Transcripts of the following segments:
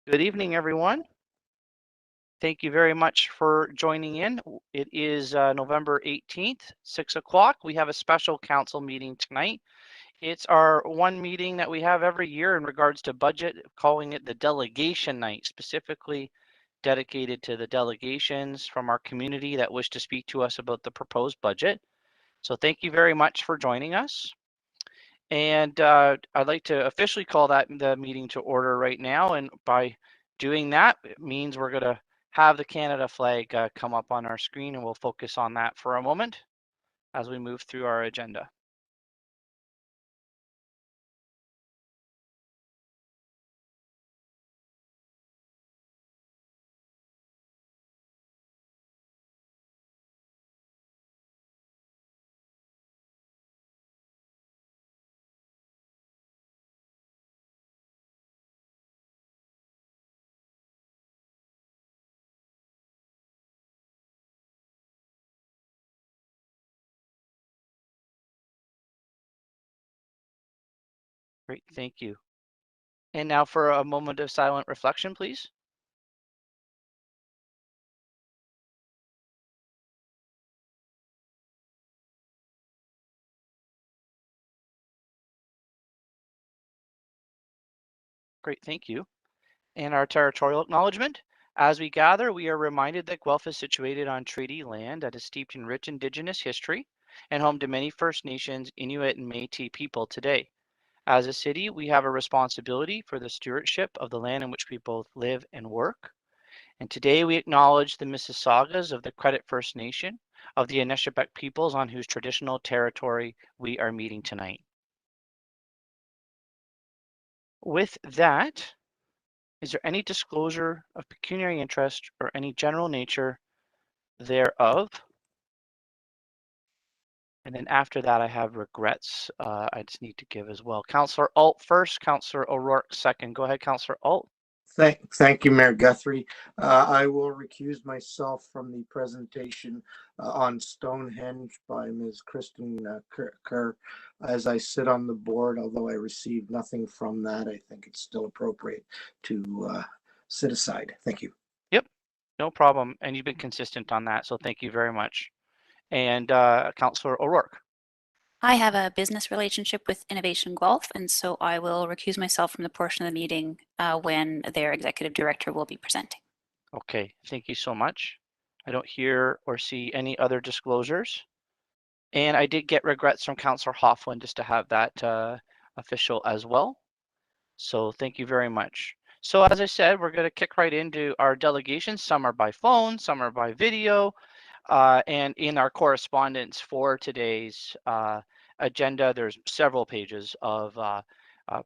Good evening, everyone. Thank you very much for joining in. It is November 18th, 6 o'clock. We have a special council meeting tonight. It's our one meeting that we have every year in regards to budget, calling it the delegation night, specifically dedicated to the delegations from our community that wish to speak to us about the proposed budget. So thank you very much for joining us. And I'd like to officially call the meeting to order right now. And by doing that, it means we're going to have the Canada flag come up on our screen, and we'll focus on that for a moment as we move through our agenda. Great, thank you. And now for a moment of silent reflection, please. Great, thank you. And our territorial acknowledgement. As we gather, we are reminded that Guelph is situated on treaty land that is steeped in rich Indigenous history and home to many First Nations, Inuit, and Métis people today. As a city, we have a responsibility for the stewardship of the land in which we both live and work. And today we acknowledge the Mississaugas of the Credit First Nation of the Anishinaabe peoples on whose traditional territory we are meeting tonight. With that, is there any disclosure of pecuniary interest or any general nature thereof? And then after that, I have regrets I just need to give as well. Councillor Alt first, Councillor O'Rourke second. Go ahead, Councillor Alt. Thank you, Mayor Guthrie. I will recuse myself from the presentation on Stonehenge by Ms. Kristen Kerr as I sit on the board. Although I received nothing from that, I think it's still appropriate to sit aside. Thank you. Yep, no problem. And you've been consistent on that, so thank you very much. And Councillor O'Rourke. I have a business relationship with Innovation Guelph, and so I will recuse myself from the portion of the meeting when their executive director will be presenting. Okay, thank you so much. I don't hear or see any other disclosures. And I did get regrets from Councillor Hoffman just to have that official as well. So thank you very much. So as I said, we're going to kick right into our delegations. Some are by phone, some are by video. And in our correspondence for today's agenda, there's several pages of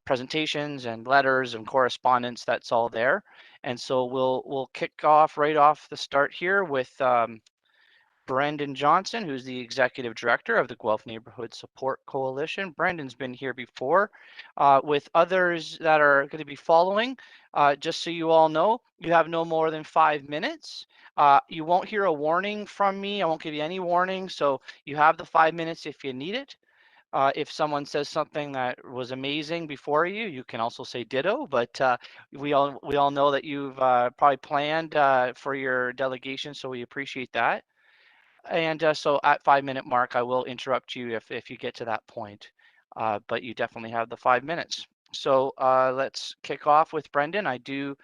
presentations and letters and correspondence that's all there. And so we'll kick off right off the start here with Brendan Johnson, who's the Executive Director of the Guelph Neighborhood Support Coalition. Brendan's been here before with others that are going to be following. Just so you all know, you have no more than 5 minutes. You won't hear a warning from me. I won't give you any warning. So you have the 5 minutes if you need it. If someone says something that was amazing before you, you can also say ditto. But we all know that you've probably planned for your delegation, so we appreciate that. And so at 5 minute mark, I will interrupt you if you get to that point, but you definitely have the 5 minutes. So let's kick off with Brendan. I do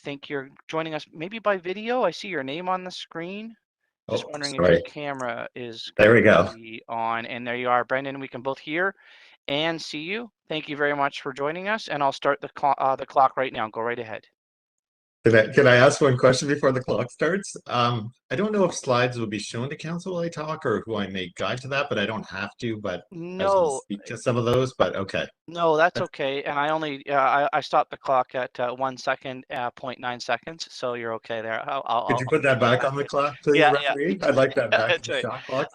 think you're joining us maybe by video. I see your name on the screen. Just wondering if your camera is there we go on, and there you are, Brendan. We can both hear and see you. Thank you very much for joining us, and I'll start the clock right now. Go right ahead. Can I ask one question before the clock starts? I don't know if slides will be shown to council while I talk or who I may guide to that, but I don't have to. But no, I was going to speak to some of those. But okay. No, that's okay. And I only I stopped the clock at 1 second, 0.9 seconds. So you're okay there. Could you put that back on the clock, please, referee? I'd like that back to the shot clock.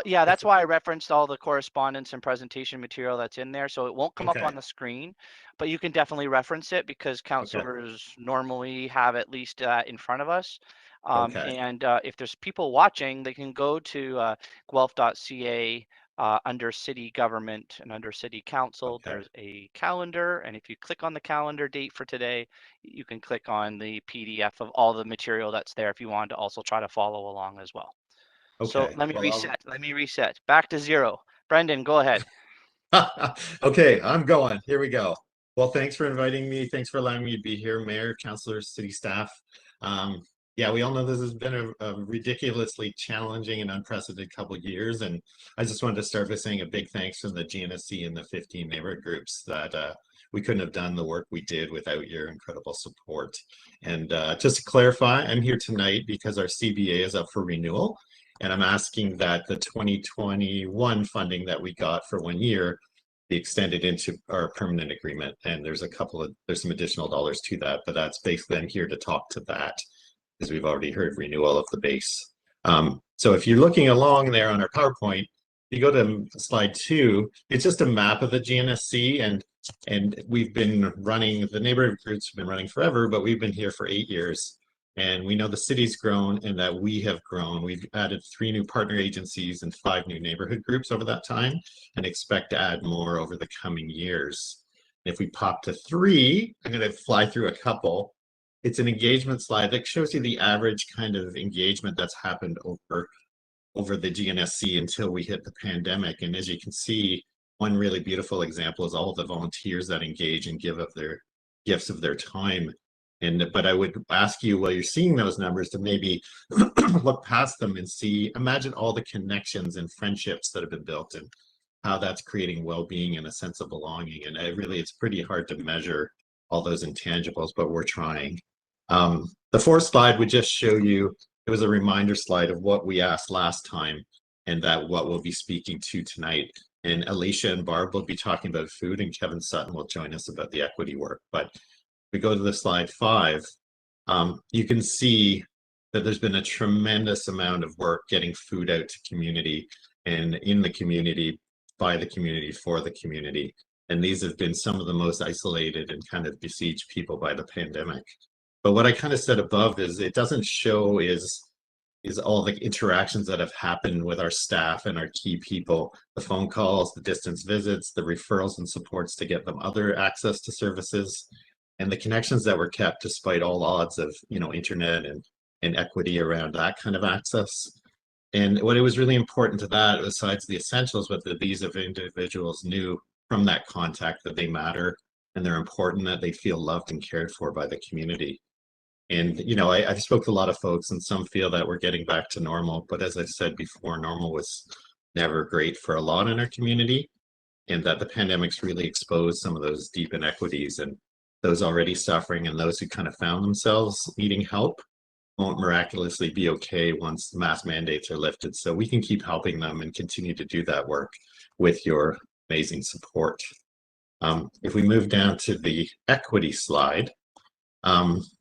Yeah, that's why I referenced all the correspondence and presentation material that's in there. So it won't come up on the screen, but you can definitely reference it because councilors normally have at least in front of us. And if there's people watching, they can go to guelph.ca under city government and under city council, Okay. there's a calendar. And if you click on the calendar date for today, you can click on the PDF of all the material that's there if you wanted to also try to follow along as well. So Okay. let me Well, reset. Let me reset. Back to 0. Brendan, go ahead. Okay, I'm going. Here we go. Well, thanks for inviting me. Thanks for allowing me to be here, Mayor, Councilors, City staff. Yeah, we all know this has been a ridiculously challenging and unprecedented couple of years, and I just wanted to start by saying a big thanks from the GNSC and the 15 neighborhood groups that we couldn't have done the work we did without your incredible support. And just to clarify, I'm here tonight because our CBA is up for renewal, and I'm asking that the 2021 funding that we got for 1 year be extended into our permanent agreement. And there's some additional dollars to that, but that's basically I'm here to talk to that, because we've already heard renewal of the base. So if you're looking along there on our PowerPoint, you go to slide 2, it's just a map of the GNSC, and we've been running, the neighborhood groups have been running forever, but we've been here for 8 years. And we know the city's grown and that we have grown. We've added 3 new partner agencies and 5 new neighborhood groups over that time, and expect to add more over the coming years. If we pop to 3, I'm going to fly through a couple. It's an engagement slide that shows you the average kind of engagement that's happened over the GNSC until we hit the pandemic. And as you can see, one really beautiful example is all of the volunteers that engage and give up their gifts of their time. But I would ask you, while you're seeing those numbers, to maybe look past them and imagine all the connections and friendships that have been built and how that's creating well-being and a sense of belonging. And it's pretty hard to measure all those intangibles, but we're trying. The 4th slide would just show you, it was a reminder slide of what we asked last time and that what we'll be speaking to tonight. And Alicia and Barb will be talking about food, and Kevin Sutton will join us about the equity work. But we go to the slide 5, you can see that there's been a tremendous amount of work getting food out to community and in the community, by the community, for the community. And these have been some of the most isolated and kind of besieged people by the pandemic. But what I kind of said above is it doesn't show is all the interactions that have happened with our staff and our key people, the phone calls, the distance visits, the referrals and supports to get them other access to services, and the connections that were kept despite all odds of, internet and equity around that kind of access. And what it was really important to that, besides the essentials, but that these individuals knew from that contact that they matter and they're important, that they feel loved and cared for by the community. And, I've spoke to a lot of folks, and some feel that we're getting back to normal. But as I said before, normal was never great for a lot in our community, and that the pandemic's really exposed some of those deep inequities, and those already suffering and those who kind of found themselves needing help won't miraculously be okay once the mask mandates are lifted. So we can keep helping them and continue to do that work with your amazing support. If we move down to the equity slide,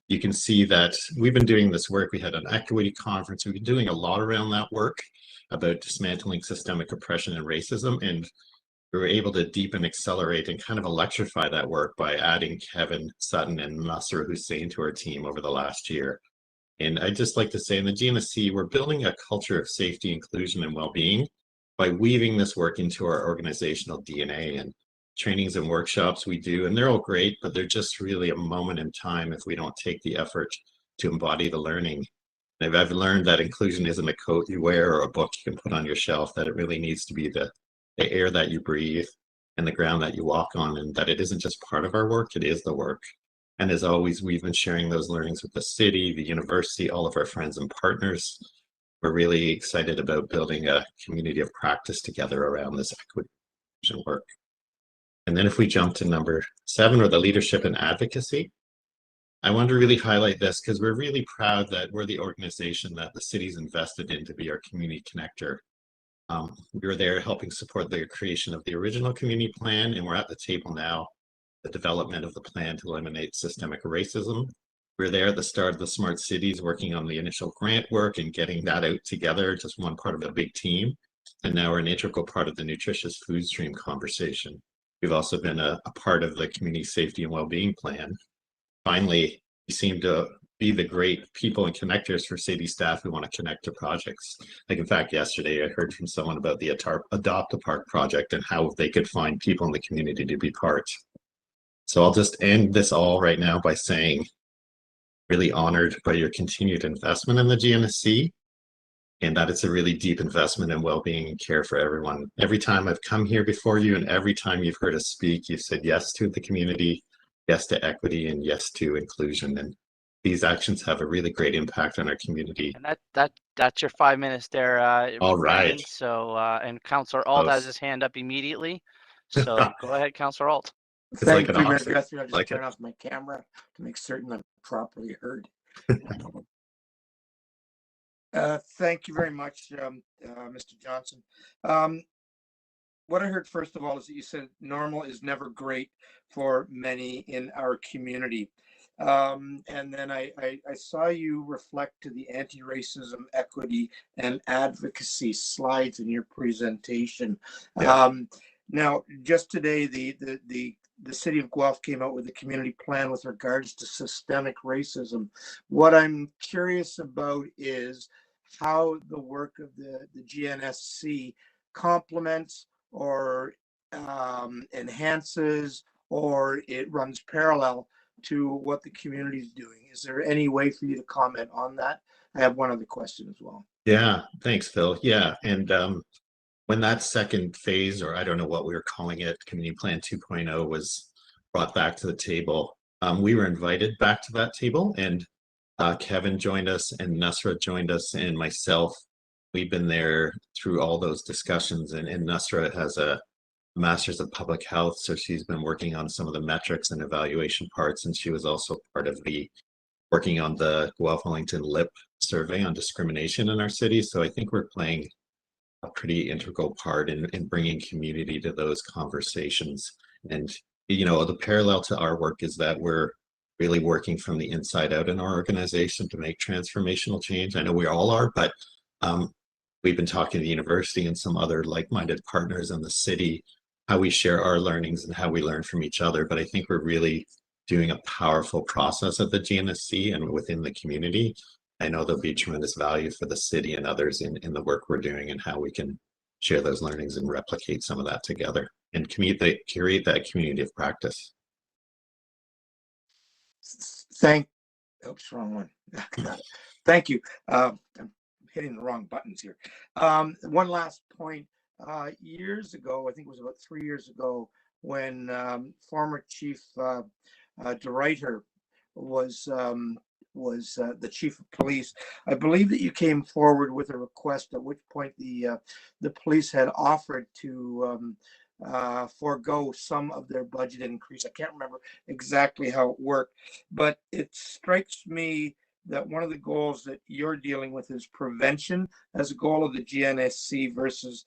you can see that we've been doing this work. We had an equity conference. We've been doing a lot around that work about dismantling systemic oppression and racism. And we were able to deepen, accelerate, and kind of electrify that work by adding Kevin Sutton and Nasser Hussein to our team over the last year. And I'd just like to say, in the GNSC, we're building a culture of safety, inclusion, and well-being by weaving this work into our organizational DNA. And trainings and workshops we do, and they're all great, but they're just really a moment in time if we don't take the effort to embody the learning. And I've learned that inclusion isn't a coat you wear or a book you can put on your shelf, that it really needs to be the air that you breathe and the ground that you walk on, and that it isn't just part of our work, it is the work. And as always, we've been sharing those learnings with the city, the university, all of our friends and partners. We're really excited about building a community of practice together around this equity work. And then if we jump to number 7, or the leadership and advocacy, I want to really highlight this because we're really proud that we're the organization that the city's invested in to be our community connector. We were there helping support the creation of the original community plan, and we're at the table now, the development of the plan to eliminate systemic racism. We're there at the start of the smart cities, working on the initial grant work and getting that out together, just one part of a big team. And now we're an integral part of the nutritious food stream conversation. We've also been a part of the community safety and well-being plan. Finally, we seem to be the great people and connectors for city staff who want to connect to projects. Like, in fact, yesterday I heard from someone about the Adopt a Park project and how they could find people in the community to be part. So I'll just end this all right now by saying, really honored by your continued investment in the GNSC, and that it's a really deep investment in well-being and care for everyone. Every time I've come here before you and every time you've heard us speak, you've said yes to the community, yes to equity, and yes to inclusion. And these actions have a really great impact on our community. And that's your 5 minutes there, All Brandon. right. So and Councillor Alt has his hand up immediately. So go ahead, Councillor Alt. Thank like you, an Mayor oxygen. Guthrie. I'll just Like turn it. off my camera to make certain I'm properly heard. Thank you very much, Mr. Johnson. What I heard, first of all, is that you said normal is never great for many in our community. And then I saw you reflect to the anti-racism, equity, and advocacy slides in your presentation. Yeah. Now, just today, the city of Guelph came out with a community plan with regards to systemic racism. What I'm curious about is how the work of the GNSC complements or enhances, or it runs parallel to what the community is doing. Is there any way for you to comment on that? I have one other question as well. Yeah, thanks, Phil. Yeah, and when that second phase, or I don't know what we were calling it, Community Plan 2.0 was brought back to the table, we were invited back to that table, and Kevin joined us, and Nusra joined us, and myself. We've been there through all those discussions, and Nusra has a master's of public health, so she's been working on some of the metrics and evaluation parts, and she was also part of the working on the Guelph-Wellington LIP survey on discrimination in our city. So I think we're playing a pretty integral part in bringing community to those conversations. And, you know, the parallel to our work is that we're really working from the inside out in our organization to make transformational change. I know we all are, but we've been talking to the university and some other like-minded partners in the city, how we share our learnings and how we learn from each other. But I think we're really doing a powerful process at the GNSC and within the community. I know there'll be tremendous value for the city and others in the work we're doing and how we can share those learnings and replicate some of that together and create that community of practice. Oops, wrong one. Thank you. I'm hitting the wrong buttons here. One last point. Years ago, I think it was about 3 years ago, when former Chief DeRuyter was the chief of police, I believe that you came forward with a request, at which point the police had offered to forego some of their budget increase. I can't remember exactly how it worked, but it strikes me that one of the goals that you're dealing with is prevention as a goal of the GNSC versus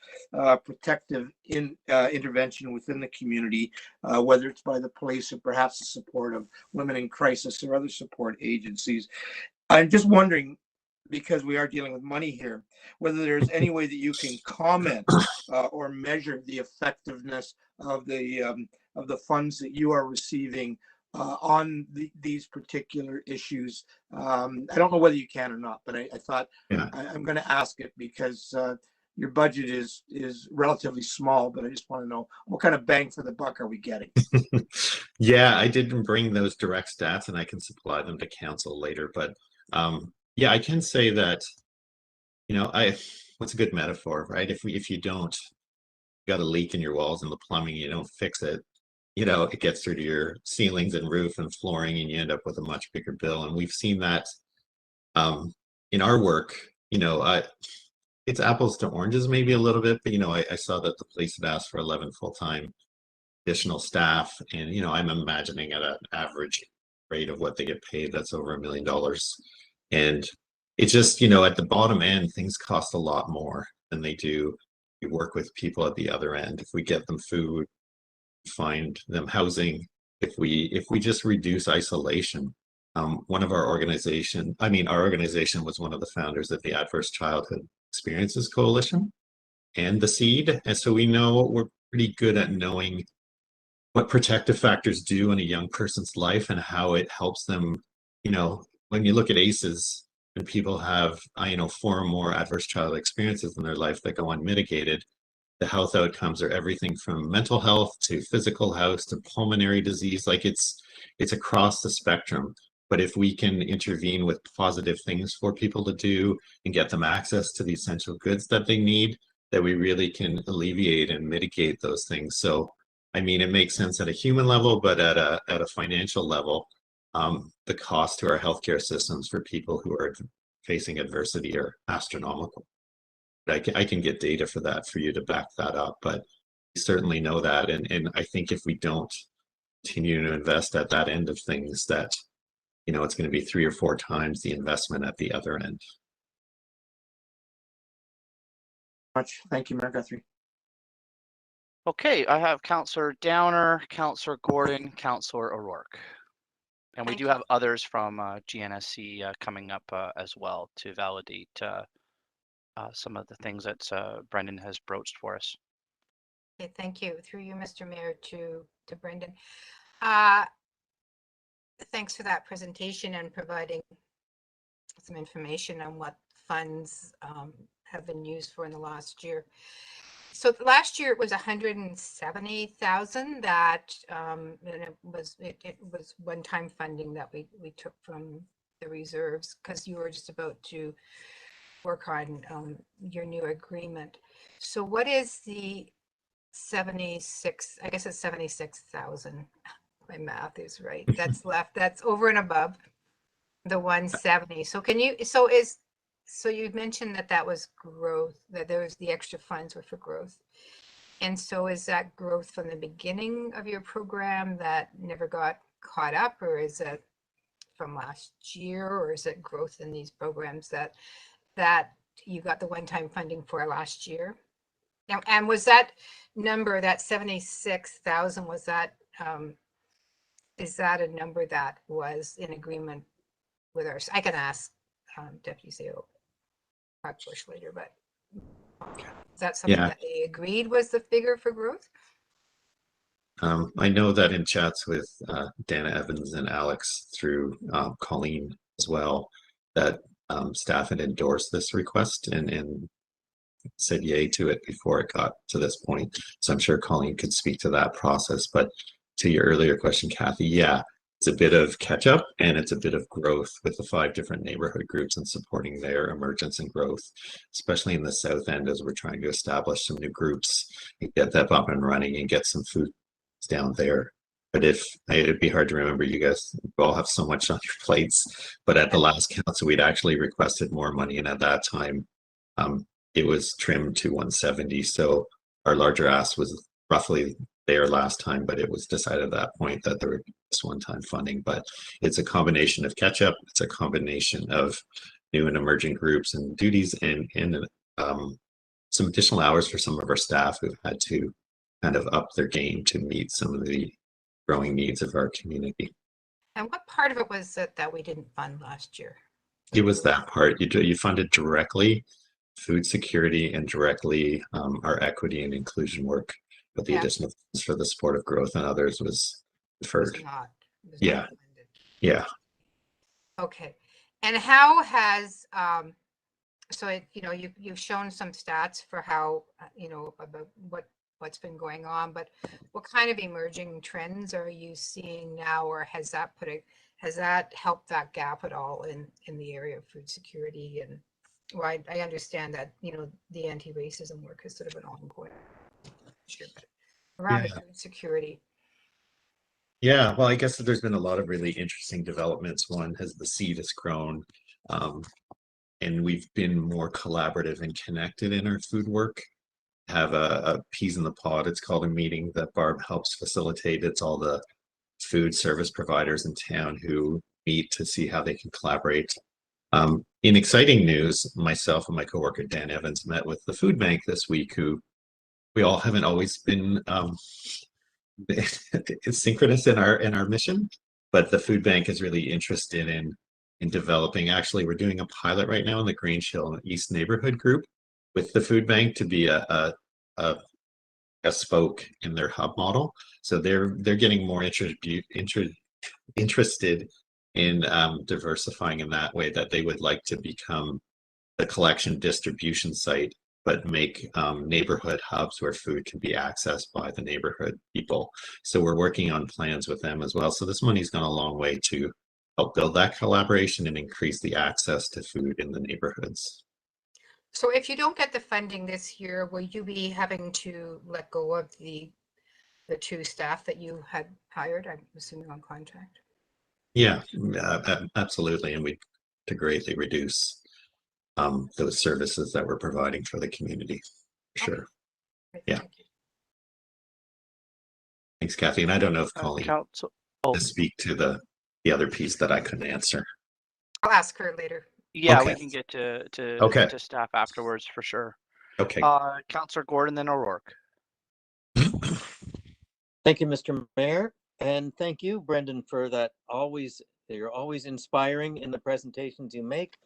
protective intervention within the community, whether it's by the police or perhaps the support of women in crisis or other support agencies. I'm just wondering, because we are dealing with money here, whether there's any way that you can comment or measure the effectiveness of the funds that you are receiving on these particular issues. I don't know whether you can or not, but I thought I'm going to ask it because your budget is relatively small, but I just want to know what kind of bang for the buck are we getting? Yeah, I didn't bring those direct stats and I can supply them to council later, but yeah, I can say that, you know, what's a good metaphor, right? If you don't, you got a leak in your walls and the plumbing, you don't fix it, you know, it gets through to your ceilings and roof and flooring and you end up with a much bigger bill. And we've seen that in our work, you know, it's apples to oranges maybe a little bit, but, you know, I saw that the police had asked for 11 full-time additional staff. And, you know, I'm imagining at an average rate of what they get paid, that's over $1 million. And it's just, you know, at the bottom end, things cost a lot more than they do. We work with people at the other end. If we get them food, find them housing, if we just reduce isolation. One of our our organization was one of the founders of the Adverse Childhood Experiences Coalition and the SEED. And so we know, we're pretty good at knowing what protective factors do in a young person's life and how it helps them, you know, when you look at ACEs, and people have, 4 or more adverse childhood experiences in their life that go unmitigated, the health outcomes are everything from mental health to physical health to pulmonary disease. Like it's across the spectrum. But if we can intervene with positive things for people to do and get them access to the essential goods that they need, that we really can alleviate and mitigate those things. So, I mean, it makes sense at a human level, but at a financial level, the cost to our healthcare systems for people who are facing adversity are astronomical. I can get data for that for you to back that up, but we certainly know that. And I think if we don't continue to invest at that end of things, that, it's going to be 3 or 4 times the investment at the other end. Much. Thank you, Mayor Guthrie. Okay, I have Councillor Downer, Councillor Gordon, Councillor O'Rourke. And we Thank do you. have others from GNSC coming up as well to validate some of the things that Brendan has broached for us. Okay, thank you. Through you, Mr. Mayor, to Brendan. Thanks for that presentation and providing some information on what funds have been used for in the last year. So last year it was 170,000 that and it was one-time funding that we took from the reserves because you were just about to work on your new agreement. So what is the 76? I guess it's 76,000. My math is right. That's left. That's over and above the 170. So can you? So you mentioned that was growth. That there was the extra funds were for growth. And so is that growth from the beginning of your program that never got caught up, or is it from last year, or is it growth in these programs that you got the one-time funding for last year? Now, and was that number, that 76,000, was that is that a number that was in agreement with us? I can ask Deputy CEO Bush later, but is that something that they agreed was the figure for growth? I know that in chats with Dana Evans and Alex through Colleen as well, that staff had endorsed this request and said yay to it before it got to this point. So I'm sure Colleen could speak to that process. But to your earlier question, Kathy, yeah, it's a bit of catch up and it's a bit of growth with the 5 different neighborhood groups and supporting their emergence and growth, especially in the South End as we're trying to establish some new groups and get that up and running and get some food down there. But it'd be hard to remember, you guys all have so much on your plates, but at the last council, we'd actually requested more money. And at that time, it was trimmed to 170. So our larger ask was roughly there last time, but it was decided at that point that there would be this one-time funding. But it's a combination of catch-up. It's a combination of new and emerging groups and duties and some additional hours for some of our staff who've had to kind of up their game to meet some of the growing needs of our community. And what part of it was that we didn't fund last year? It was that part. You funded directly food security and directly our equity and inclusion work, but the additional funds for the supportive growth and others was deferred. Was not Yeah. funded. Yeah. Okay. And how has so you've shown some stats for how about what's been going on, but what kind of emerging trends are you seeing now, or has that helped that gap at all in the area of food security? And well, I understand that the anti-racism work has sort of been ongoing, but around the food security. Yeah, well, I guess that there's been a lot of really interesting developments. One has the seed has grown, and we've been more collaborative and connected in our food work. Have a peas in the pod, it's called, a meeting that Barb helps facilitate. It's all the food service providers in town who meet to see how they can collaborate. In exciting news, myself and my coworker Dan Evans met with the food bank this week, who we all haven't always been synchronous in our mission, but the food bank is really interested in developing. Actually, we're doing a pilot right now in the Grange Hill East neighborhood group with the food bank to be a spoke in their hub model. So they're getting more interested in diversifying in that way, that they would like to become the collection distribution site, but make neighborhood hubs where food can be accessed by the neighborhood people. So we're working on plans with them as well. So this money's gone a long way to help build that collaboration and increase the access to food in the neighborhoods. So if you don't get the funding this year, will you be having to let go of the 2 staff that you had hired, I'm assuming on contract? Yeah, absolutely. And we to greatly reduce those services that we're providing for the community. Sure. Great, Yeah. thank you. Thanks, Kathy. And I don't know if Colleen Council. to speak to the other piece that I couldn't answer. I'll ask her later. Yeah, Okay. we can get to Okay. to staff afterwards for sure. Okay. Councillor Gordon, then O'Rourke. Thank you, Mr. Mayor, and thank you, Brendan, for that. You're always inspiring in the presentations you make.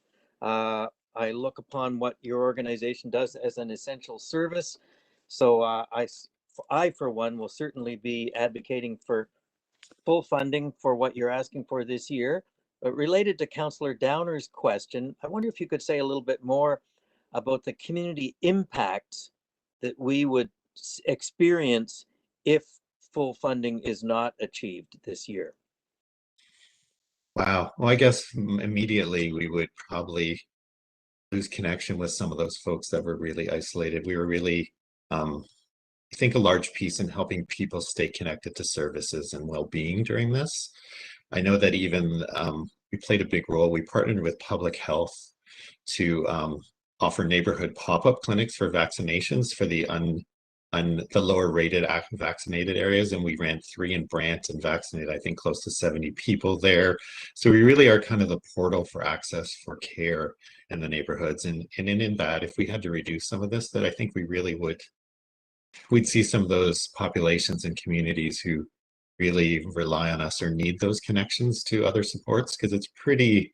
I look upon what your organization does as an essential service. So I, for one, will certainly be advocating for full funding for what you're asking for this year. But related to Councillor Downer's question, I wonder if you could say a little bit more about the community impacts that we would experience if full funding is not achieved this year. Wow. Well, I guess immediately we would probably lose connection with some of those folks that were really isolated. We were really, I think, a large piece in helping people stay connected to services and well-being during this. I know that even we played a big role. We partnered with public health to offer neighborhood pop-up clinics for vaccinations for the lower rated vaccinated areas, and we ran 3 in Brant and vaccinated, I think, close to 70 people there. So we really are kind of the portal for access for care in the neighborhoods. And in that, if we had to reduce some of this, that I think we really we'd see some of those populations and communities who really rely on us or need those connections to other supports, because it's pretty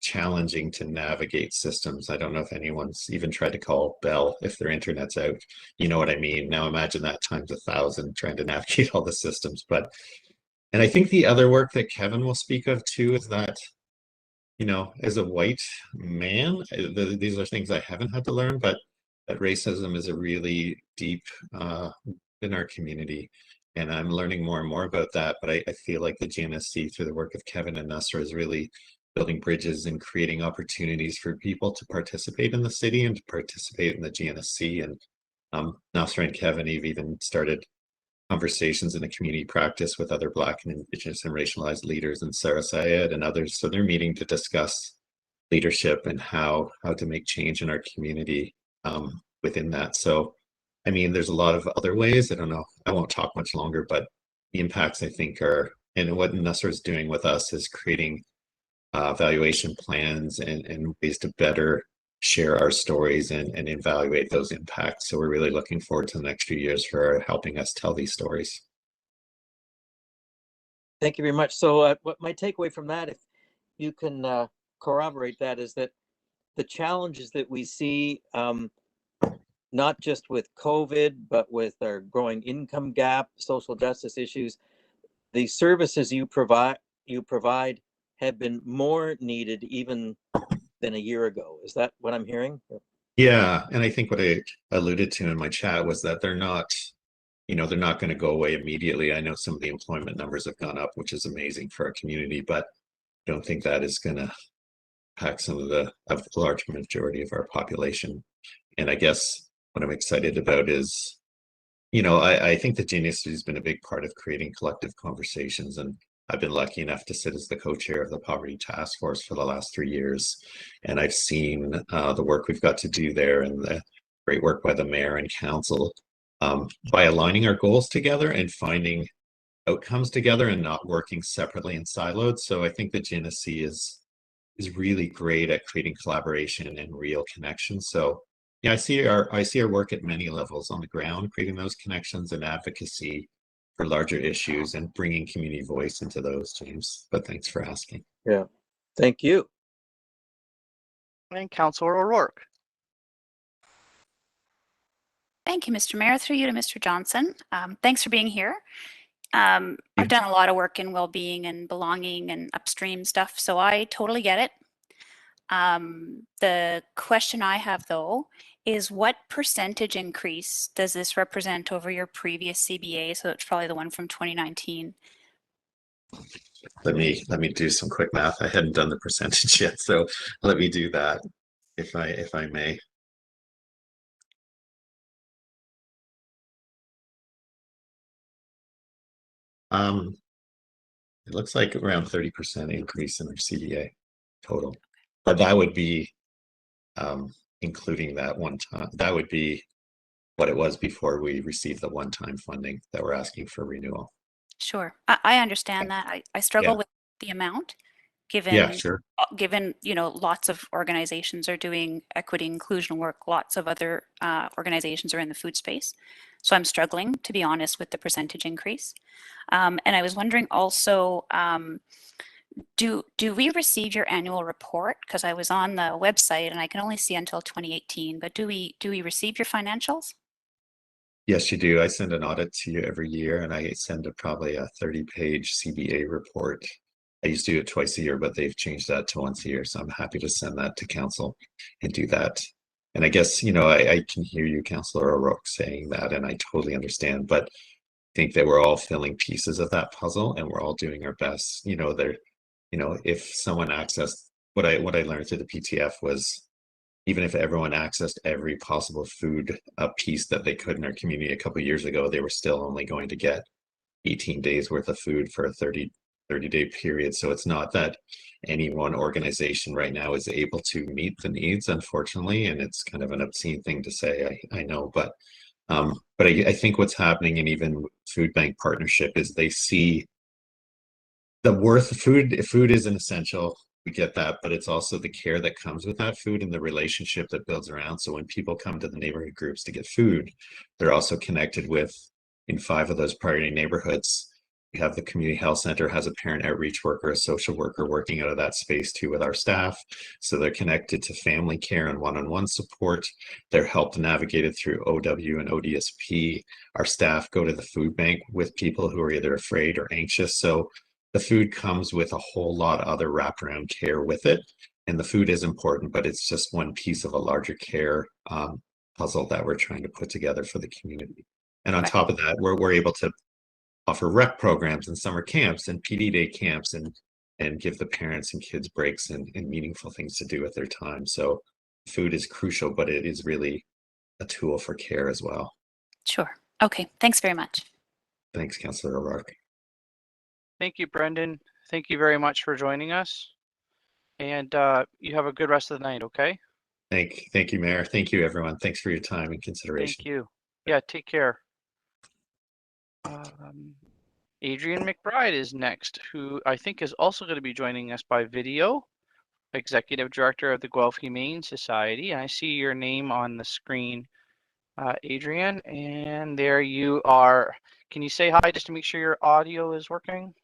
challenging to navigate systems. I don't know if anyone's even tried to call Bell if their internet's out. You know what I mean? Now imagine that times 1,000 trying to navigate all the systems. And I think the other work that Kevin will speak of too is that, you know, as a white man, these are things I haven't had to learn, but that racism is a really deep in our community. And I'm learning more and more about that. But I feel like the GNSC, through the work of Kevin and Nusra, is really building bridges and creating opportunities for people to participate in the city and to participate in the GNSC. And Nusra and Kevin have even started conversations in the community practice with other Black and Indigenous and racialized leaders, and Sarah Syed and others. So they're meeting to discuss leadership and how to make change in our community within that. So, I mean, there's a lot of other ways. I don't know. I won't talk much longer, but the impacts, I think, are, and what Nusra is doing with us is creating evaluation plans and ways to better share our stories and evaluate those impacts. So we're really looking forward to the next few years for helping us tell these stories. Thank you very much. So what my takeaway from that, if you can corroborate that, is that the challenges that we see, not just with COVID, but with our growing income gap, social justice issues, the services you provide have been more needed even than a year ago. Is that what I'm hearing? Yeah, and I think what I alluded to in my chat was that they're not, you know, they're not going to go away immediately. I know some of the employment numbers have gone up, which is amazing for our community, but I don't think that is going to impact some of the large majority of our population. And I guess what I'm excited about is, you know, I think the GNSC has been a big part of creating collective conversations, and I've been lucky enough to sit as the co-chair of the Poverty Task Force for the last 3 years. And I've seen the work we've got to do there and the great work by the mayor and council by aligning our goals together and finding outcomes together and not working separately and siloed. So I think the GNSC is really great at creating collaboration and real connection. So yeah, I see our work at many levels on the ground, creating those connections and advocacy for larger issues and bringing community voice into those, James. But thanks for asking. Yeah, thank you. And Councillor O'Rourke. Thank you, Mr. Mayor. Through you to Mr. Johnson. Thanks for being here. I've done a lot of work in well-being and belonging and upstream stuff, so I totally get it. The question I have though is what percentage increase does this represent over your previous CBA? So it's probably the one from 2019. Let me do some quick math. I hadn't done the percentage yet, so let me do that if I may. It looks like around 30% increase in our CBA total, but that would be including that one time. That would be what it was before we received the one-time funding that we're asking for renewal. Sure, I understand that. I struggle with the amount, given sure. Given lots of organizations are doing equity inclusion work, lots of other organizations are in the food space, so I'm struggling, to be honest, with the percentage increase. And I was wondering also, do we receive your annual report? Because I was on the website and I can only see until 2018, but do we receive your financials? Yes, you do. I send an audit to you every year, and I send probably a 30-page CBA report. I used to do it twice a year, but they've changed that to once a year. So I'm happy to send that to council and do that. And I guess, I can hear you, Councillor O'Rourke, saying that, and I totally understand, but I think that we're all filling pieces of that puzzle and we're all doing our best. If someone accessed what I learned through the PTF was, even if everyone accessed every possible food piece that they could in our community a couple of years ago, they were still only going to get 18 days worth of food for a 30-day period. So it's not that any one organization right now is able to meet the needs, unfortunately, and it's kind of an obscene thing to say, I know, but I think what's happening, and even food bank partnership, is they see the worth of food. Food is an essential. We get that, but it's also the care that comes with that food and the relationship that builds around. So when people come to the neighborhood groups to get food, they're also connected with, in 5 of those priority neighborhoods, we have the community health center has a parent outreach worker, a social worker working out of that space too with our staff. So they're connected to family care and one-on-one support. They're helped navigated through OW and ODSP. Our staff go to the food bank with people who are either afraid or anxious. So the food comes with a whole lot of other wraparound care with it. And the food is important, but it's just one piece of a larger care puzzle that we're trying to put together for the community. And on top of that, we're able to offer rec programs and summer camps and PD day camps and give the parents and kids breaks and meaningful things to do with their time. So food is crucial, but it is really a tool for care as well. Sure. Okay. Thanks very much. Thanks, Councillor O'Rourke. Thank you, Brendan. Thank you very much for joining us. And you have a good rest of the night, okay? Thank you, Mayor. Thank you, everyone. Thanks for your time and consideration. Thank you. Yeah, take care. Adrian Mcbride is next, who I think is also going to be joining us by video, Executive Director of the Guelph Humane Society. And I see your name on the screen, Adrian, and there you are. Can you say hi just to make sure your audio is working?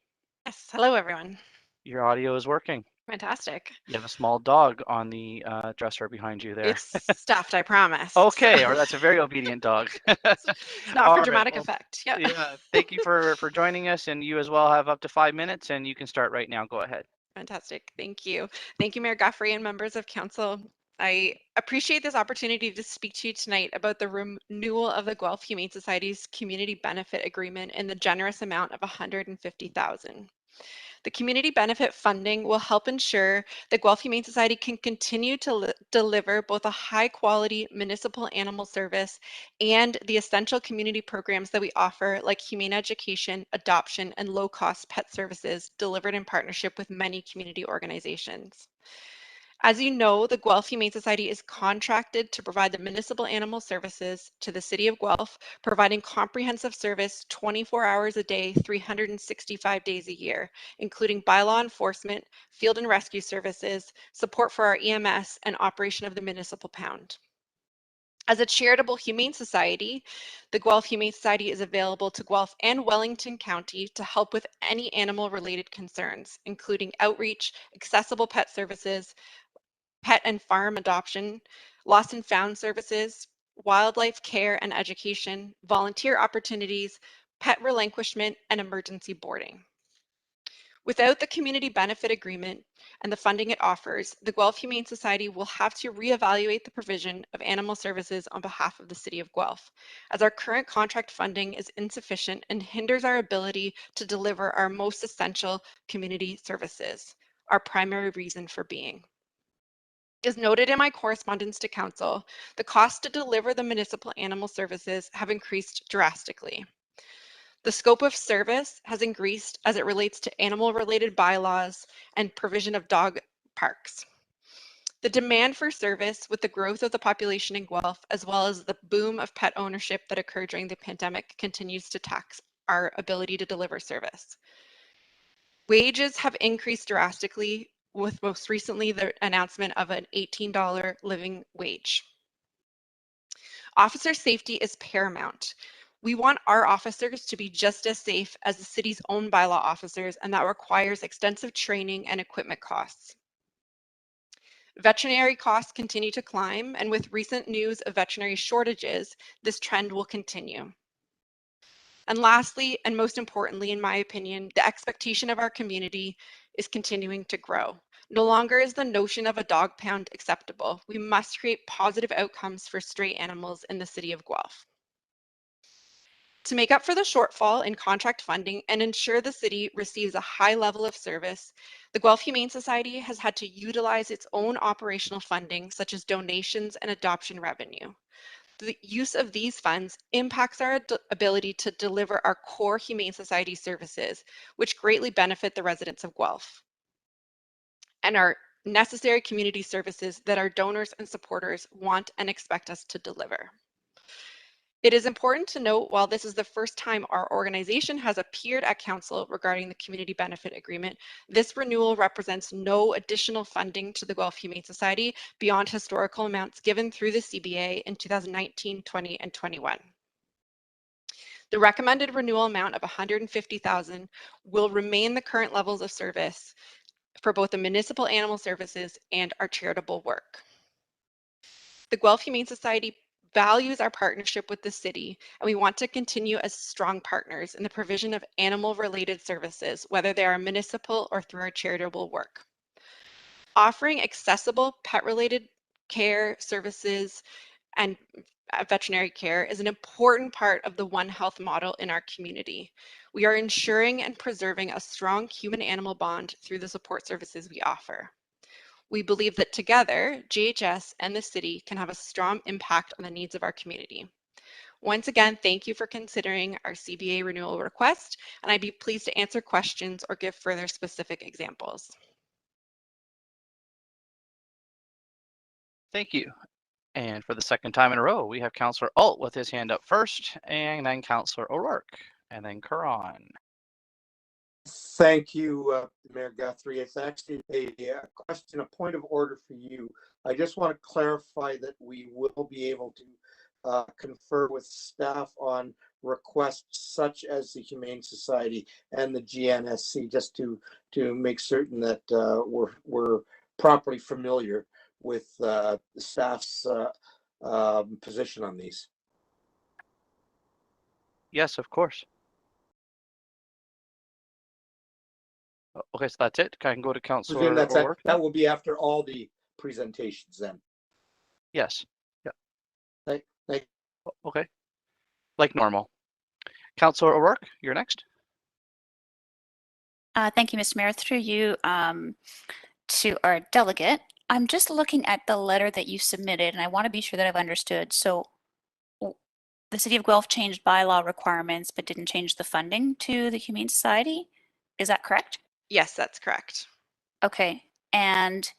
Yes. Hello, everyone. Your audio is working. Fantastic. You have a small dog on the dresser behind you there. It's stuffed, I promise. Okay, or that's a very obedient dog. It's not All for right, dramatic well, effect. Yeah. Yeah, thank you for joining us, and you as well have up to 5 minutes, and you can start right now. Go ahead. Fantastic. Thank you. Thank you, Mayor Guthrie and members of council. I appreciate this opportunity to speak to you tonight about the renewal of the Guelph Humane Society's community benefit agreement in the generous amount of $150,000. The community benefit funding will help ensure that Guelph Humane Society can continue to deliver both a high quality municipal animal service and the essential community programs that we offer, like humane education, adoption, and low cost pet services delivered in partnership with many community organizations. As you know, the Guelph Humane Society is contracted to provide the municipal animal services to the City of Guelph, providing comprehensive service 24 hours a day, 365 days a year, including bylaw enforcement, field and rescue services, support for our EMS, and operation of the municipal pound. As a charitable humane society, the Guelph Humane Society is available to Guelph and Wellington County to help with any animal-related concerns, including outreach, accessible pet services, pet and farm adoption, lost and found services, wildlife care and education, volunteer opportunities, pet relinquishment, and emergency boarding. Without the community benefit agreement and the funding it offers, the Guelph Humane Society will have to reevaluate the provision of animal services on behalf of the City of Guelph, as our current contract funding is insufficient and hinders our ability to deliver our most essential community services, our primary reason for being. As noted in my correspondence to Council, the cost to deliver the municipal animal services have increased drastically. The scope of service has increased as it relates to animal-related bylaws and provision of dog parks. The demand for service with the growth of the population in Guelph, as well as the boom of pet ownership that occurred during the pandemic, continues to tax our ability to deliver service. Wages have increased drastically, with most recently the announcement of an $18 living wage. Officer safety is paramount. We want our officers to be just as safe as the city's own bylaw officers, and that requires extensive training and equipment costs. Veterinary costs continue to climb, and with recent news of veterinary shortages, this trend will continue. And lastly, and most importantly, in my opinion, the expectation of our community is continuing to grow. No longer is the notion of a dog pound acceptable. We must create positive outcomes for stray animals in the City of Guelph. To make up for the shortfall in contract funding and ensure the city receives a high level of service, the Guelph Humane Society has had to utilize its own operational funding, such as donations and adoption revenue. The use of these funds impacts our ability to deliver our core Humane Society services, which greatly benefit the residents of Guelph, and our necessary community services that our donors and supporters want and expect us to deliver. It is important to note, while this is the first time our organization has appeared at Council regarding the Community Benefit Agreement, this renewal represents no additional funding to the Guelph Humane Society beyond historical amounts given through the CBA in 2019, 20, and 21. The recommended renewal amount of $150,000 will remain the current levels of service for both the municipal animal services and our charitable work. The Guelph Humane Society values our partnership with the city, and we want to continue as strong partners in the provision of animal-related services, whether they are municipal or through our charitable work. Offering accessible pet-related care services and veterinary care is an important part of the One Health model in our community. We are ensuring and preserving a strong human-animal bond through the support services we offer. We believe that together, GHS and the city can have a strong impact on the needs of our community. Once again, thank you for considering our CBA renewal request, and I'd be pleased to answer questions or give further specific examples. Thank you. And for the second time in a row, we have Councillor Alt with his hand up first, and then Councillor O'Rourke, and then Kerr. Thank you, Mayor Guthrie. It's actually a question, a point of order for you. I just want to clarify that we will be able to confer with staff on requests such as the Humane Society and the GNSC, just to make certain that we're properly familiar with the staff's position on these. Yes, of course. Okay, so that's it. I can go to Councillor O'Rourke. That will be after all the presentations then. Yes. Yeah. Thank Okay. Like normal. Councillor O'Rourke, you're next. Thank you, Mr. Mayor. Through you to our delegate, I'm just looking at the letter that you submitted, and I want to be sure that I've understood. So the City of Guelph changed bylaw requirements, but didn't change the funding to the Humane Society. Is that correct? Yes, that's correct. Okay. And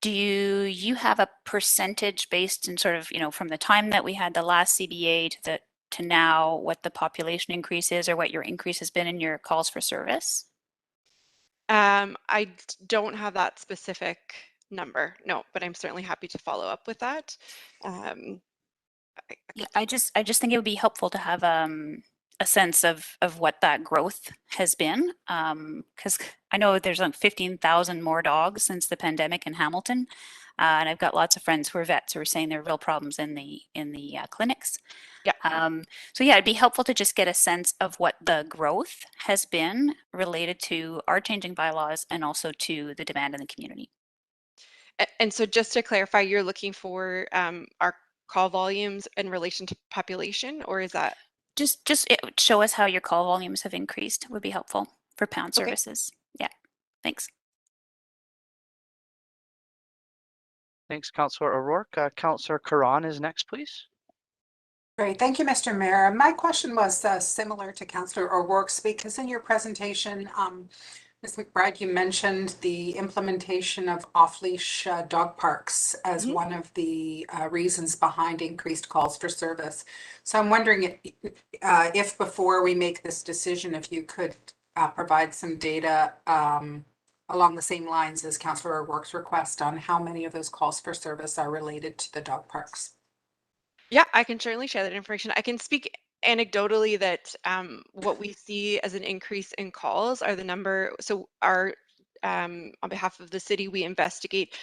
do you have a percentage based in sort of, from the time that we had the last CBA to now, what the population increase is or what your increase has been in your calls for service? I don't have that specific number, no, but I'm certainly happy to follow up with that. Yeah, I just think it would be helpful to have a sense of what that growth has been, because I know there's like 15,000 more dogs since the pandemic in Hamilton. And I've got lots of friends who are vets who are saying there are real problems in the clinics. Yeah. So yeah, it'd be helpful to just get a sense of what the growth has been related to our changing bylaws and also to the demand in the community. And so just to clarify, you're looking for our call volumes in relation to population, or is that? Just it would show us how your call volumes have increased would be helpful for pound Okay. services. Yeah, thanks. Thanks, Councillor O'Rourke. Councillor Karan is next, please. Great, thank you, Mr. Mayor. My question was similar to Councillor O'Rourke's, because in your presentation, Ms. McBride, you mentioned the implementation of off-leash dog parks as one of the reasons behind increased calls for service. So I'm wondering if before we make this decision, if you could provide some data along the same lines as Councillor O'Rourke's request on how many of those calls for service are related to the dog parks. Yeah, I can certainly share that information. I can speak anecdotally that what we see as an increase in calls are the number. So our on behalf of the city, we investigate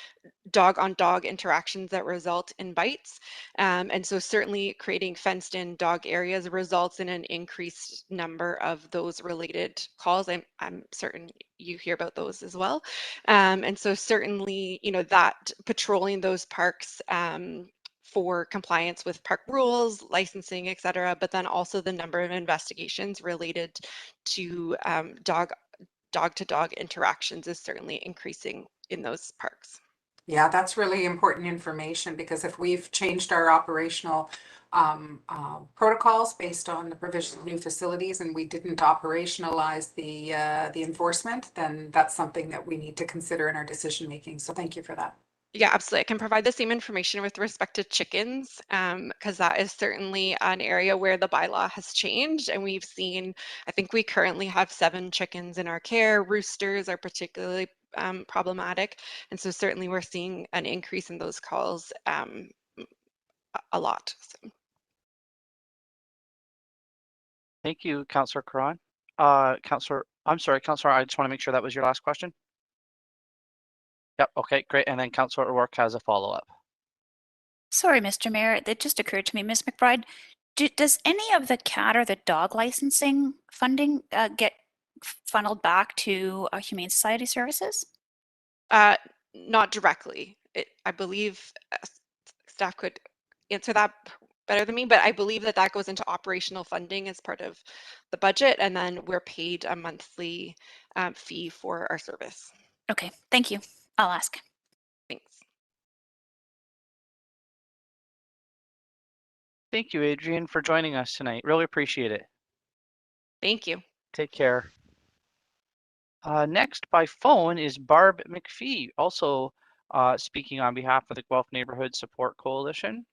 dog-on-dog interactions that result in bites. And so certainly creating fenced-in dog areas results in an increased number of those related calls. I'm certain you hear about those as well. And so certainly, you know, that patrolling those parks for compliance with park rules, licensing, et cetera, but then also the number of investigations related to dog-to-dog interactions is certainly increasing in those parks. Yeah, that's really important information, because if we've changed our operational protocols based on the provision of new facilities and we didn't operationalize the enforcement, then that's something that we need to consider in our decision making. So thank you for that. Yeah, absolutely. I can provide the same information with respect to chickens, because that is certainly an area where the bylaw has changed. And we've seen, I think we currently have 7 chickens in our care. Roosters are particularly problematic. And so certainly we're seeing an increase in those calls a lot. So. Thank you, Councillor Karan. Councillor, I just want to make sure that was your last question. Yep, okay, great. And then Councillor O'Rourke has a follow-up. Sorry, Mr. Mayor, it just occurred to me, Ms. McBride, does any of the cat or the dog licensing funding get funneled back to Humane Society services? Not directly. I believe staff could answer that better than me, but I believe that that goes into operational funding as part of the budget, and then we're paid a monthly fee for our service. Okay, thank you. I'll ask. Thanks. Thank you, Adrian, for joining us tonight. Really appreciate it. Thank you. Take care. Next by phone is Barb McPhee, also speaking on behalf of the Guelph Neighborhood Support Coalition.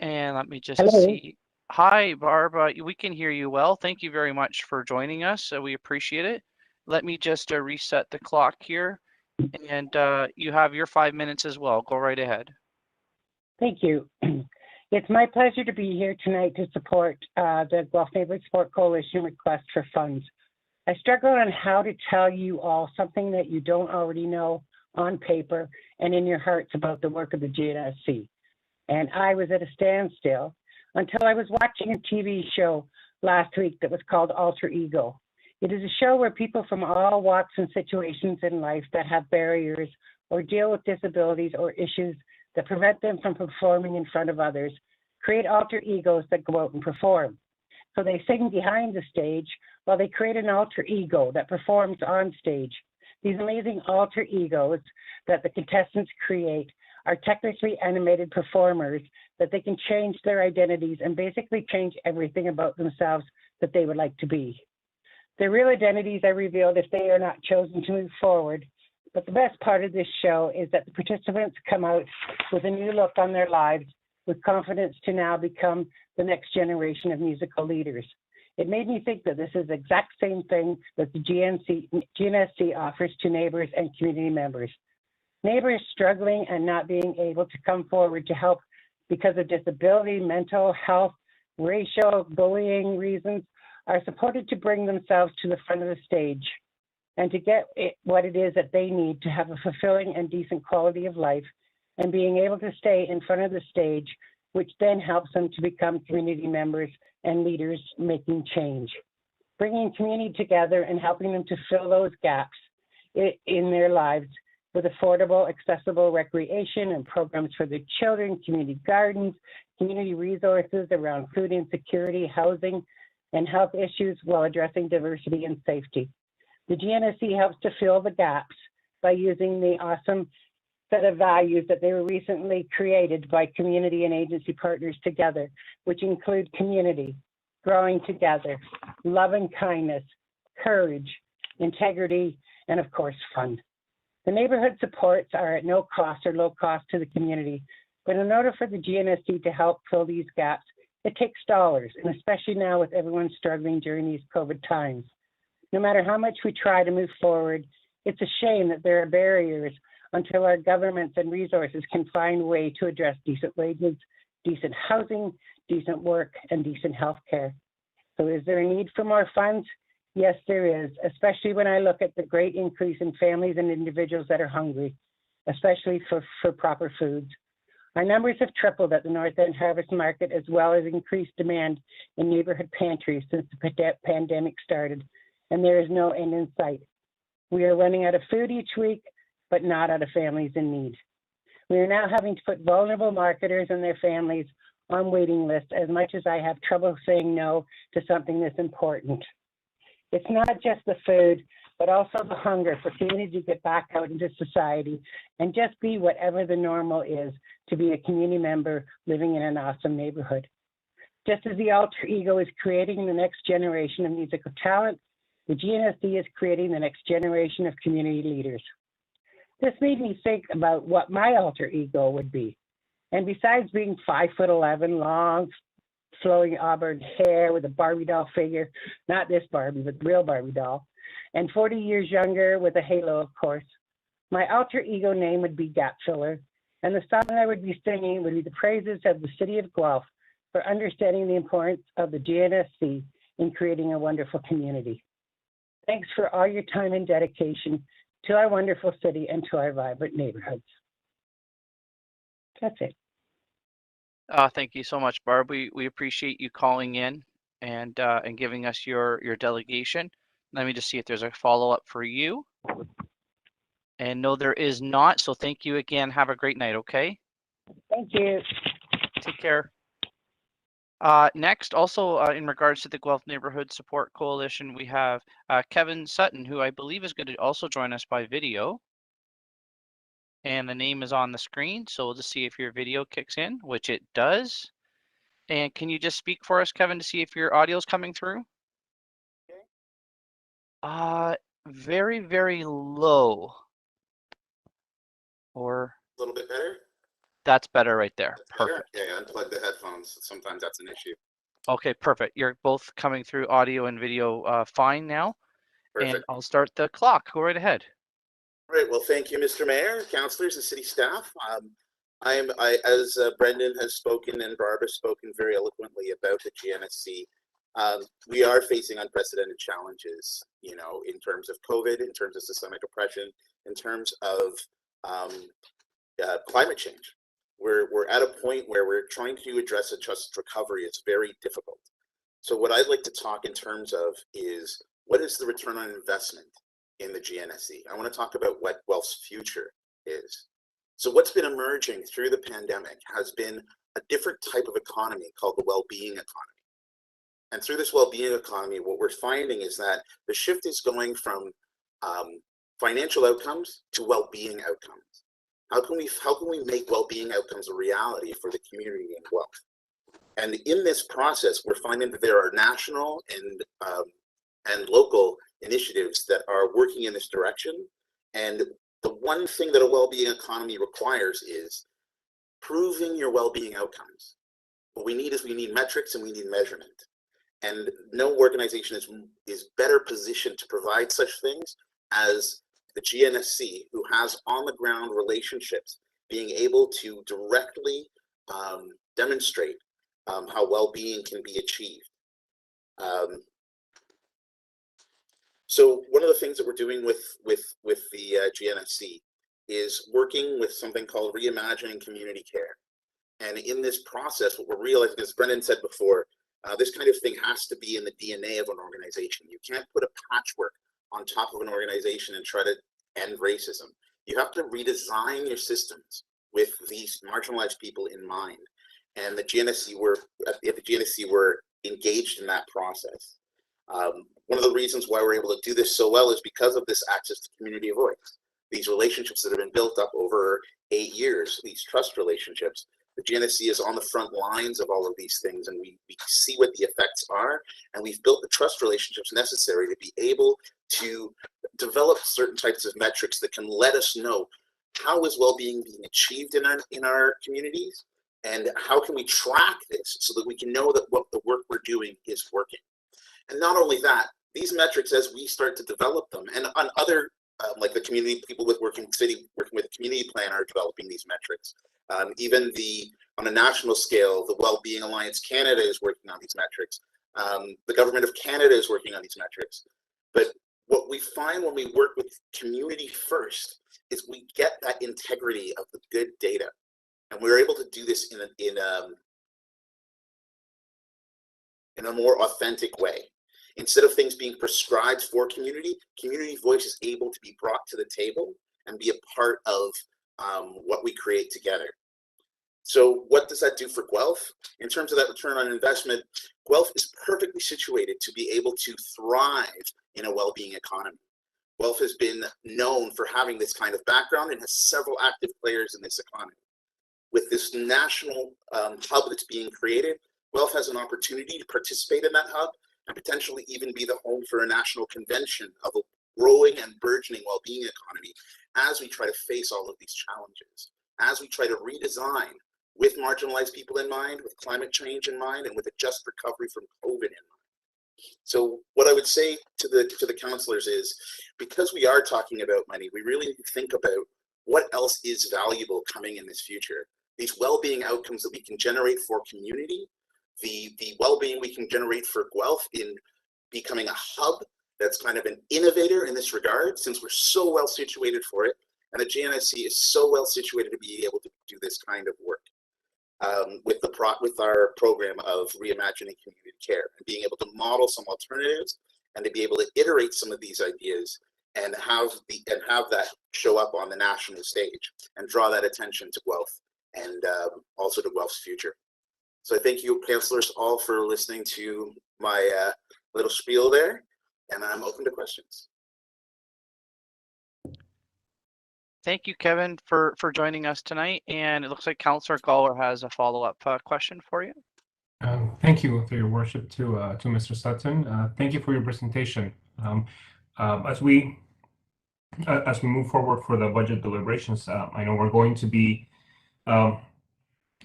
And let me just see. Hi, Barb. We can hear you well. Thank you very much for joining us. We appreciate it. Let me just reset the clock here. And you have your 5 minutes as well. Go right ahead. Thank you. It's my pleasure to be here tonight to support the Guelph Neighborhood Support Coalition request for funds. I struggle on how to tell you all something that you don't already know on paper and in your hearts about the work of the GNSC. And I was at a standstill until I was watching a TV show last week that was called Alter Ego. It is a show where people from all walks and situations in life that have barriers or deal with disabilities or issues that prevent them from performing in front of others create alter egos that go out and perform. So they sing behind the stage while they create an alter ego that performs on stage. These amazing alter egos that the contestants create are technically animated performers that they can change their identities and basically change everything about themselves that they would like to be. Their real identities are revealed if they are not chosen to move forward. But the best part of this show is that the participants come out with a new look on their lives, with confidence to now become the next generation of musical leaders. It made me think that this is the exact same thing that the GNSC offers to neighbors and community members. Neighbors struggling and not being able to come forward to help because of disability, mental health, racial, bullying reasons are supported to bring themselves to the front of the stage. and to get what it is that they need to have a fulfilling and decent quality of life, and being able to stay in front of the stage, which then helps them to become community members and leaders making change. Bringing community together and helping them to fill those gaps in their lives with affordable, accessible recreation and programs for their children, community gardens, community resources around food insecurity, housing, and health issues while addressing diversity and safety. The GNSC helps to fill the gaps by using the awesome set of values that they were recently created by community and agency partners together, which include community, growing together, love and kindness, courage, integrity, and of course, fun. The neighborhood supports are at no cost or low cost to the community, but in order for the GNSC to help fill these gaps, it takes dollars, and especially now with everyone struggling during these COVID times. No matter how much we try to move forward, it's a shame that there are barriers until our governments and resources can find a way to address decent wages, decent housing, decent work, and decent health care. So is there a need for more funds? Yes, there is, especially when I look at the great increase in families and individuals that are hungry, especially for proper foods. Our numbers have tripled at the North End Harvest Market, as well as increased demand in neighborhood pantries since the pandemic started, and there is no end in sight. We are running out of food each week, but not out of families in need. We are now having to put vulnerable marketers and their families on waiting lists, as much as I have trouble saying no to something this important. It's not just the food, but also the hunger for community to get back out into society and just be whatever the normal is to be a community member living in an awesome neighborhood. Just as the alter ego is creating the next generation of musical talent, the GNSC is creating the next generation of community leaders. This made me think about what my alter ego would be. And besides being 5'11", long, flowing auburn hair with a Barbie doll figure, not this Barbie, but the real Barbie doll, and 40 years younger with a halo, of course, my alter ego name would be Gap Filler, and the song I would be singing would be the praises of the city of Guelph for understanding the importance of the GNSC in creating a wonderful community. Thanks for all your time and dedication to our wonderful city and to our vibrant neighborhoods. That's it. Thank you so much, Barb. We appreciate you calling in and giving us your delegation. Let me just see if there's a follow-up for you. And no, there is not. So thank you again. Have a great night, okay? Thank you. Take care. Next, also in regards to the Guelph Neighborhood Support Coalition, we have Kevin Sutton, who I believe is going to also join us by video. And the name is on the screen, so we'll just see if your video kicks in, which it does. And can you just speak for us, Kevin, to see if your audio is coming through? Very, very low. Or A little bit better? that's better right there. That's better? Perfect. Yeah, unplug the headphones. Sometimes that's an issue. Okay, perfect. You're both coming through audio and video fine now. Perfect. And I'll start the clock. Go right ahead. All right. Well, thank you, Mr. Mayor, councilors, and city staff. As Brendan has spoken and Barb has spoken very eloquently about the GNSC, we are facing unprecedented challenges, you know, in terms of COVID, in terms of systemic oppression, in terms of climate change. We're at a point where we're trying to address a just recovery. It's very difficult. So what I'd like to talk in terms of is what is the return on investment in the GNSC? I want to talk about what Guelph's future is. So what's been emerging through the pandemic has been a different type of economy called the well-being economy. And through this well-being economy, what we're finding is that the shift is going from financial outcomes to well-being outcomes. How can we make well-being outcomes a reality for the community in Guelph? And in this process, we're finding that there are national and local initiatives that are working in this direction. And the one thing that a well-being economy requires is proving your well-being outcomes. What we need is metrics and we need measurement. And no organization is better positioned to provide such things as the GNSC, who has on-the-ground relationships, being able to directly demonstrate how well-being can be achieved. So one of the things that we're doing with the GNSC is working with something called Reimagining Community Care. And in this process, what we're realizing, as Brendan said before, this kind of thing has to be in the DNA of an organization. You can't put a patchwork on top of an organization and try to end racism. You have to redesign your systems with these marginalized people in mind. And the GNSC were engaged in that process. One of the reasons why we're able to do this so well is because of this access to community of voice. These relationships that have been built up over 8 years, these trust relationships. The GNSC is on the front lines of all of these things, and we see what the effects are, and we've built the trust relationships necessary to be able to develop certain types of metrics that can let us know how is well-being being achieved in our communities, and how can we track this so that we can know that what the work we're doing is working. And not only that, these metrics, as we start to develop them, and on other like the community people working with the community plan are developing these metrics. Even on a national scale, the Wellbeing Alliance Canada is working on these metrics. The government of Canada is working on these metrics. But what we find when we work with community first is we get that integrity of the good data, and we're able to do this in a more authentic way. Instead of things being prescribed for community voice is able to be brought to the table and be a part of what we create together. So what does that do for Guelph? In terms of that return on investment, Guelph is perfectly situated to be able to thrive in a well-being economy. Guelph has been known for having this kind of background and has several active players in this economy. With this national hub that's being created, Guelph has an opportunity to participate in that hub and potentially even be the home for a national convention of a growing and burgeoning well-being economy as we try to face all of these challenges, as we try to redesign with marginalized people in mind, with climate change in mind, and with a just recovery from COVID in mind. So what I would say to the councillors is, because we are talking about money, we really need to think about what else is valuable coming in this future. These well-being outcomes that we can generate for community, the well-being we can generate for Guelph in becoming a hub that's kind of an innovator in this regard, since we're so well situated for it, and the GNSC is so well situated to be able to do this kind of work with our program of reimagining community care and being able to model some alternatives and to be able to iterate some of these ideas and have that show up on the national stage and draw that attention to Guelph and also to Guelph's future. So I thank you, councillors, all for listening to my little spiel there, and I'm open to questions. Thank you, Kevin, for joining us tonight. And it looks like Councillor Gawler has a follow-up question for you. Thank you, for your worship, to Mr. Sutton. Thank you for your presentation. As we move forward for the budget deliberations, I know we're going to be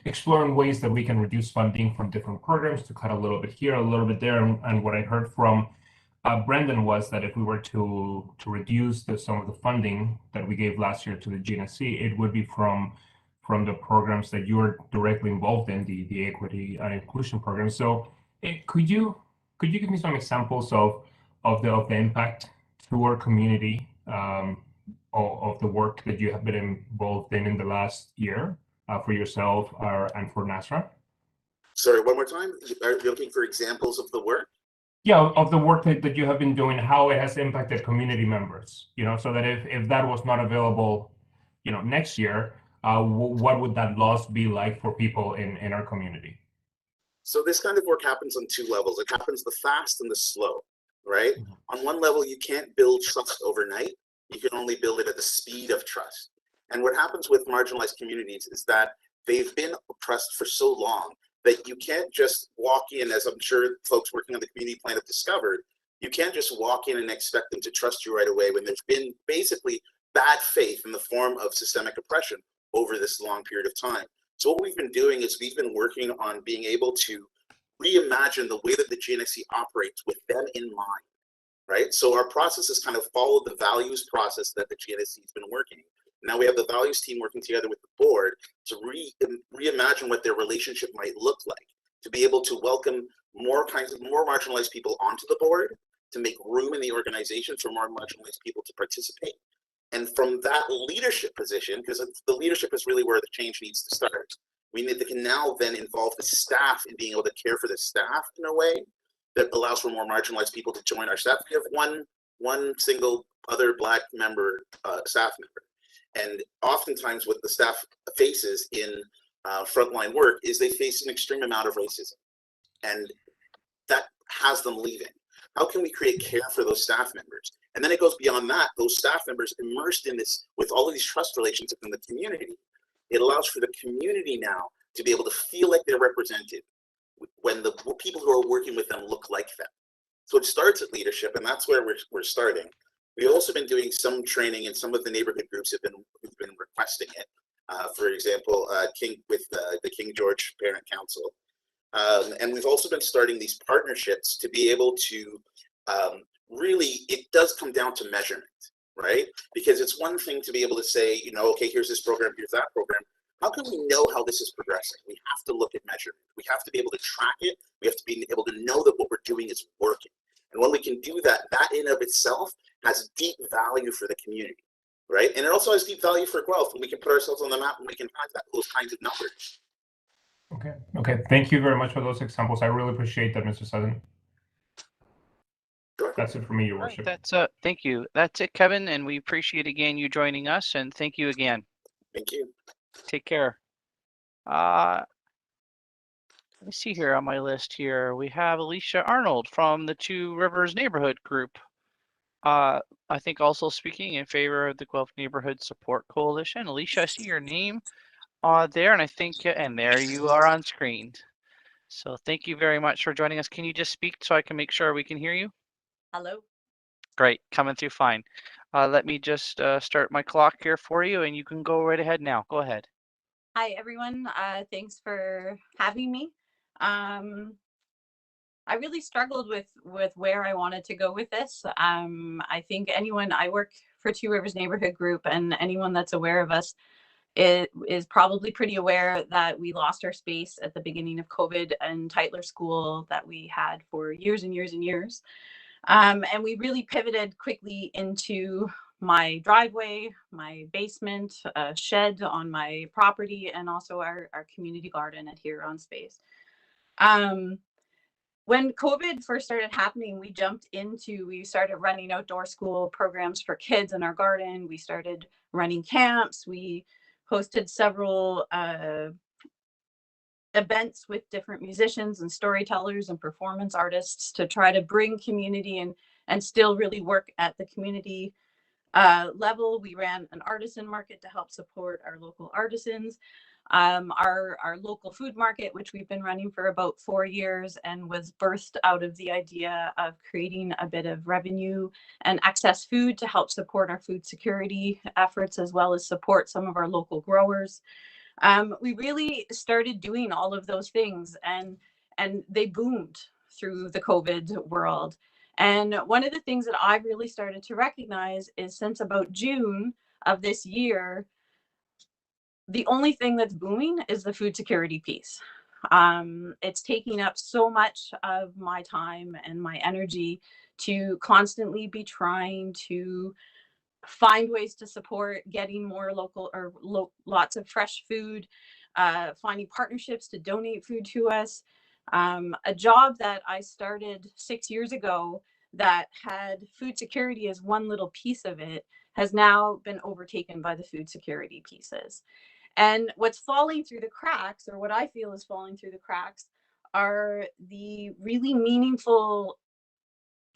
exploring ways that we can reduce funding from different programs to cut a little bit here, a little bit there. And what I heard from Brendan was that if we were to reduce some of the funding that we gave last year to the GNSC, it would be from the programs that you're directly involved in, the equity and inclusion program. So could you give me some examples of the impact to our community of the work that you have been involved in the last year for yourself and for NASRA? Sorry, one more time. Are you looking for examples of the work? Yeah, of the work that you have been doing, how it has impacted community members, so that if that was not available, next year, what would that loss be like for people in our community? So this kind of work happens on two levels. It happens the fast and the slow, right? Mm-hmm. On one level, you can't build trust overnight. You can only build it at the speed of trust. And what happens with marginalized communities is that they've been oppressed for so long that you can't just walk in, as I'm sure folks working on the community plan have discovered, you can't just walk in and expect them to trust you right away when there's been basically bad faith in the form of systemic oppression over this long period of time. So what we've been doing is we've been working on being able to reimagine the way that the GNSC operates with them in mind, right? So our process has kind of followed the values process that the GNSC has been working. Now we have the values team working together with the board to reimagine what their relationship might look like, to be able to welcome more marginalized people onto the board, to make room in the organization for more marginalized people to participate. And from that leadership position, because the leadership is really where the change needs to start, we need to now then involve the staff in being able to care for the staff in a way that allows for more marginalized people to join our staff. We have one single other Black member, staff member. And oftentimes what the staff faces in frontline work is they face an extreme amount of racism. And that has them leaving. How can we create care for those staff members? And then it goes beyond that. Those staff members immersed in this, with all of these trust relationships in the community, it allows for the community now to be able to feel like they're represented when the people who are working with them look like them. So it starts at leadership, and that's where we're starting. We've also been doing some training, and some of the neighborhood groups have been requesting it. For example, with the King George Parent Council. And we've also been starting these partnerships to be able to really, it does come down to measurement, right? Because it's one thing to be able to say, you know, okay, here's this program, here's that program. How can we know how this is progressing? We have to look at measurement. We have to be able to track it. We have to be able to know that what we're doing is working. And when we can do that, that in of itself has deep value for the community, right? And it also has deep value for Guelph. And we can put ourselves on the map and we can have those kinds of numbers. Okay. Thank you very much for those examples. I really appreciate that, Mr. Sutton. Sure. That's it for me, Your Worship. That's thank you. That's it, Kevin, and we appreciate again you joining us, and thank you again. Thank you. Take care. Let me see here on my list here. We have Alicia Arnold from the Two Rivers Neighborhood Group. I think also speaking in favor of the Guelph Neighborhood Support Coalition. Alicia, I see your name there, and I think, and there you are on screen. So thank you very much for joining us. Can you just speak so I can make sure we can hear you? Hello. Great, coming through fine. Let me just start my clock here for you, and you can go right ahead now. Go ahead. Hi, everyone. Thanks for having me. I really struggled with where I wanted to go with this. I think I work for Two Rivers Neighborhood Group, and anyone that's aware of us is probably pretty aware that we lost our space at the beginning of COVID and Tytler School that we had for years and years and years. And we really pivoted quickly into my driveway, my basement, a shed on my property, and also our community garden at here on space. When COVID first started happening, we started running outdoor school programs for kids in our garden. We started running camps. We hosted several events with different musicians and storytellers and performance artists to try to bring community and still really work at the community level. We ran an artisan market to help support our local artisans. Our local food market, which we've been running for about 4 years, and was birthed out of the idea of creating a bit of revenue and excess food to help support our food security efforts, as well as support some of our local growers. We really started doing all of those things, and they boomed through the COVID world. And one of the things that I've really started to recognize is since about June of this year, the only thing that's booming is the food security piece. It's taking up so much of my time and my energy to constantly be trying to find ways to support getting more local or lots of fresh food, finding partnerships to donate food to us. A job that I started 6 years ago that had food security as one little piece of it has now been overtaken by the food security pieces. And what's falling through the cracks, or what I feel is falling through the cracks, are the really meaningful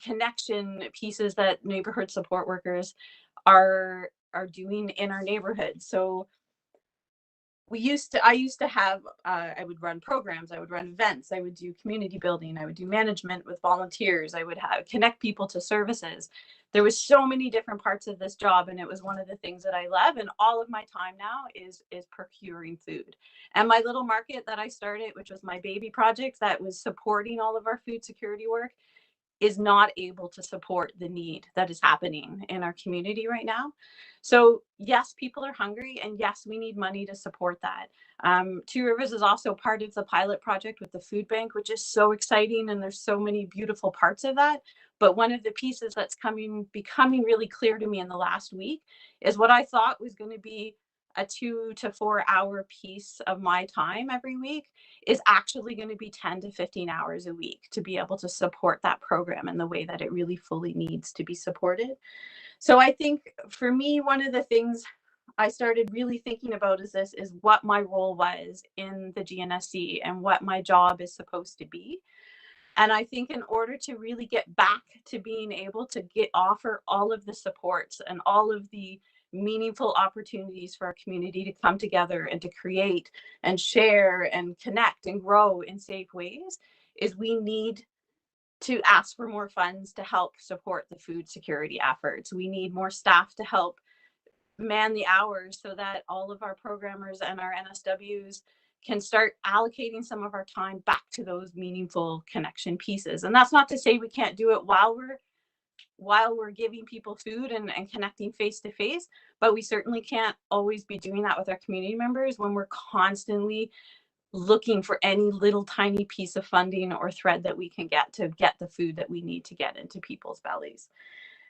connection pieces that neighborhood support workers are doing in our neighborhood. So I used to have, I would run programs, I would run events, I would do community building, I would do management with volunteers, I would connect people to services. There was so many different parts of this job, and it was one of the things that I love. And all of my time now is procuring food. And my little market that I started, which was my baby project that was supporting all of our food security work, is not able to support the need that is happening in our community right now. So yes, people are hungry, and yes, we need money to support that. Two Rivers is also part of the pilot project with the food bank, which is so exciting, and there's so many beautiful parts of that. But one of the pieces that's becoming really clear to me in the last week is what I thought was going to be a 2 to 4 hour piece of my time every week is actually going to be 10 to 15 hours a week to be able to support that program in the way that it really fully needs to be supported. So I think for me, one of the things I started really thinking about is what my role was in the GNSC and what my job is supposed to be. And I think in order to really get back to being able to offer all of the supports and all of the meaningful opportunities for our community to come together and to create and share and connect and grow in safe ways, is we need to ask for more funds to help support the food security efforts. We need more staff to help man the hours so that all of our programmers and our NSWs can start allocating some of our time back to those meaningful connection pieces. And that's not to say we can't do it while we're giving people food and connecting face to face, but we certainly can't always be doing that with our community members when we're constantly looking for any little tiny piece of funding or thread that we can get to get the food that we need to get into people's bellies.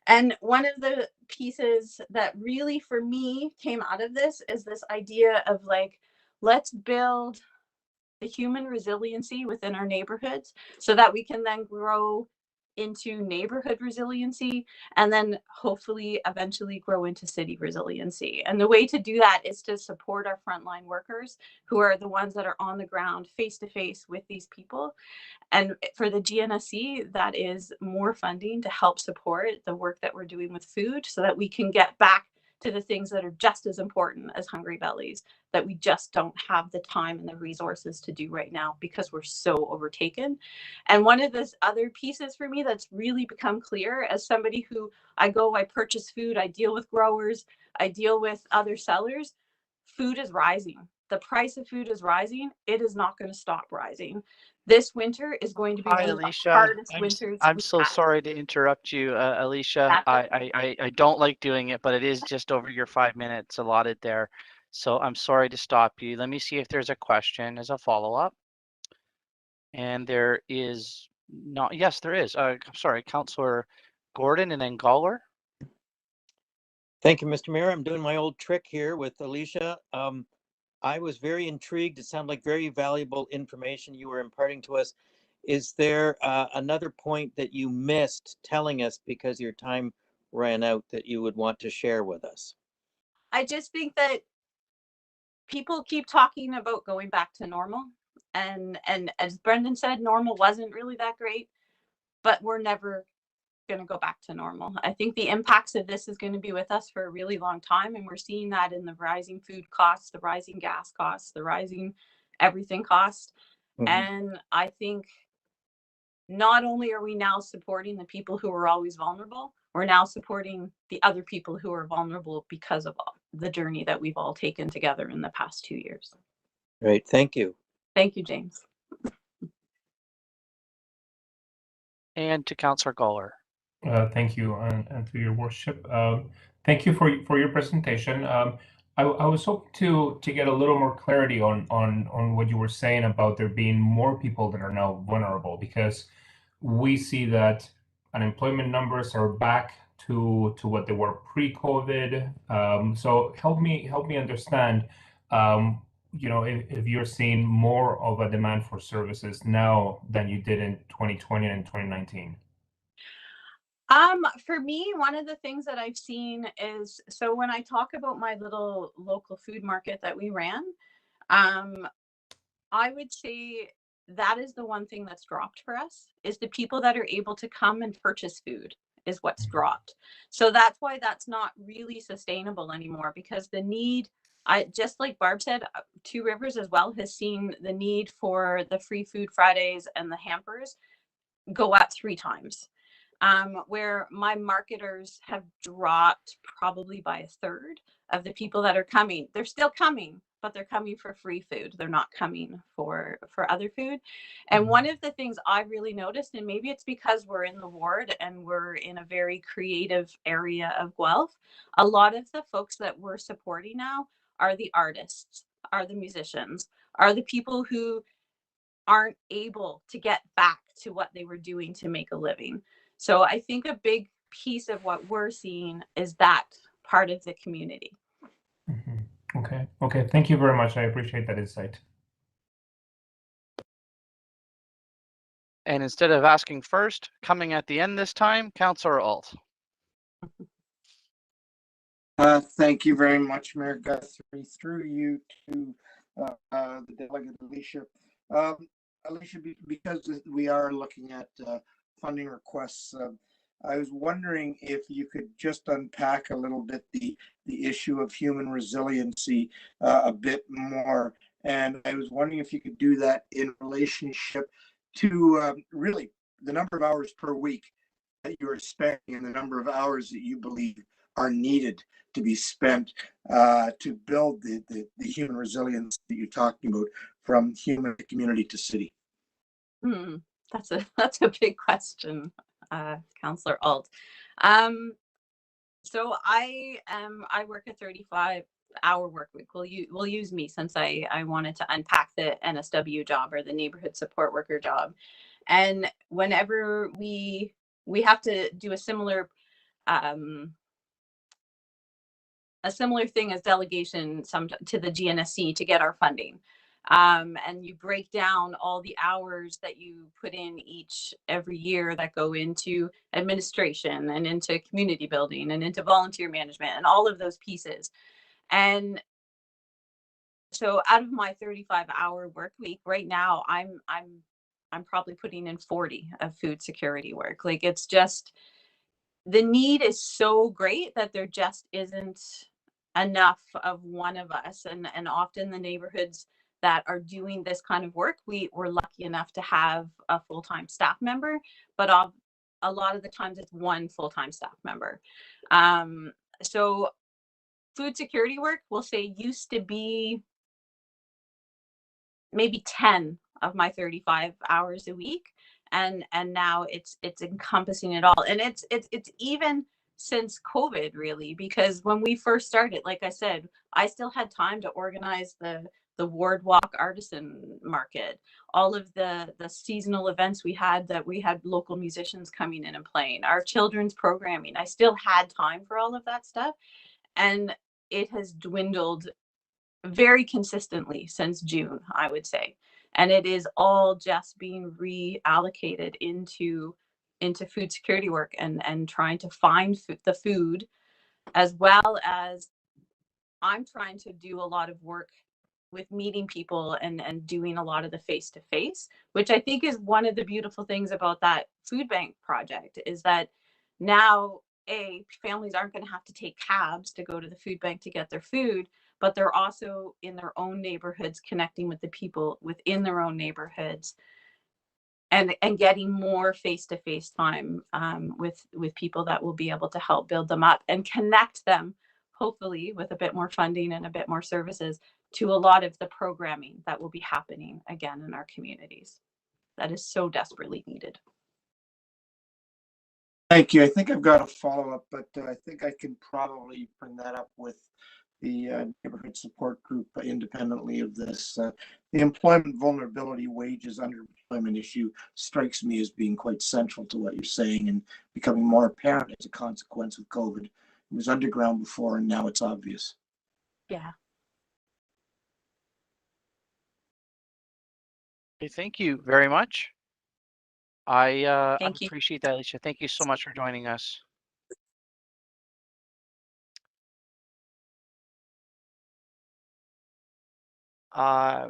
And one of the pieces that really for me came out of this is this idea of like, let's build the human resiliency within our neighborhoods so that we can then grow into neighborhood resiliency and then hopefully eventually grow into city resiliency. And the way to do that is to support our frontline workers who are the ones that are on the ground face to face with these people. And for the GNSC, that is more funding to help support the work that we're doing with food so that we can get back to the things that are just as important as hungry bellies that we just don't have the time and the resources to do right now because we're so overtaken. And one of those other pieces for me that's really become clear as somebody who I purchase food, I deal with growers, I deal with other sellers, food is rising. The price of food is rising. It is not going to stop rising. This winter is going to be Hi, one of the Alicia. hardest winters. I'm so sorry to interrupt you, Alicia. I don't like doing it, but it is just over your 5 minutes allotted there. So I'm sorry to stop you. Let me see if there's a question as a follow-up. And there is not, yes, there is. I'm sorry, Councillor Gordon and then Gawler. Thank you, Mr. Mayor. I'm doing my old trick here with Alicia. I was very intrigued. It sounded like very valuable information you were imparting to us. Is there another point that you missed telling us because your time ran out that you would want to share with us? I just think that people keep talking about going back to normal. And as Brendan said, normal wasn't really that great, but we're never going to go back to normal. I think the impacts of this is going to be with us for a really long time. And we're seeing that in the rising food costs, the rising gas costs, the rising everything costs. Mm-hmm. And I think not only are we now supporting the people who are always vulnerable, we're now supporting the other people who are vulnerable because of the journey that we've all taken together in the past 2 years. Great. Thank you. Thank you, James. And to Councillor Gawler. Thank you, and to your worship. Thank you for your presentation. I was hoping to get a little more clarity on what you were saying about there being more people that are now vulnerable, because we see that unemployment numbers are back to what they were pre-COVID. So help me understand. If you're seeing more of a demand for services now than you did in 2020 and 2019. For me, one of the things that I've seen is, so when I talk about my little local food market that we ran, I would say that is the one thing that's dropped for us, is the people that are able to come and purchase food is what's dropped. So that's why that's not really sustainable anymore, because the need, just like Barb said, Two Rivers as well has seen the need for the free food Fridays and the hampers go up 3 times. Where my marketers have dropped probably by 1/3 of the people that are coming. They're still coming, but they're coming for free food. They're not coming for other food. And one of the things I really noticed, and maybe it's because we're in the ward and we're in a very creative area of Guelph, a lot of the folks that we're supporting now are the artists, are the musicians, are the people who aren't able to get back to what they were doing to make a living. So I think a big piece of what we're seeing is that part of the community. Okay. Okay. Thank you very much. I appreciate that insight. And instead of asking first, coming at the end this time, Councillor Alt. Thank you very much, Mayor Guthrie. Through you to the delegate Alicia. Alicia, because we are looking at funding requests, I was wondering if you could just unpack a little bit the issue of human resiliency a bit more. And I was wondering if you could do that in relationship to really the number of hours per week that you are spending and the number of hours that you believe are needed to be spent to build the human resilience that you're talking about from human to community to city. That's a big question, Councillor Alt. So I work a 35-hour work week. We'll use me since I wanted to unpack the NSW job or the neighborhood support worker job. And whenever we have to do a similar thing as delegation to the GNSC to get our funding. And you break down all the hours that you put in every year that go into administration and into community building and into volunteer management and all of those pieces. And so out of my 35-hour work week right now, I'm probably putting in 40 of food security work. Like, it's just, the need is so great that there just isn't enough of one of us. And often the neighborhoods that are doing this kind of work, we're lucky enough to have a full-time staff member, but a lot of the times it's one full-time staff member. So food security work, we'll say, used to be maybe 10 of my 35 hours a week. And now it's encompassing it all. And it's even since COVID, really, because when we first started, like I said, I still had time to organize the Ward Walk Artisan Market, all of the seasonal events we had local musicians coming in and playing, our children's programming. I still had time for all of that stuff. And it has dwindled very consistently since June, I would say. And it is all just being reallocated into food security work and trying to find the food, as well as I'm trying to do a lot of work with meeting people and doing a lot of the face-to-face, which I think is one of the beautiful things about that food bank project, is that now, families aren't going to have to take cabs to go to the food bank to get their food, but they're also in their own neighborhoods connecting with the people within their own neighborhoods and getting more face-to-face time with people that will be able to help build them up and connect them, hopefully with a bit more funding and a bit more services, to a lot of the programming that will be happening again in our communities. That is so desperately needed. Thank you. I think I've got a follow-up, but I think I can probably bring that up with the neighborhood support group independently of this. The employment vulnerability, wages, underemployment issue strikes me as being quite central to what you're saying and becoming more apparent as a consequence of COVID. It was underground before and now it's obvious. Yeah. Okay, thank you very much. I Thank you. appreciate that, Alicia. Thank you so much for joining us. Okay,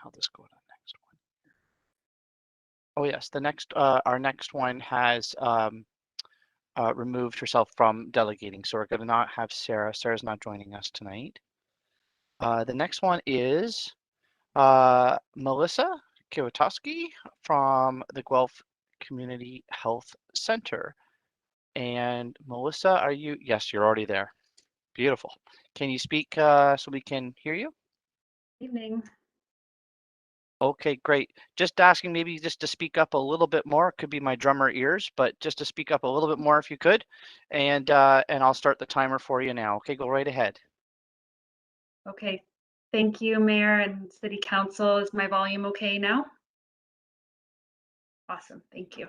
I'll just go to the next one. Oh yes, the next our next one has removed herself from delegating, so we're going to not have Sarah. Sarah's not joining us tonight. The next one is Melissa Kawatoski from the Guelph Community Health Center. And Melissa, are you? Yes, you're already there. Beautiful. Can you speak so we can hear you? Evening. Okay, great. Just asking maybe just to speak up a little bit more. It could be my drummer ears, but just to speak up a little bit more if you could. And I'll start the timer for you now. Okay, go right ahead. Okay. Thank you, Mayor and City Council. Is my volume okay now? Awesome. Thank you.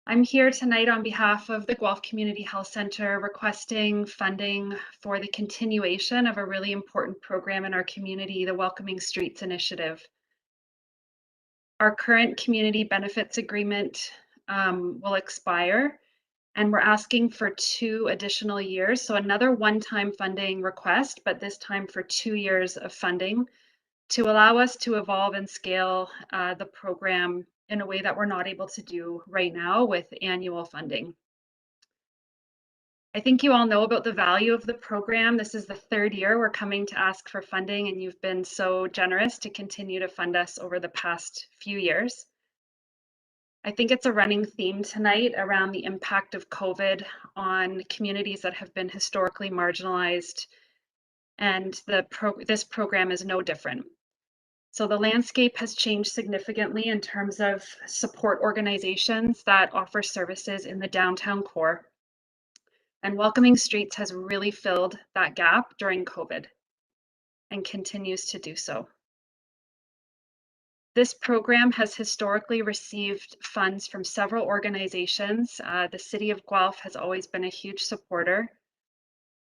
I'm here tonight on behalf of the Guelph Community Health Center requesting funding for the continuation of a really important program in our community, the Welcoming Streets Initiative. Our current community benefits agreement will expire, and we're asking for 2 additional years. So another one-time funding request, but this time for 2 years of funding to allow us to evolve and scale the program in a way that we're not able to do right now with annual funding. I think you all know about the value of the program. This is the 3rd year we're coming to ask for funding, and you've been so generous to continue to fund us over the past few years. I think it's a running theme tonight around the impact of COVID on communities that have been historically marginalized, and this program is no different. So the landscape has changed significantly in terms of support organizations that offer services in the downtown core. And Welcoming Streets has really filled that gap during COVID and continues to do so. This program has historically received funds from several organizations. The City of Guelph has always been a huge supporter.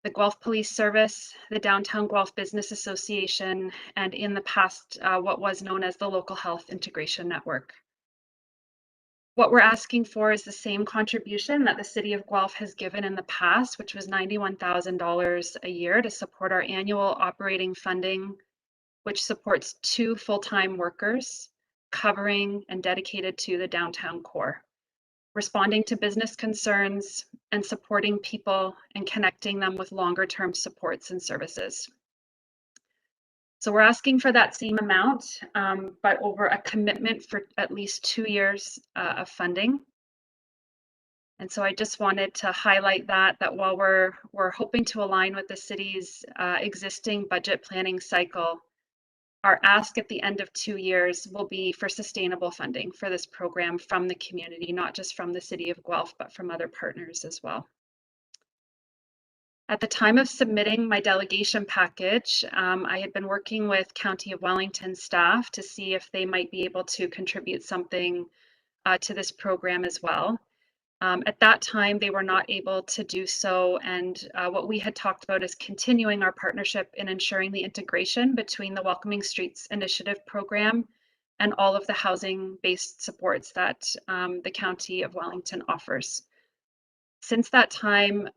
The Guelph Police Service, the Downtown Guelph Business Association, and in the past, what was known as the Local Health Integration Network. What we're asking for is the same contribution that the City of Guelph has given in the past, which was $91,000 a year to support our annual operating funding, which supports 2 full-time workers covering and dedicated to the downtown core, responding to business concerns and supporting people and connecting them with longer-term supports and services. So we're asking for that same amount, but over a commitment for at least 2 years of funding. And so I just wanted to highlight that while we're hoping to align with the city's existing budget planning cycle, our ask at the end of 2 years will be for sustainable funding for this program from the community, not just from the City of Guelph, but from other partners as well. At the time of submitting my delegation package, I had been working with County of Wellington staff to see if they might be able to contribute something to this program as well. At that time, they were not able to do so, and what we had talked about is continuing our partnership in ensuring the integration between the Welcoming Streets Initiative program and all of the housing-based supports that the County of Wellington offers. Since that time,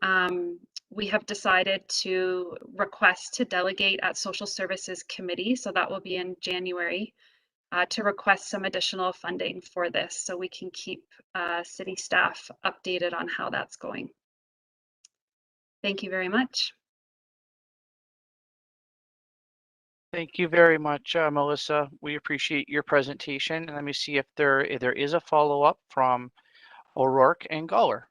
we have decided to request to delegate at Social Services Committee, so that will be in January, to request some additional funding for this so we can keep city staff updated on how that's going. Thank you very much. Thank you very much, Melissa. We appreciate your presentation. And let me see if there is a follow-up from O'Rourke and Goller.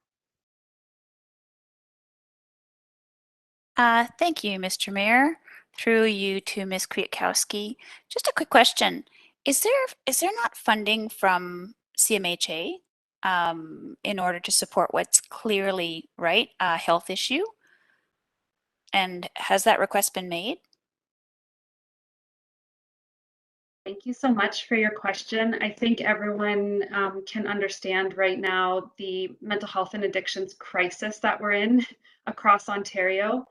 Thank you, Mr. Mayor. Through you to Ms. Kawatoski. Just a quick question. Is there not funding from CMHA in order to support what's clearly, right, a health issue? And has that request been made? Thank you so much for your question. I think everyone can understand right now the mental health and addictions crisis that we're in across Ontario.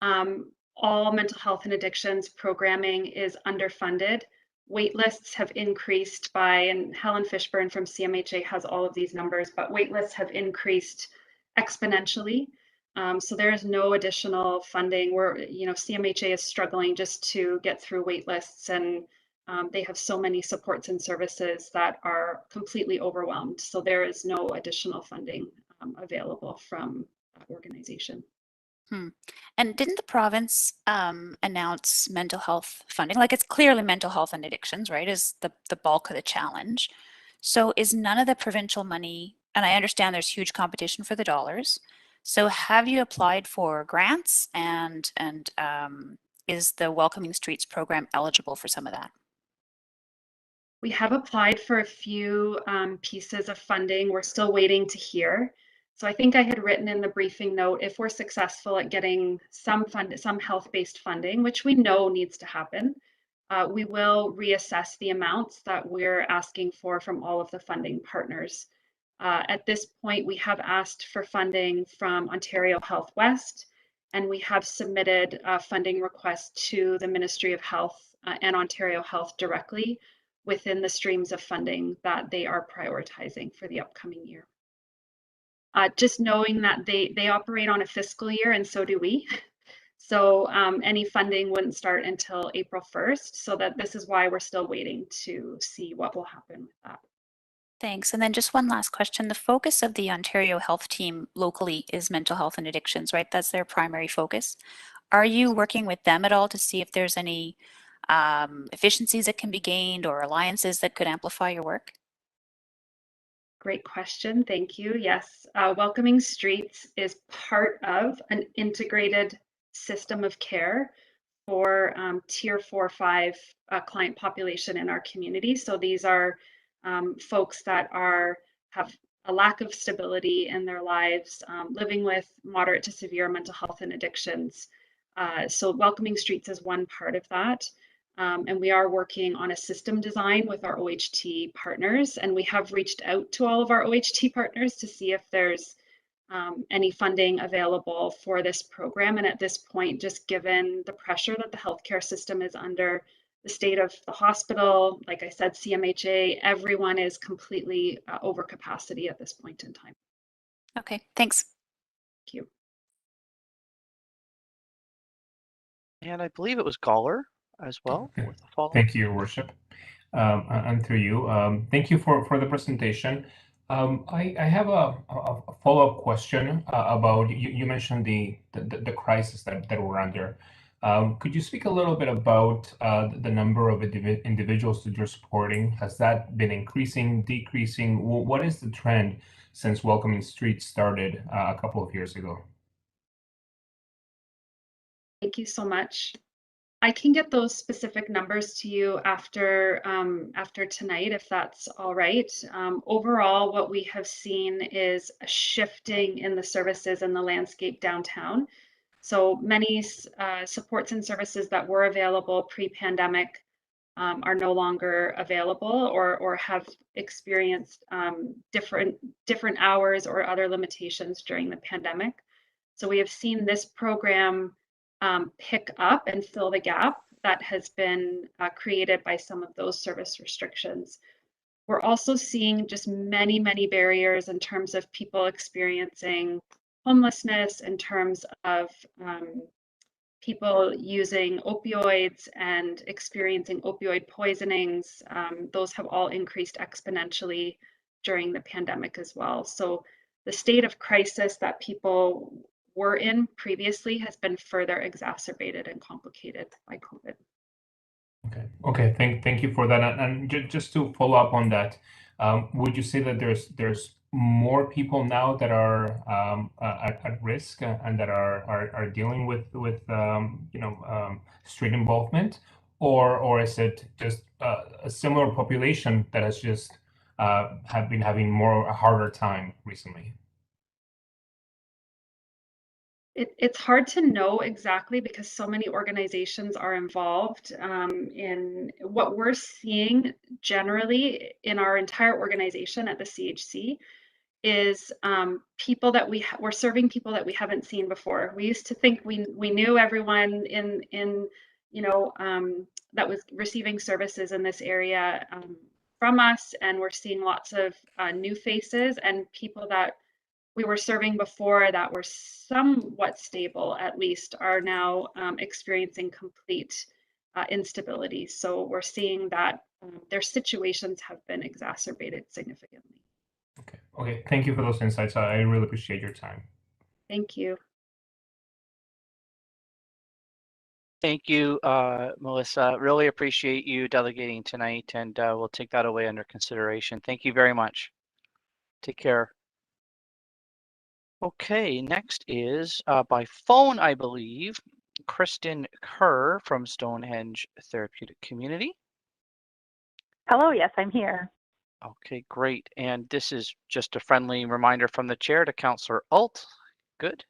All mental health and addictions programming is underfunded. Wait lists have increased by, and Helen Fishburne from CMHA has all of these numbers, but wait lists have increased exponentially. So there is no additional funding. CMHA is struggling just to get through wait lists, and they have so many supports and services that are completely overwhelmed. So there is no additional funding available from that organization. And didn't the province announce mental health funding? Like, it's clearly mental health and addictions, right, is the bulk of the challenge. So is none of the provincial money, and I understand there's huge competition for the dollars, So have you applied for grants and is the Welcoming Streets program eligible for some of that? We have applied for a few pieces of funding. We're still waiting to hear. So I think I had written in the briefing note, if we're successful at getting some health-based funding, which we know needs to happen, we will reassess the amounts that we're asking for from all of the funding partners. At this point, we have asked for funding from Ontario Health West, and we have submitted a funding request to the Ministry of Health and Ontario Health directly within the streams of funding that they are prioritizing for the upcoming year. Just knowing that they operate on a fiscal year and so do we. So any funding wouldn't start until April 1st. So that this is why we're still waiting to see what will happen with that. Thanks. And then just one last question. The focus of the Ontario Health team locally is mental health and addictions, right? That's their primary focus. Are you working with them at all to see if there's any efficiencies that can be gained or alliances that could amplify your work? Great question. Thank you. Yes, Welcoming Streets is part of an integrated system of care for tier 4-5 client population in our community. So these are folks that have a lack of stability in their lives, living with moderate to severe mental health and addictions. So Welcoming Streets is one part of that. And we are working on a system design with our OHT partners. And we have reached out to all of our OHT partners to see if there's any funding available for this program. And at this point, just given the pressure that the healthcare system is under, the state of the hospital, like I said, CMHA, everyone is completely over capacity at this point in time. Okay, thanks. Thank you. And I believe it was Galler as well with a follow-up. Thank you, Your Worship. And through you, thank you for the presentation. I have a follow-up question about you mentioned the crisis that we're under. Could you speak a little bit about the number of individuals that you're supporting? Has that been increasing, decreasing? What is the trend since Welcoming Streets started a couple of years ago? Thank you so much. I can get those specific numbers to you after tonight, if that's all right. Overall, what we have seen is a shifting in the services and the landscape downtown. So many supports and services that were available pre-pandemic are no longer available or have experienced different hours or other limitations during the pandemic. So we have seen this program pick up and fill the gap that has been created by some of those service restrictions. We're also seeing just many barriers in terms of people experiencing homelessness, in terms of people using opioids and experiencing opioid poisonings. Those have all increased exponentially during the pandemic as well. So the state of crisis that people were in previously has been further exacerbated and complicated by COVID. Okay. Thank you for that. And just to follow up on that, would you say that there's more people now that are at risk and that are dealing with street involvement, or is it just a similar population that has just have been having a harder time recently? It's hard to know exactly because so many organizations are involved in what we're seeing generally in our entire organization at the CHC is people that we're serving people that we haven't seen before. We used to think we knew everyone in that was receiving services in this area from us, and we're seeing lots of new faces and people that we were serving before that were somewhat stable, at least, are now experiencing complete instability. So we're seeing that their situations have been exacerbated significantly. Okay. Thank you for those insights. I really appreciate your time. Thank you. Thank you, Melissa. Really appreciate you delegating tonight, and we'll take that away under consideration. Thank you very much. Take care. Okay, next is by phone, I believe, Kristen Kerr from Stonehenge Therapeutic Community. Hello, yes, I'm here. Okay, great. And this is just a friendly reminder from the chair to Councillor Alt. Good.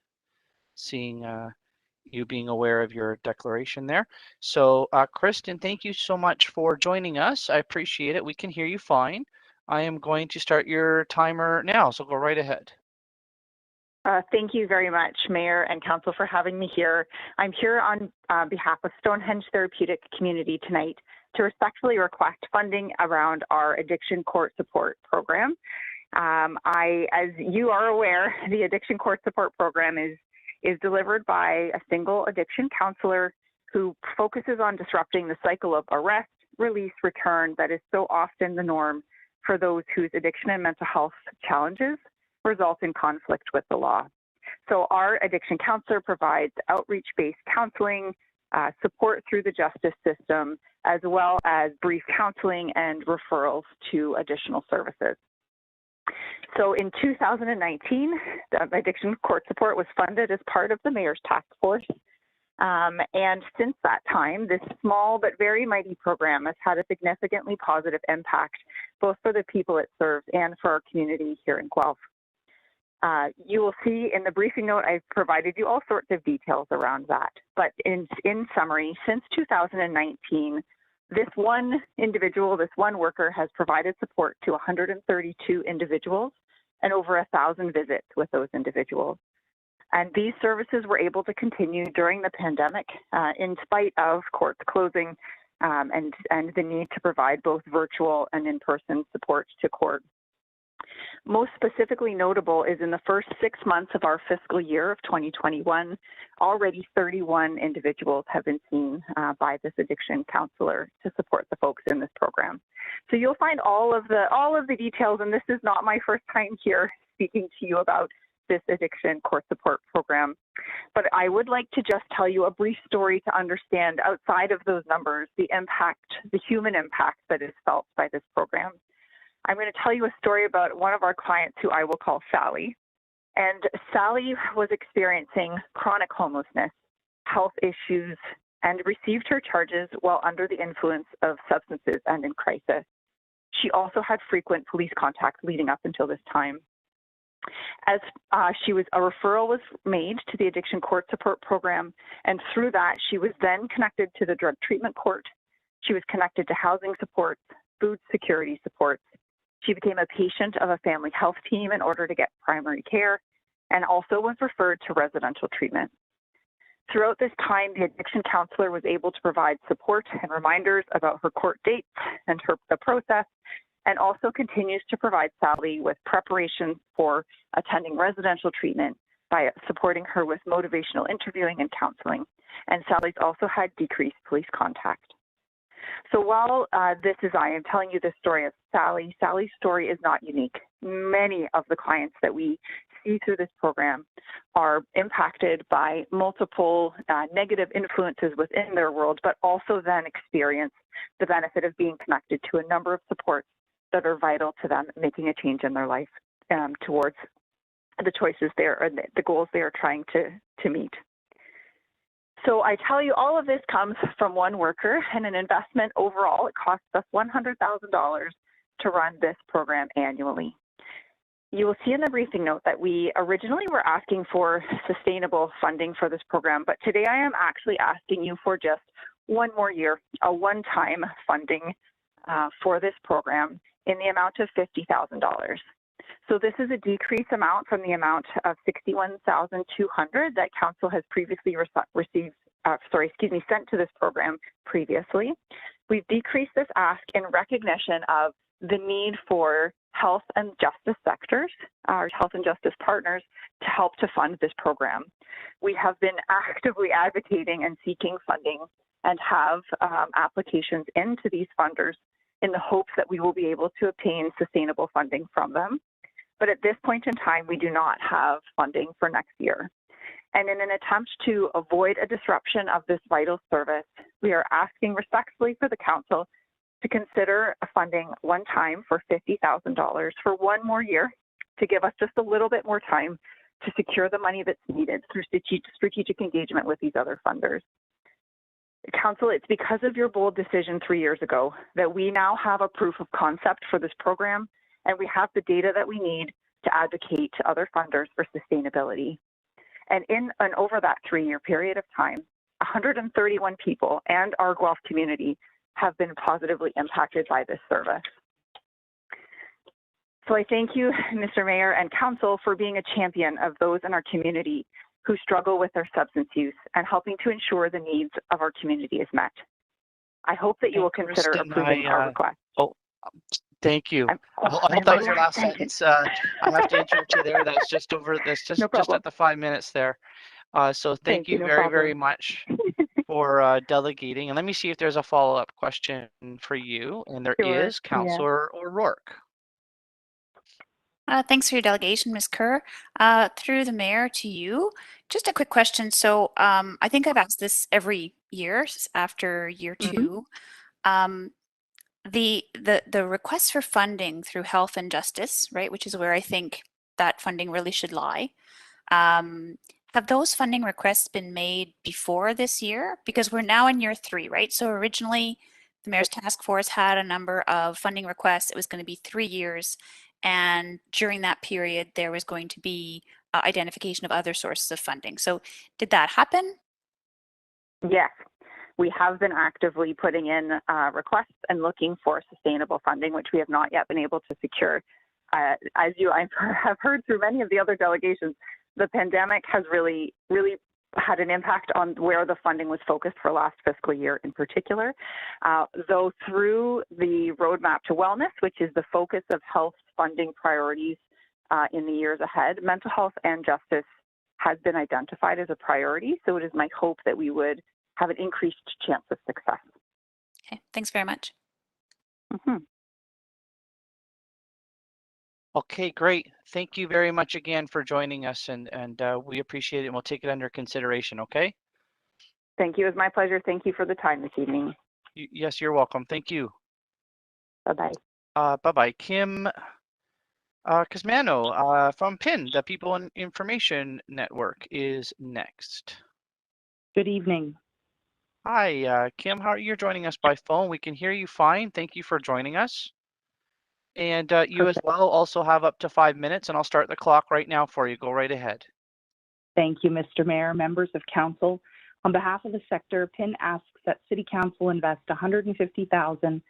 Seeing you being aware of your declaration there. So Kristen, thank you so much for joining us. I appreciate it. We can hear you fine. I am going to start your timer now, so go right ahead. Thank you very much, Mayor and Council, for having me here. I'm here on behalf of Stonehenge Therapeutic Community tonight to respectfully request funding around our addiction court support program. As you are aware, the addiction court support program is delivered by a single addiction counselor who focuses on disrupting the cycle of arrest, release, return that is so often the norm for those whose addiction and mental health challenges result in conflict with the law. So our addiction counselor provides outreach-based counseling, support through the justice system, as well as brief counseling and referrals to additional services. So in 2019, the addiction court support was funded as part of the Mayor's Task Force. And since that time, this small but very mighty program has had a significantly positive impact, both for the people it serves and for our community here in Guelph. You will see in the briefing note I've provided you all sorts of details around that. But in summary, since 2019, this one individual, this one worker has provided support to 132 individuals and over 1,000 visits with those individuals. And these services were able to continue during the pandemic in spite of courts closing and the need to provide both virtual and in-person support to court. Most specifically notable is in the first 6 months of our fiscal year of 2021, already 31 individuals have been seen by this addiction counselor to support the folks in this program. So you'll find all of the details, and this is not my first time here speaking to you about this addiction court support program. But I would like to just tell you a brief story to understand, outside of those numbers, the impact, the human impact that is felt by this program. I'm going to tell you a story about one of our clients who I will call Sally. And Sally was experiencing chronic homelessness, health issues, and received her charges while under the influence of substances and in crisis. She also had frequent police contact leading up until this time. As a referral was made to the addiction court support program, and through that, she was then connected to the drug treatment court. She was connected to housing supports, food security supports. She became a patient of a family health team in order to get primary care, and also was referred to residential treatment. Throughout this time, the addiction counselor was able to provide support and reminders about her court dates and the process, and also continues to provide Sally with preparations for attending residential treatment by supporting her with motivational interviewing and counseling. And Sally's also had decreased police contact. So while I am telling you the story of Sally, Sally's story is not unique. Many of the clients that we see through this program are impacted by multiple negative influences within their world, but also then experience the benefit of being connected to a number of supports that are vital to them making a change in their life towards the choices the goals they are trying to meet. So I tell you, all of this comes from one worker, and an investment overall. It costs us $100,000 to run this program annually. You will see in the briefing note that we originally were asking for sustainable funding for this program, but today I am actually asking you for just one more year, a one-time funding for this program in the amount of $50,000. So this is a decreased amount from the amount of $61,200 that Council has previously sent to this program previously. We've decreased this ask in recognition of the need for health and justice sectors, our health and justice partners, to help to fund this program. We have been actively advocating and seeking funding and have applications into these funders in the hopes that we will be able to obtain sustainable funding from them. But at this point in time, we do not have funding for next year. And in an attempt to avoid a disruption of this vital service, we are asking respectfully for the Council to consider a funding one time for $50,000 for one more year, to give us just a little bit more time to secure the money that's needed through strategic engagement with these other funders. Council, it's because of your bold decision 3 years ago that we now have a proof of concept for this program, and we have the data that we need to advocate to other funders for sustainability. And over that 3-year period of time, 131 people and our Guelph community have been positively impacted by this service. So I thank you, Mr. Mayor and Council, for being a champion of those in our community who struggle with their substance use and helping to ensure the needs of our community is met. I hope that you will consider Kristen, approving our request. Oh, thank you. I hope that was your last sentence. I have to interrupt you there. That's just over. That's just at the 5 minutes there. So thank you very much for delegating. And let me see if there's a follow-up question for you. And there is, Councillor O'Rourke. Thanks for your delegation, Ms. Kerr. Through the mayor to you, just a quick question. So I think I've asked this every year after year two. The request for funding through health and justice, right, which is where I think that funding really should lie. Have those funding requests been made before this year? Because we're now in year 3, right? So originally the mayor's task force had a number of funding requests. It was going to be 3 years. And during that period, there was going to be identification of other sources of funding. So did that happen? Yes, we have been actively putting in requests and looking for sustainable funding, which we have not yet been able to secure. As you have heard through many of the other delegations, the pandemic has really had an impact on where the funding was focused for last fiscal year in particular. Though through the roadmap to wellness, which is the focus of health funding priorities in the years ahead, mental health and justice has been identified as a priority. So it is my hope that we would have an increased chance of success. Okay, thanks very much. Okay, great. Thank you very much again for joining us, and we appreciate it, and we'll take it under consideration, okay? Thank you. It was my pleasure. Thank you for the time this evening. Yes, you're welcome. Thank you. Bye-bye. Bye-bye. Kim Cosmano from PIN, the People and Information Network, is next. Good evening. Hi, Kim. How are you joining us by phone? We can hear you fine. Thank you for joining us. And you as well also have up to 5 minutes, and I'll start the clock right now for you. Go right ahead. Thank you, Mr. Mayor, members of council. On behalf of the sector, PIN asks that City Council invest $150,000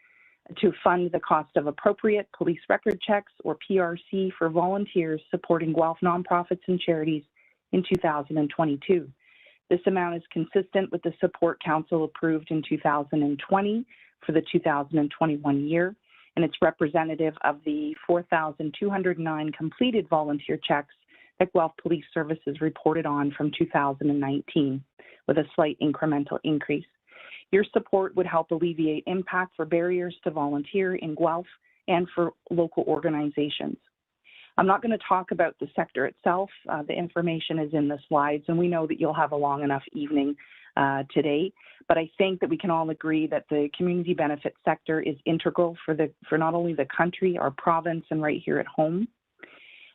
to fund the cost of appropriate police record checks, or PRC, for volunteers supporting Guelph nonprofits and charities in 2022. This amount is consistent with the support council approved in 2020 for the 2021 year, and it's representative of the 4,209 completed volunteer checks that Guelph Police Services reported on from 2019, with a slight incremental increase. Your support would help alleviate impact for barriers to volunteer in Guelph and for local organizations. I'm not going to talk about the sector itself. The information is in the slides, and we know that you'll have a long enough evening today. But I think that we can all agree that the community benefit sector is integral for not only the country, our province, and right here at home.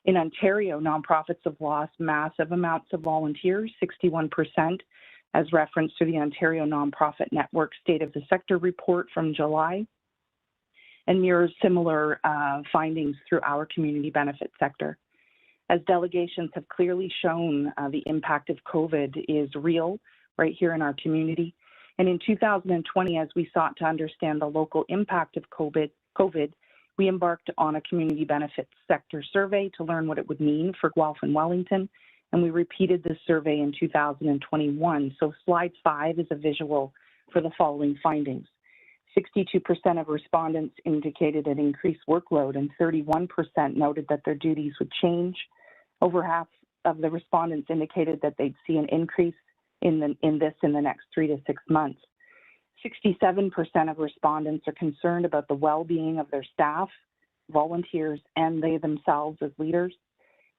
In Ontario, nonprofits have lost massive amounts of volunteers, 61%, as referenced to the Ontario Nonprofit Network State of the Sector report from July, and mirrors similar findings through our community benefit sector. As delegations have clearly shown, the impact of COVID is real right here in our community. And in 2020, as we sought to understand the local impact of COVID, we embarked on a community benefits sector survey to learn what it would mean for Guelph and Wellington, and we repeated this survey in 2021. So slide 5 is a visual for the following findings. 62% of respondents indicated an increased workload, and 31% noted that their duties would change. Over half of the respondents indicated that they'd see an increase in the next 3 to 6 months. 67% of respondents are concerned about the well-being of their staff, volunteers, and they themselves as leaders.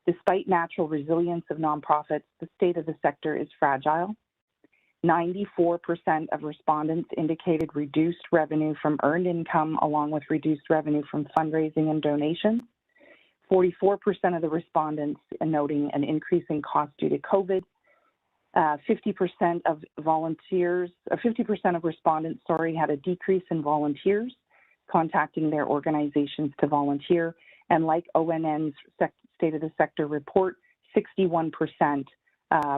Despite natural resilience of nonprofits, the state of the sector is fragile. 94% of respondents indicated reduced revenue from earned income, along with reduced revenue from fundraising and donations. 44% of the respondents noting an increase in cost due to COVID. 50% of volunteers, 50% of respondents, had a decrease in volunteers contacting their organizations to volunteer. And like ONN's State of the Sector report, 61%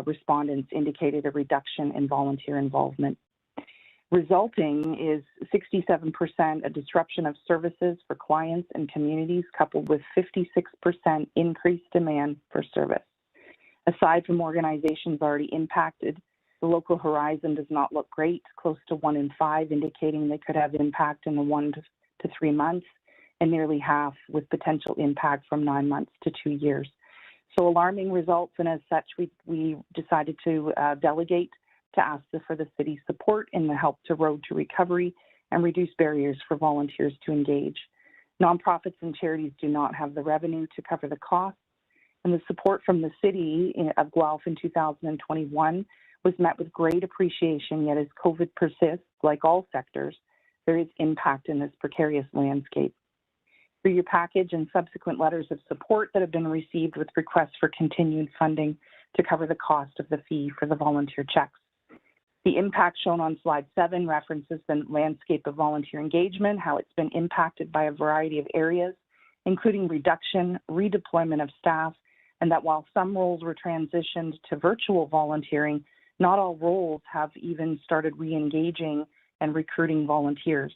respondents indicated a reduction in volunteer involvement. Resulting is 67% a disruption of services for clients and communities, coupled with 56% increased demand for service. Aside from organizations already impacted, the local horizon does not look great, close to 1 in 5 indicating they could have impact in the 1 to 3 months, and nearly half with potential impact from 9 months to 2 years. So alarming results, and as such, we decided to delegate to ask for the city's support in the Help to Road to Recovery and reduce barriers for volunteers to engage. Nonprofits and charities do not have the revenue to cover the costs, and the support from the city of Guelph in 2021 was met with great appreciation, yet as COVID persists, like all sectors, there is impact in this precarious landscape. Through your package and subsequent letters of support that have been received with requests for continued funding to cover the cost of the fee for the volunteer checks. The impact shown on slide 7 references the landscape of volunteer engagement, how it's been impacted by a variety of areas, including reduction, redeployment of staff, and that while some roles were transitioned to virtual volunteering, not all roles have even started re-engaging and recruiting volunteers.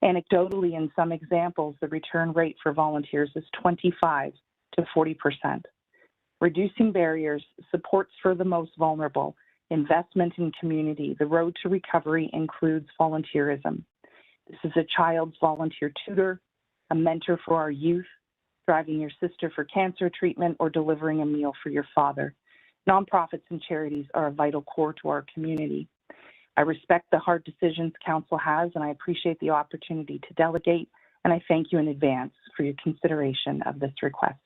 Anecdotally, in some examples, the return rate for volunteers is 25 to 40%. Reducing barriers, supports for the most vulnerable, investment in community. The road to recovery includes volunteerism. This is a child's volunteer tutor, a mentor for our youth, driving your sister for cancer treatment, or delivering a meal for your father. Nonprofits and charities are a vital core to our community. I respect the hard decisions Council has, and I appreciate the opportunity to delegate, and I thank you in advance for your consideration of this request.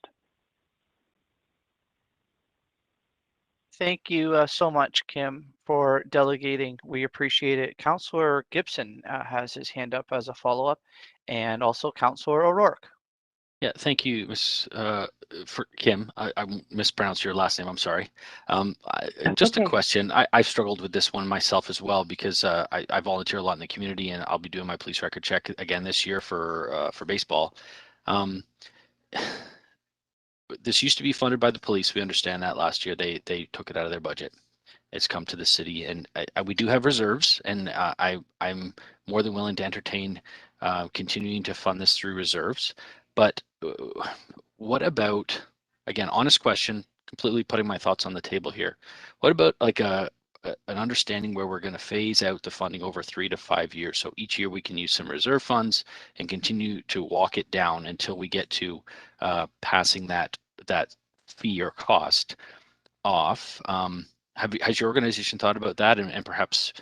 Thank you so much, Kim, for delegating. We appreciate it. Councillor Gibson has his hand up as a follow-up, and also Councillor O'Rourke. Yeah, thank you, for Kim. I mispronounced your last name. I'm sorry. Just a question. I've struggled with this one myself as well, because I volunteer a lot in the community, and I'll be doing my police record check again this year for baseball. This used to be funded by the police. We understand that last year they took it out of their budget. It's come to the city, and we do have reserves, and I'm more than willing to entertain continuing to fund this through reserves. But what about, again, honest question, completely putting my thoughts on the table here. What about like an understanding where we're going to phase out the funding over 3 to 5 years? So each year we can use some reserve funds and continue to walk it down until we get to passing that fee or cost off. Has your organization thought about that, and perhaps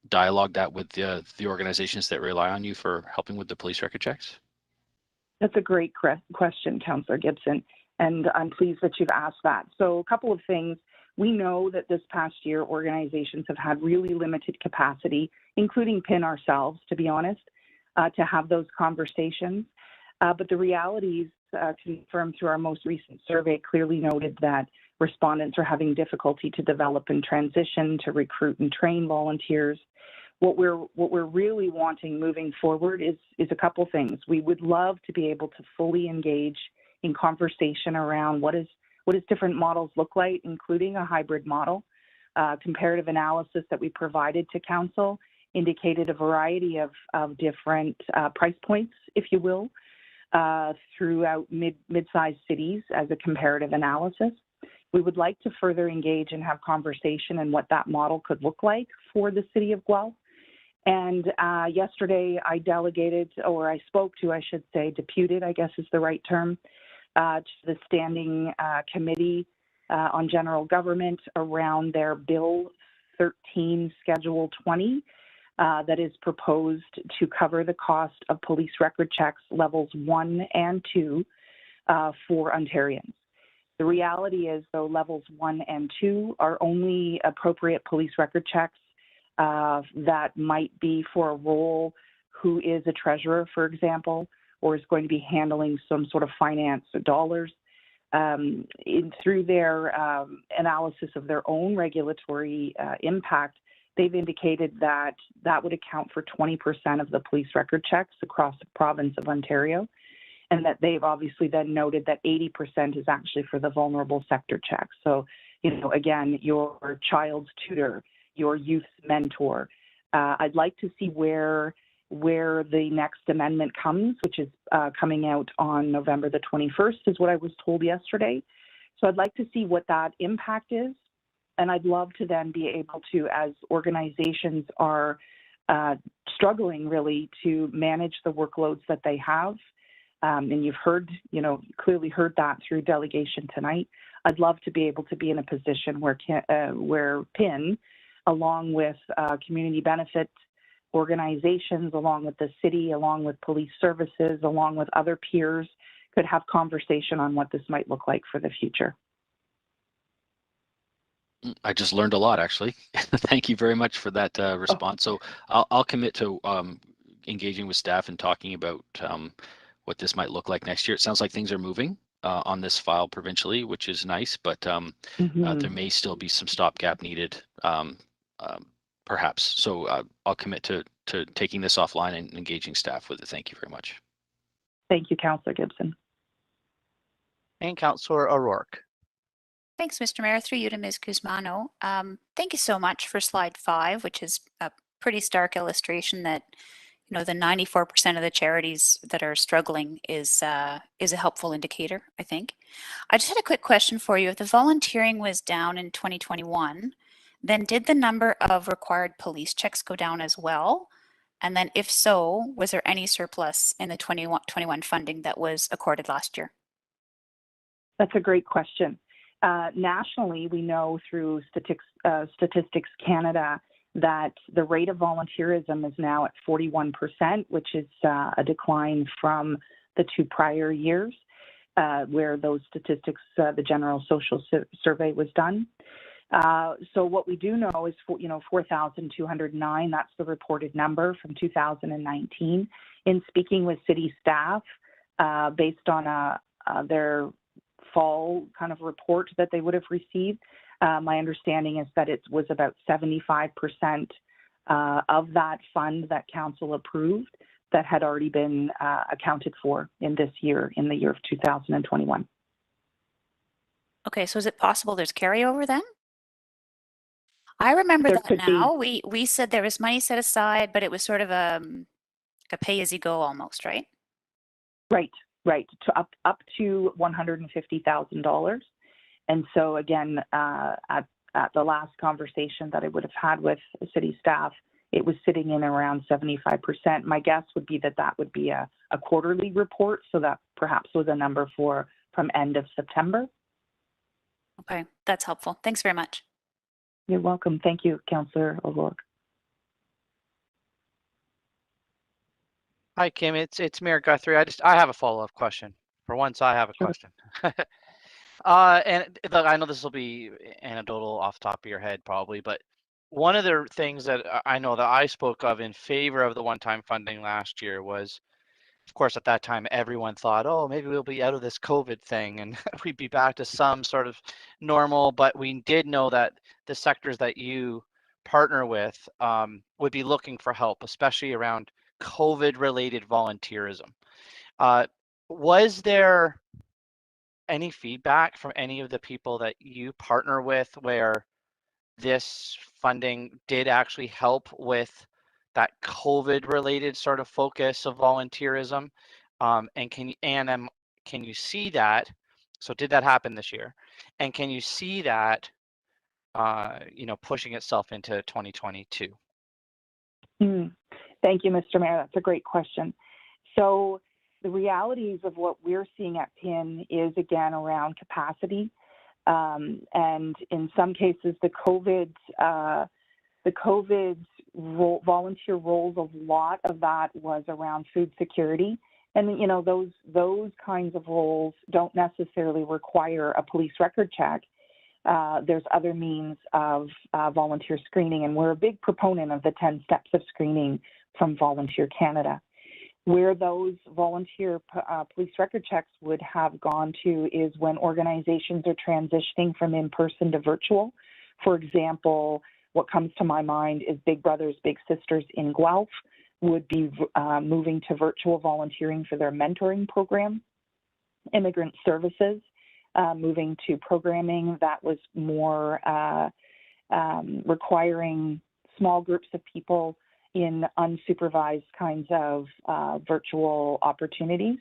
dialogue that with the organizations that rely on you for helping with the police record checks? That's a great question, Councillor Gibson, and I'm pleased that you've asked that. So a couple of things. We know that this past year, organizations have had really limited capacity, including PIN ourselves, to be honest, to have those conversations. But the realities confirmed through our most recent survey clearly noted that respondents are having difficulty to develop and transition, to recruit and train volunteers. What we're really wanting moving forward is a couple things. We would love to be able to fully engage in conversation around what does different models look like, including a hybrid model. Comparative analysis that we provided to Council indicated a variety of different price points, if you will, throughout mid-sized cities as a comparative analysis. We would like to further engage and have conversation on what that model could look like for the city of Guelph. And yesterday I deputed, I guess is the right term, to the Standing Committee on General Government around their Bill 13 Schedule 20 that is proposed to cover the cost of police record checks levels 1 and 2 for Ontarians. The reality is, though, levels 1 and 2 are only appropriate police record checks that might be for a role who is a treasurer, for example, or is going to be handling some sort of finance dollars. Through their analysis of their own regulatory impact, they've indicated that that would account for 20% of the police record checks across the province of Ontario, and that they've obviously then noted that 80% is actually for the vulnerable sector checks. So, you know, again, your child's tutor, your youth's mentor. I'd like to see where the next amendment comes, which is coming out on November the 21st, is what I was told yesterday. So I'd like to see what that impact is. And I'd love to then be able to, as organizations are struggling really to manage the workloads that they have, and you've heard, you know, clearly heard that through delegation tonight, I'd love to be able to be in a position where PIN, along with community benefit organizations, along with the city, along with police services, along with other peers, could have conversation on what this might look like for the future. I just learned a lot, actually. Thank you very much for that response. So I'll commit to engaging with staff and talking about what this might look like next year. It sounds like things are moving on this file provincially, which is nice, but there may still be some stopgap needed, perhaps. So I'll commit to taking this offline and engaging staff with it. Thank you very much. Thank you, Councillor Gibson. And Councillor O'Rourke. Thanks, Mr. Mayor. Through you to Ms. Guzmano. Thank you so much for slide 5, which is a pretty stark illustration that, you know, the 94% of the charities that are struggling is a helpful indicator, I think. I just had a quick question for you. If the volunteering was down in 2021, then did the number of required police checks go down as well? And then if so, was there any surplus in the 21 funding that was accorded last year? That's a great question. Nationally, we know through Statistics Canada that the rate of volunteerism is now at 41%, which is a decline from the 2 prior years where those statistics, the General Social Survey was done. So what we do know is, 4,209, that's the reported number from 2019. In speaking with city staff, based on their fall kind of report that they would have received, my understanding is that it was about 75% of that fund that council approved that had already been accounted for in this year, in the year of 2021. Okay, so is it possible there's carryover then? I remember There that could now. We said there was money set aside, but it was sort of a pay-as-you-go almost, right? Right, to up to $150,000. And so again, at the last conversation that I would have had with city staff, it was sitting in around 75%. My guess would be that that would be a quarterly report, so that perhaps was a number from end of September. Okay, that's helpful. Thanks very much. You're welcome. Thank you, Councillor O'Rourke. Hi, Kim. It's Mayor Guthrie. I have a follow-up question. For once, I have a question. And look, I know this will be anecdotal off the top of your head probably, but one of the things that I know that I spoke of in favor of the one-time funding last year was, of course, at that time, everyone thought, oh, maybe we'll be out of this COVID thing and we'd be back to some sort of normal. But we did know that the sectors that you partner with would be looking for help, especially around COVID-related volunteerism. Was there any feedback from any of the people that you partner with where this funding did actually help with that COVID-related sort of focus of volunteerism? And can you see that? So did that happen this year? And can you see that, pushing itself into 2022? Thank you, Mr. Mayor. That's a great question. So the realities of what we're seeing at PIN is, again, around capacity. And in some cases, the COVID volunteer roles, a lot of that was around food security. And, those kinds of roles don't necessarily require a police record check. There's other means of volunteer screening, and we're a big proponent of the 10 steps of screening from Volunteer Canada. Where those volunteer police record checks would have gone to is when organizations are transitioning from in-person to virtual. For example, what comes to my mind is Big Brothers Big Sisters in Guelph would be moving to virtual volunteering for their mentoring program. Immigrant Services moving to programming that was more requiring small groups of people in unsupervised kinds of virtual opportunities.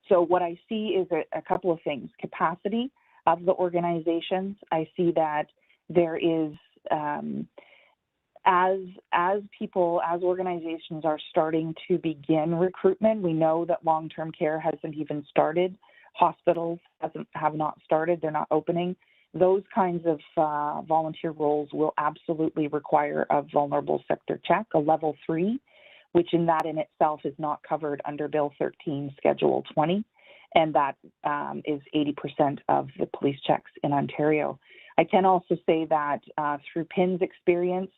So what I see is a couple of things. Capacity of the organizations. I see that there is, as organizations are starting to begin recruitment, we know that long-term care hasn't even started. Hospitals have not started, they're not opening. Those kinds of volunteer roles will absolutely require a vulnerable sector check, a level 3, which in itself is not covered under Bill 13, Schedule 20, and that is 80% of the police checks in Ontario. I can also say that through PIN's experience,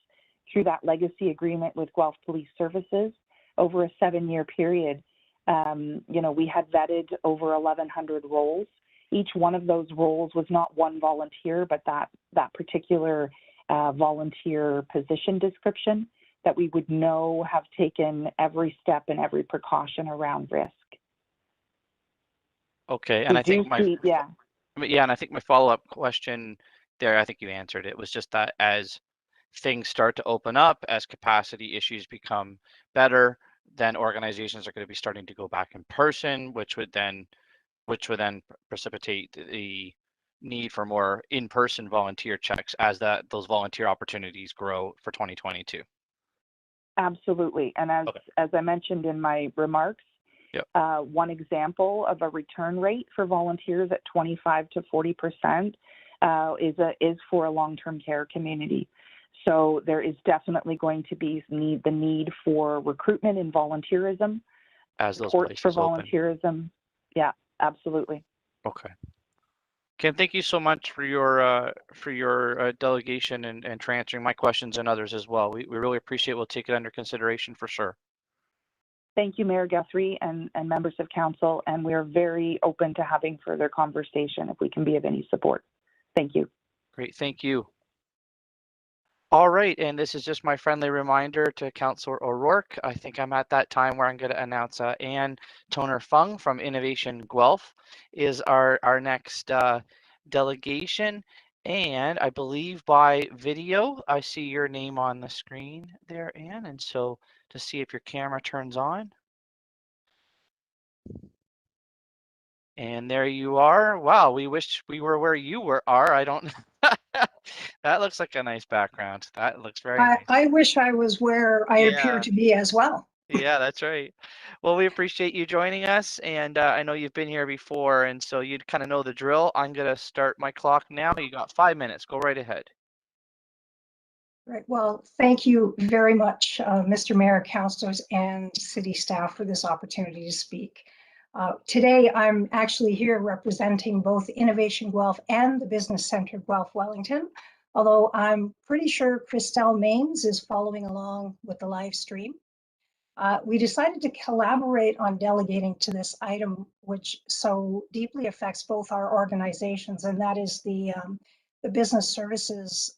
through that legacy agreement with Guelph Police Services, over a 7-year period, we had vetted over 1,100 roles. Each one of those roles was not one volunteer, but that particular volunteer position description that we would know have taken every step and every precaution around risk. Okay, and I think and I think my follow-up question there, I think you answered it, was just that as things start to open up, as capacity issues become better, then organizations are going to be starting to go back in person, which would then precipitate the need for more in-person volunteer checks as those volunteer opportunities grow for 2022. Absolutely, and as I mentioned in my remarks, one example of a return rate for volunteers at 25 to 40% is for a long-term care community. So there is definitely going to be the need for recruitment and volunteerism, as those support places for volunteerism. Open. Yeah, absolutely. Okay. Ken, thank you so much for your delegation and for answering my questions and others as well. We really appreciate it. We'll take it under consideration for sure. Thank you, Mayor Guthrie and members of council, and we're very open to having further conversation if we can be of any support. Thank you. Great, thank you. All right, and this is just my friendly reminder to Councillor O'Rourke. I think I'm at that time where I'm going to announce Ann Toner Fung from Innovation Guelph is our next delegation. And I believe by video, I see your name on the screen there, Ann. And so to see if your camera turns on. And there you are. Wow, we wish we were where you are. I don't. That looks like a nice background. That looks very nice. I wish I was where I appear to be as well. Yeah, that's right. Well, we appreciate you joining us, and I know you've been here before, and so you kind of know the drill. I'm going to start my clock now. You got 5 minutes. Go right ahead. Right. Well, thank you very much, Mr. Mayor, councilors, and city staff for this opportunity to speak. Today, I'm actually here representing both Innovation Guelph and the Business Center Guelph Wellington, although I'm pretty sure Christelle Maines is following along with the live stream. We decided to collaborate on delegating to this item, which so deeply affects both our organizations, and that is the business service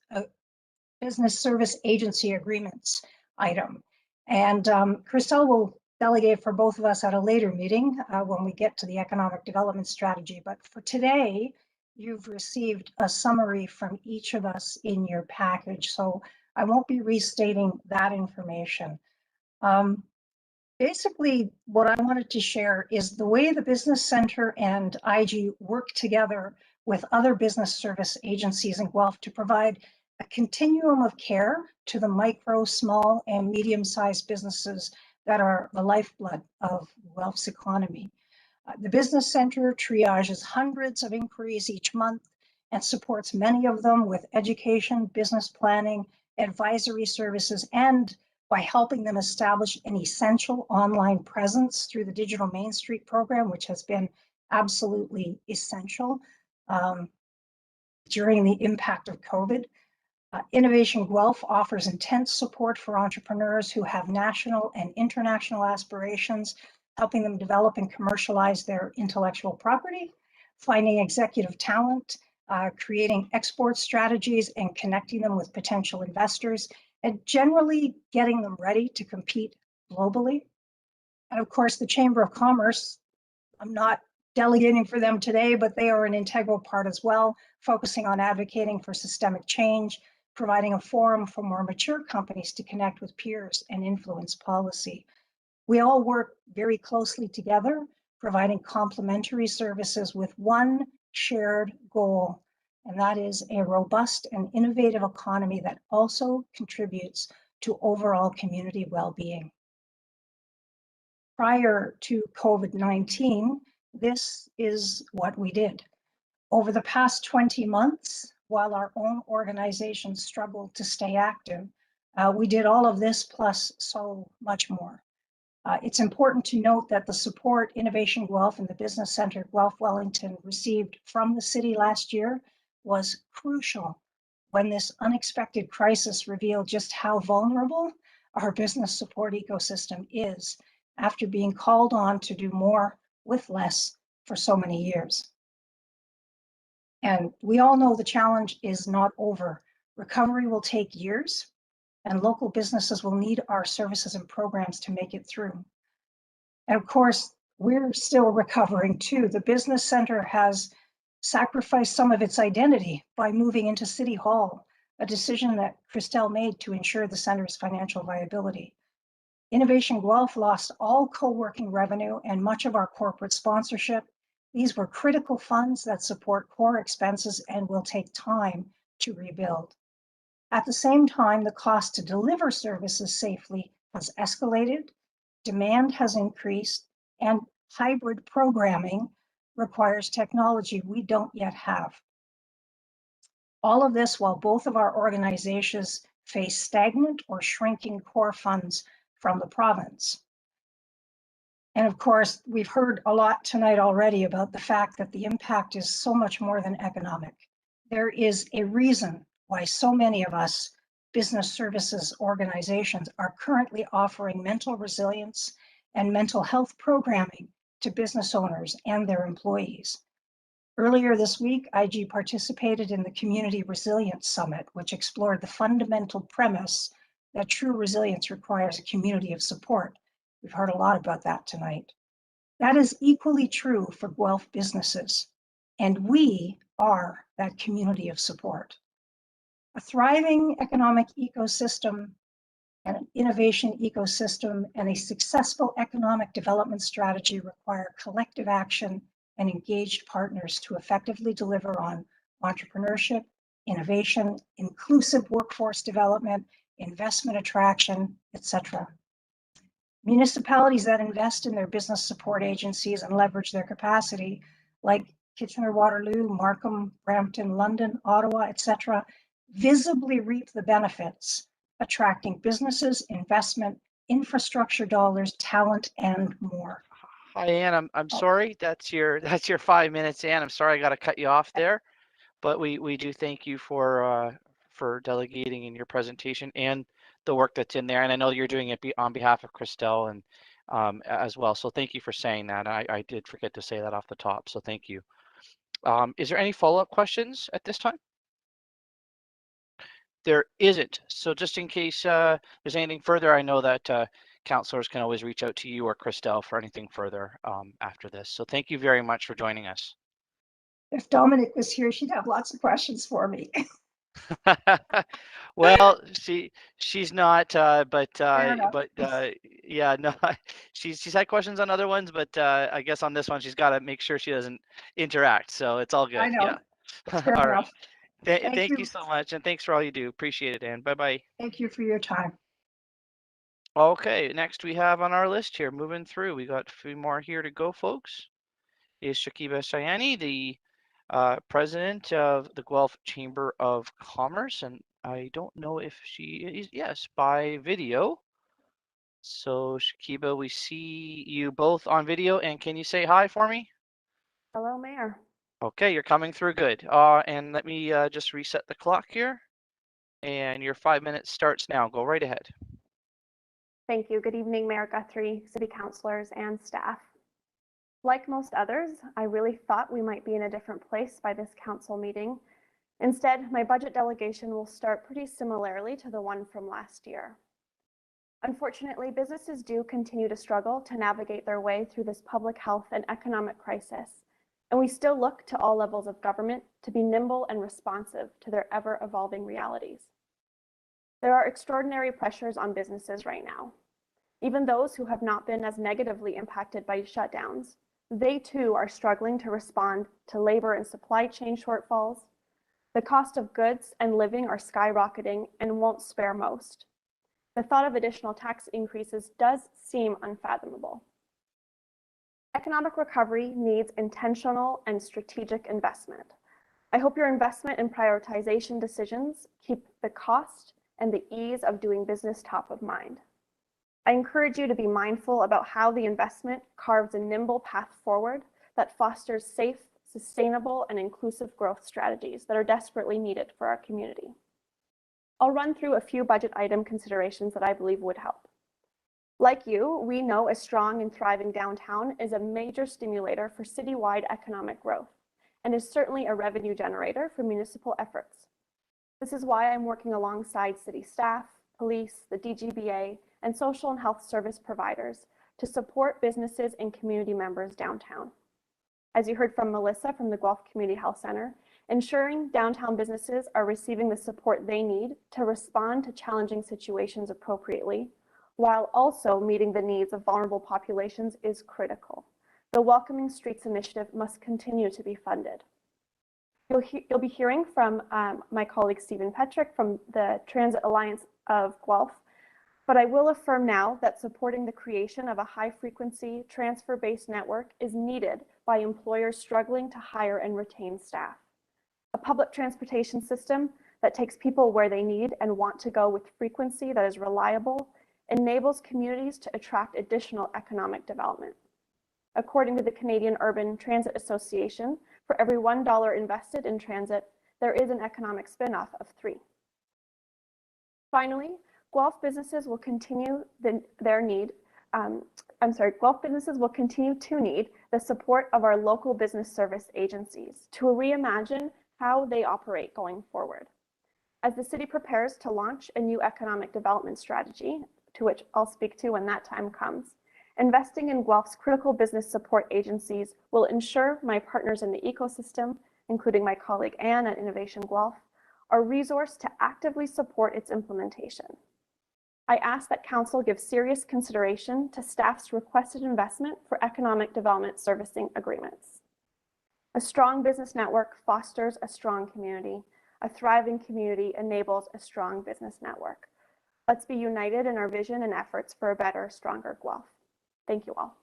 agency agreements item. And Christelle will delegate for both of us at a later meeting when we get to the economic development strategy. But for today, you've received a summary from each of us in your package, so I won't be restating that information. Basically, what I wanted to share is the way the Business Center and IG work together with other business service agencies in Guelph to provide a continuum of care to the micro, small, and medium-sized businesses that are the lifeblood of Guelph's economy. The Business Center triages hundreds of inquiries each month and supports many of them with education, business planning, advisory services, and by helping them establish an essential online presence through the Digital Main Street program, which has been absolutely essential during the impact of COVID. Innovation Guelph offers intense support for entrepreneurs who have national and international aspirations, helping them develop and commercialize their intellectual property, finding executive talent, creating export strategies and connecting them with potential investors, and generally getting them ready to compete globally. And of course, the Chamber of Commerce, I'm not delegating for them today, but they are an integral part as well, focusing on advocating for systemic change, providing a forum for more mature companies to connect with peers and influence policy. We all work very closely together, providing complementary services with one shared goal, and that is a robust and innovative economy that also contributes to overall community well-being. Prior to COVID-19, this is what we did. Over the past 20 months, while our own organization struggled to stay active, we did all of this plus so much more. It's important to note that the support Innovation Guelph and the Business Center Guelph Wellington received from the city last year was crucial when this unexpected crisis revealed just how vulnerable our business support ecosystem is after being called on to do more with less for so many years. And we all know the challenge is not over. Recovery will take years, and local businesses will need our services and programs to make it through. And of course, we're still recovering too. The Business Center has sacrificed some of its identity by moving into City Hall, a decision that Christelle made to ensure the center's financial viability. Innovation Guelph lost all co-working revenue and much of our corporate sponsorship. These were critical funds that support core expenses and will take time to rebuild. At the same time, the cost to deliver services safely has escalated, demand has increased, and hybrid programming requires technology we don't yet have. All of this while both of our organizations face stagnant or shrinking core funds from the province. And of course, we've heard a lot tonight already about the fact that the impact is so much more than economic. There is a reason why so many of us business services organizations are currently offering mental resilience and mental health programming to business owners and their employees. Earlier this week, IG participated in the Community Resilience Summit, which explored the fundamental premise that true resilience requires a community of support. We've heard a lot about that tonight. That is equally true for Guelph businesses, and we are that community of support. A thriving economic ecosystem and an innovation ecosystem and a successful economic development strategy require collective action and engaged partners to effectively deliver on entrepreneurship, innovation, inclusive workforce development, investment attraction, etc. Municipalities that invest in their business support agencies and leverage their capacity, like Kitchener-Waterloo, Markham, Brampton, London, Ottawa, etc., visibly reap the benefits, attracting businesses, investment, infrastructure dollars, talent, and more. Hi, Anne. I'm sorry. That's your 5 minutes, Anne. I'm sorry I got to cut you off there, but we do thank you for delegating in your presentation and the work that's in there. And I know you're doing it on behalf of Christelle and as well. So thank you for saying that. I did forget to say that off the top. So thank you. Is there any follow-up questions at this time? There isn't. So just in case there's anything further, I know that counselors can always reach out to you or Christelle for anything further after this. So thank you very much for joining us. If Dominic was here, she'd have lots of questions for me. Well, she's not, but yeah, no, she's had questions on other ones, but I guess on this one she's got to make sure she doesn't interact. So it's all good. I know. Yeah. Fair All right. enough. Thank you so much, and thanks for all you do. Appreciate it, Anne. Bye bye. Thank you for your time. Okay, next we have on our list here, moving through, we got a few more here to go, folks, is Shakib Cianni, the president of the Guelph Chamber of Commerce, and I don't know if she is, yes, by video. So Shakiba, we see you both on video, and can you say hi for me? Hello, Mayor. Okay, you're coming through good. And let me just reset the clock here. And your 5 minutes starts now. Go right ahead. Thank you. Good evening, Mayor Guthrie, City Councilors, and staff. Like most others, I really thought we might be in a different place by this council meeting. Instead, my budget delegation will start pretty similarly to the one from last year. Unfortunately, businesses do continue to struggle to navigate their way through this public health and economic crisis, and we still look to all levels of government to be nimble and responsive to their ever-evolving realities. There are extraordinary pressures on businesses right now. Even those who have not been as negatively impacted by shutdowns, they too are struggling to respond to labor and supply chain shortfalls. The cost of goods and living are skyrocketing and won't spare most. The thought of additional tax increases does seem unfathomable. Economic recovery needs intentional and strategic investment. I hope your investment and prioritization decisions keep the cost and the ease of doing business top of mind. I encourage you to be mindful about how the investment carves a nimble path forward that fosters safe, sustainable, and inclusive growth strategies that are desperately needed for our community. I'll run through a few budget item considerations that I believe would help. Like you, we know a strong and thriving downtown is a major stimulator for citywide economic growth and is certainly a revenue generator for municipal efforts. This is why I'm working alongside city staff, police, the DGBA, and social and health service providers to support businesses and community members downtown. As you heard from Melissa from the Guelph Community Health Center, ensuring downtown businesses are receiving the support they need to respond to challenging situations appropriately, while also meeting the needs of vulnerable populations is critical. The Welcoming Streets initiative must continue to be funded. You'll be hearing from my colleague Stephen Petrick from the Transit Alliance of Guelph, but I will affirm now that supporting the creation of a high-frequency, transfer-based network is needed by employers struggling to hire and retain staff. A public transportation system that takes people where they need and want to go with frequency that is reliable enables communities to attract additional economic development. According to the Canadian Urban Transit Association, for every $1 invested in transit, there is an economic spin-off of 3. Finally, Guelph businesses will continue Guelph businesses will continue to need the support of our local business service agencies to reimagine how they operate going forward. As the city prepares to launch a new economic development strategy, to which I'll speak to when that time comes, investing in Guelph's critical business support agencies will ensure my partners in the ecosystem, including my colleague Anne at Innovation Guelph, are resourced to actively support its implementation. I ask that Council give serious consideration to staff's requested investment for economic development servicing agreements. A strong business network fosters a strong community. A thriving community enables a strong business network. Let's be united in our vision and efforts for a better, stronger Guelph. Thank you all.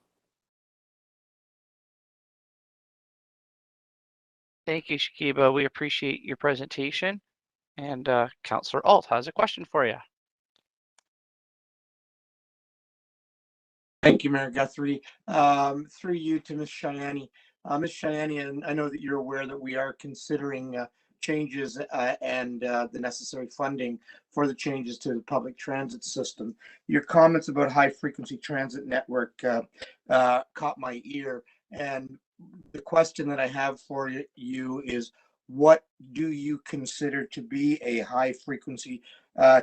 Thank you, Shakib. We appreciate your presentation. And Councillor Alt has a question for you. Thank you, Mayor Guthrie. Through you to Ms. Cianni. Ms. Cianni, and I know that you're aware that we are considering changes and the necessary funding for the changes to the public transit system. Your comments about high-frequency transit network caught my ear, and the question that I have for you is, what do you consider to be a high-frequency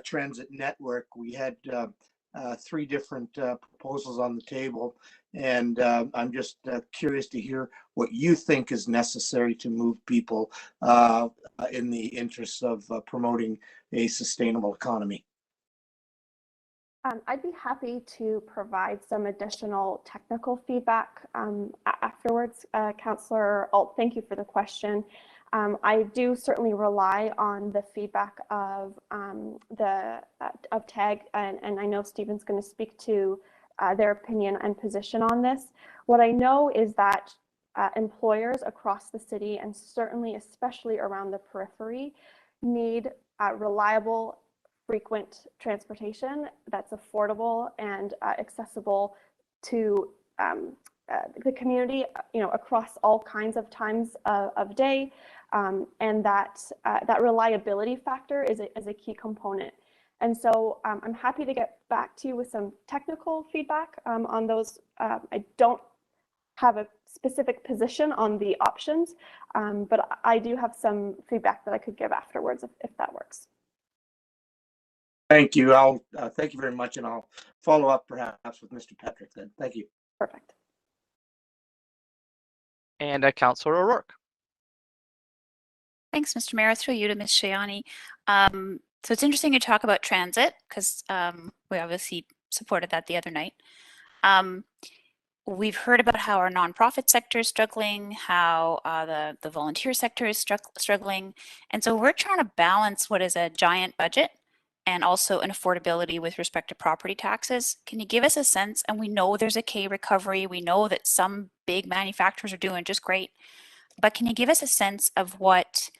transit network? We had 3 different proposals on the table, and I'm just curious to hear what you think is necessary to move people in the interests of promoting a sustainable economy. I'd be happy to provide some additional technical feedback afterwards. Councillor Alt, thank you for the question. I do certainly rely on the feedback of TAG, and I know Stephen's going to speak to their opinion and position on this. What I know is that employers across the city, and certainly especially around the periphery, need reliable, frequent transportation that's affordable and accessible to the community, across all kinds of times of day, and that reliability factor is a key component. And so I'm happy to get back to you with some technical feedback on those. I don't have a specific position on the options, but I do have some feedback that I could give afterwards if that works. Thank you. I'll thank you very much, and I'll follow up perhaps with Mr. Patrick then. Thank you. Perfect. And Councillor O'Rourke. Thanks, Mr. Mayor. Through you to Ms. Cianni. So it's interesting to talk about transit because we obviously supported that the other night. We've heard about how our nonprofit sector is struggling, how the volunteer sector is struggling. And so we're trying to balance what is a giant budget and also an affordability with respect to property taxes. Can you give us a sense? And we know there's a K recovery. We know that some big manufacturers are doing just great. But can you give us a sense of what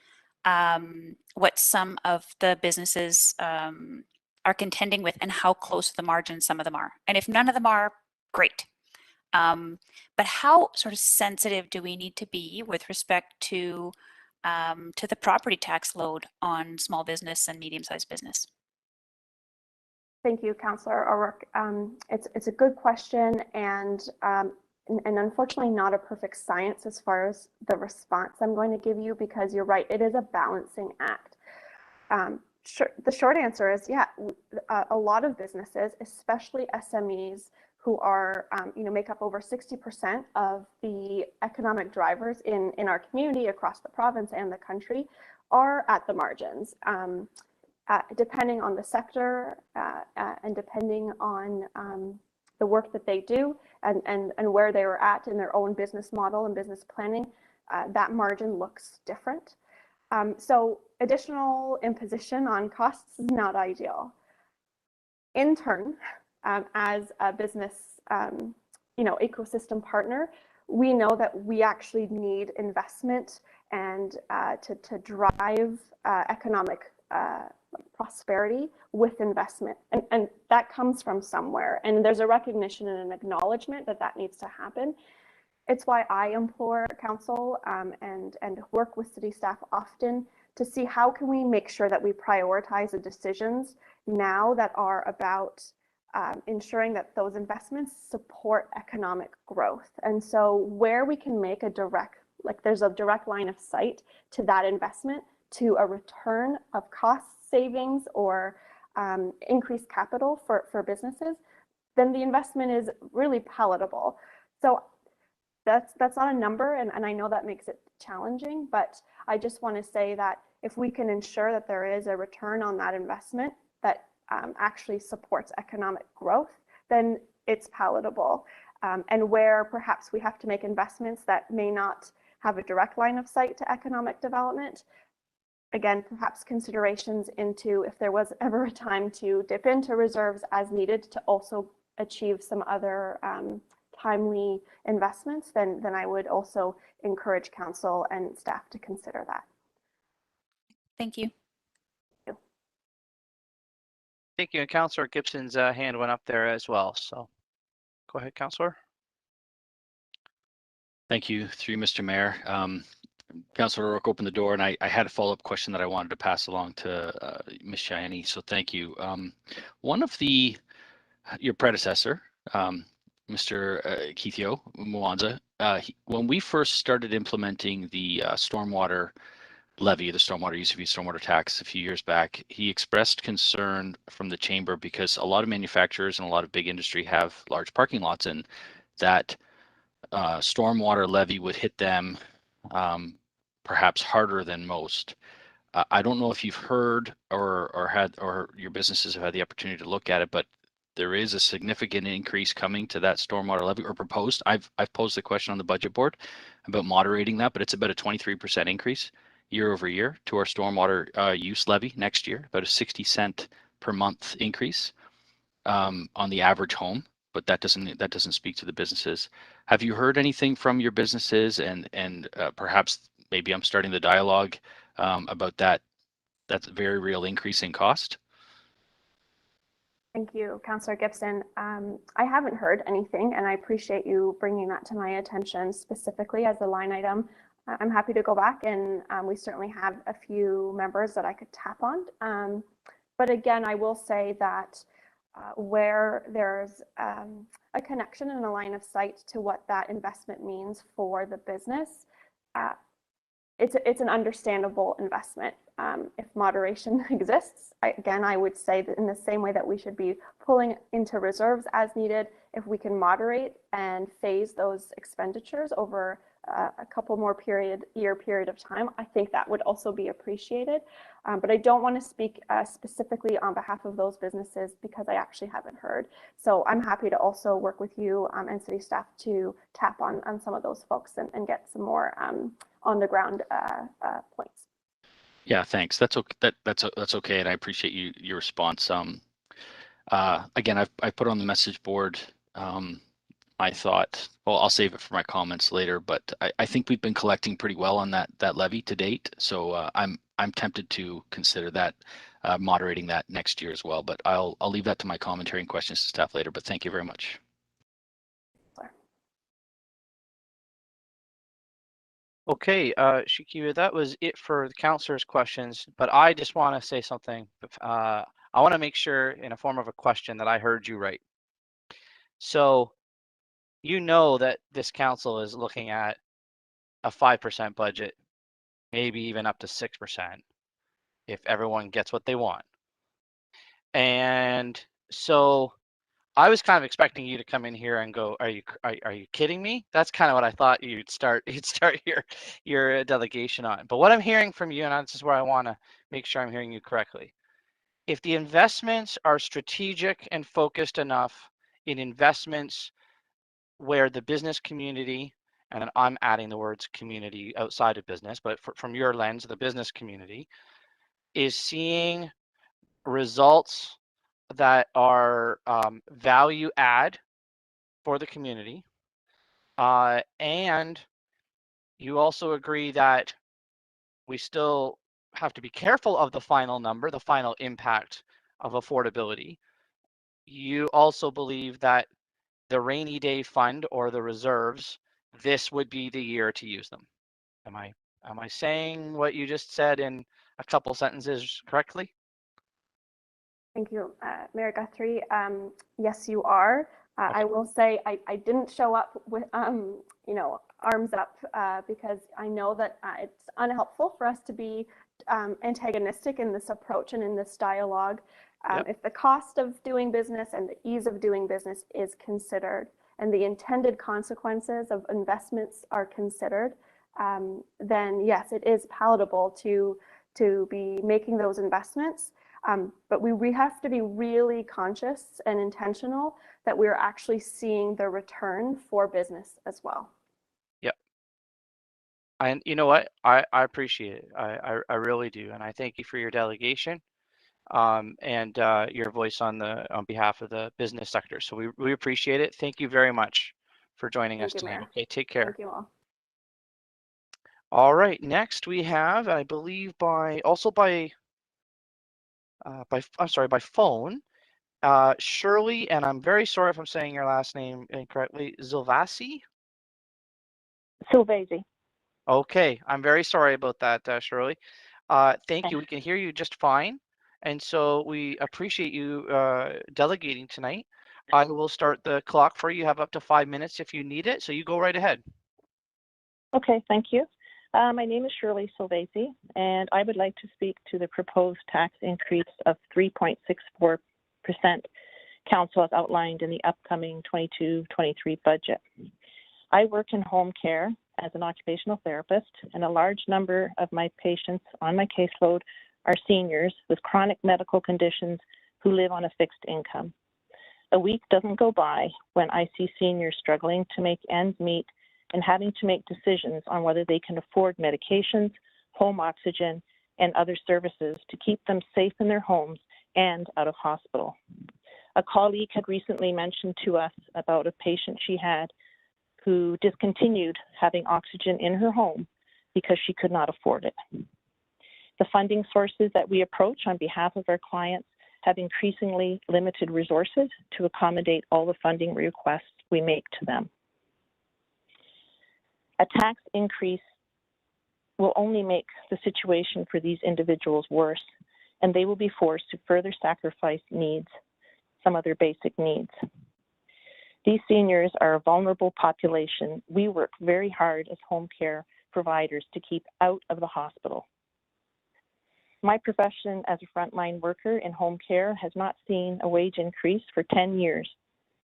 some of the businesses are contending with and how close to the margin some of them are? And if none of them are, great. But how sort of sensitive do we need to be with respect to the property tax load on small business and medium-sized business? Thank you, Councillor O'Rourke. It's a good question, and unfortunately not a perfect science as far as the response I'm going to give you, because you're right, it is a balancing act. The short answer is, yeah, a lot of businesses, especially SMEs, who are, make up over 60% of the economic drivers in our community across the province and the country, are at the margins. Depending on the sector and depending on the work that they do and where they were at in their own business model and business planning, that margin looks different. So additional imposition on costs is not ideal. In turn, as a business ecosystem partner, we know that we actually need investment and to drive economic prosperity with investment, and that comes from somewhere, and there's a recognition and an acknowledgement that needs to happen. It's why I implore council and work with city staff often to see how can we make sure that we prioritize the decisions now that are about ensuring that those investments support economic growth. And so where we can make a direct, there's a direct line of sight to that investment, to a return of cost savings or increased capital for businesses, then the investment is really palatable. So that's not a number, and I know that makes it challenging, but I just want to say that if we can ensure that there is a return on that investment that actually supports economic growth, then it's palatable. And where perhaps we have to make investments that may not have a direct line of sight to economic development, again, perhaps considerations into if there was ever a time to dip into reserves as needed to also achieve some other timely investments, then I would also encourage council and staff to consider that. Thank you. Thank you. And Councillor Gibson's hand went up there as well. So go ahead, Councillor. Thank you, through Mr. Mayor. Councillor O'Rourke opened the door, and I had a follow-up question that I wanted to pass along to Ms. Cianni. So thank you. One of your predecessor, Mr. Keithio Mwanza, when we first started implementing the stormwater levy, the stormwater use fee, stormwater tax a few years back, he expressed concern from the chamber because a lot of manufacturers and a lot of big industry have large parking lots, and that stormwater levy would hit them perhaps harder than most. I don't know if you've heard or your businesses have had the opportunity to look at it, but there is a significant increase coming to that stormwater levy, or proposed. I've posed the question on the budget board about moderating that, but it's about a 23% increase year over year to our stormwater use levy next year, about a 60 cent per month increase on the average home. But that doesn't speak to the businesses. Have you heard anything from your businesses, and perhaps maybe I'm starting the dialogue about that very real increase in cost? Thank you, Councillor Gibson. I haven't heard anything, and I appreciate you bringing that to my attention specifically as a line item. I'm happy to go back, and we certainly have a few members that I could tap on. But again, I will say that where there's a connection and a line of sight to what that investment means for the business, it's an understandable investment. If moderation exists, I would say that in the same way that we should be pulling into reserves as needed, if we can moderate and phase those expenditures over a couple more year period of time, I think that would also be appreciated. But I don't want to speak specifically on behalf of those businesses because I actually haven't heard. So I'm happy to also work with you and city staff to tap on some of those folks and get some more on the ground points. Yeah, thanks. That's okay. That's okay, and I appreciate your response. Again, I've put on the message board. I thought, well, I'll save it for my comments later, but I think we've been collecting pretty well on that levy to date. So I'm tempted to consider that moderating that next year as well. But I'll leave that to my commentary and questions to staff later. But thank you very much. Okay, Shakib, that was it for the councillors' questions, but I just want to say something. I want to make sure in a form of a question that I heard you right. So you know that this council is looking at a 5% budget, maybe even up to 6% if everyone gets what they want. And so I was kind of expecting you to come in here and go, are you kidding me? That's kind of what I thought you'd start your delegation on. But what I'm hearing from you, and this is where I want to make sure I'm hearing you correctly. If the investments are strategic and focused enough in investments where the business community, and I'm adding the words community outside of business, but from your lens, the business community is seeing results that are value add for the community, and you also agree that we still have to be careful of the final number, the final impact of affordability. You also believe that the rainy day fund or the reserves, this would be the year to use them. Am I saying what you just said in a couple sentences correctly? Thank you, Mayor Guthrie. Yes, you are. Okay. I will say I didn't show up with, arms up because I know that it's unhelpful for us to be antagonistic in this approach and in this dialogue. Yep. If the cost of doing business and the ease of doing business is considered and the intended consequences of investments are considered, then yes, it is palatable to be making those investments. But we have to be really conscious and intentional that we're actually seeing the return for business as well. Yep. And you know what? I appreciate it. I really do. And I thank you for your delegation and your voice on behalf of the business sector. So we appreciate it. Thank you very much for joining us tonight. Okay, take care. Thank you all. All right, next we have, I believe by phone, Shirley, and I'm very sorry if I'm saying your last name incorrectly, Zilvasi? Silvasi. Okay, I'm very sorry about that, Shirley. Thank you, we can hear you just fine. And so we appreciate you delegating tonight. I will start the clock for you. You have up to 5 minutes if you need it, so you go right ahead. Okay, thank you. My name is Shirley Silvasi, and I would like to speak to the proposed tax increase of 3.64% council as outlined in the upcoming 22-23 budget. I work in home care as an occupational therapist, and a large number of my patients on my caseload are seniors with chronic medical conditions who live on a fixed income. A week doesn't go by when I see seniors struggling to make ends meet and having to make decisions on whether they can afford medications, home oxygen, and other services to keep them safe in their homes and out of hospital. A colleague had recently mentioned to us about a patient she had who discontinued having oxygen in her home because she could not afford it. The funding sources that we approach on behalf of our clients have increasingly limited resources to accommodate all the funding requests we make to them. A tax increase will only make the situation for these individuals worse, and they will be forced to further sacrifice needs, some of their basic needs. These seniors are a vulnerable population we work very hard as home care providers to keep out of the hospital. My profession as a frontline worker in home care has not seen a wage increase for 10 years,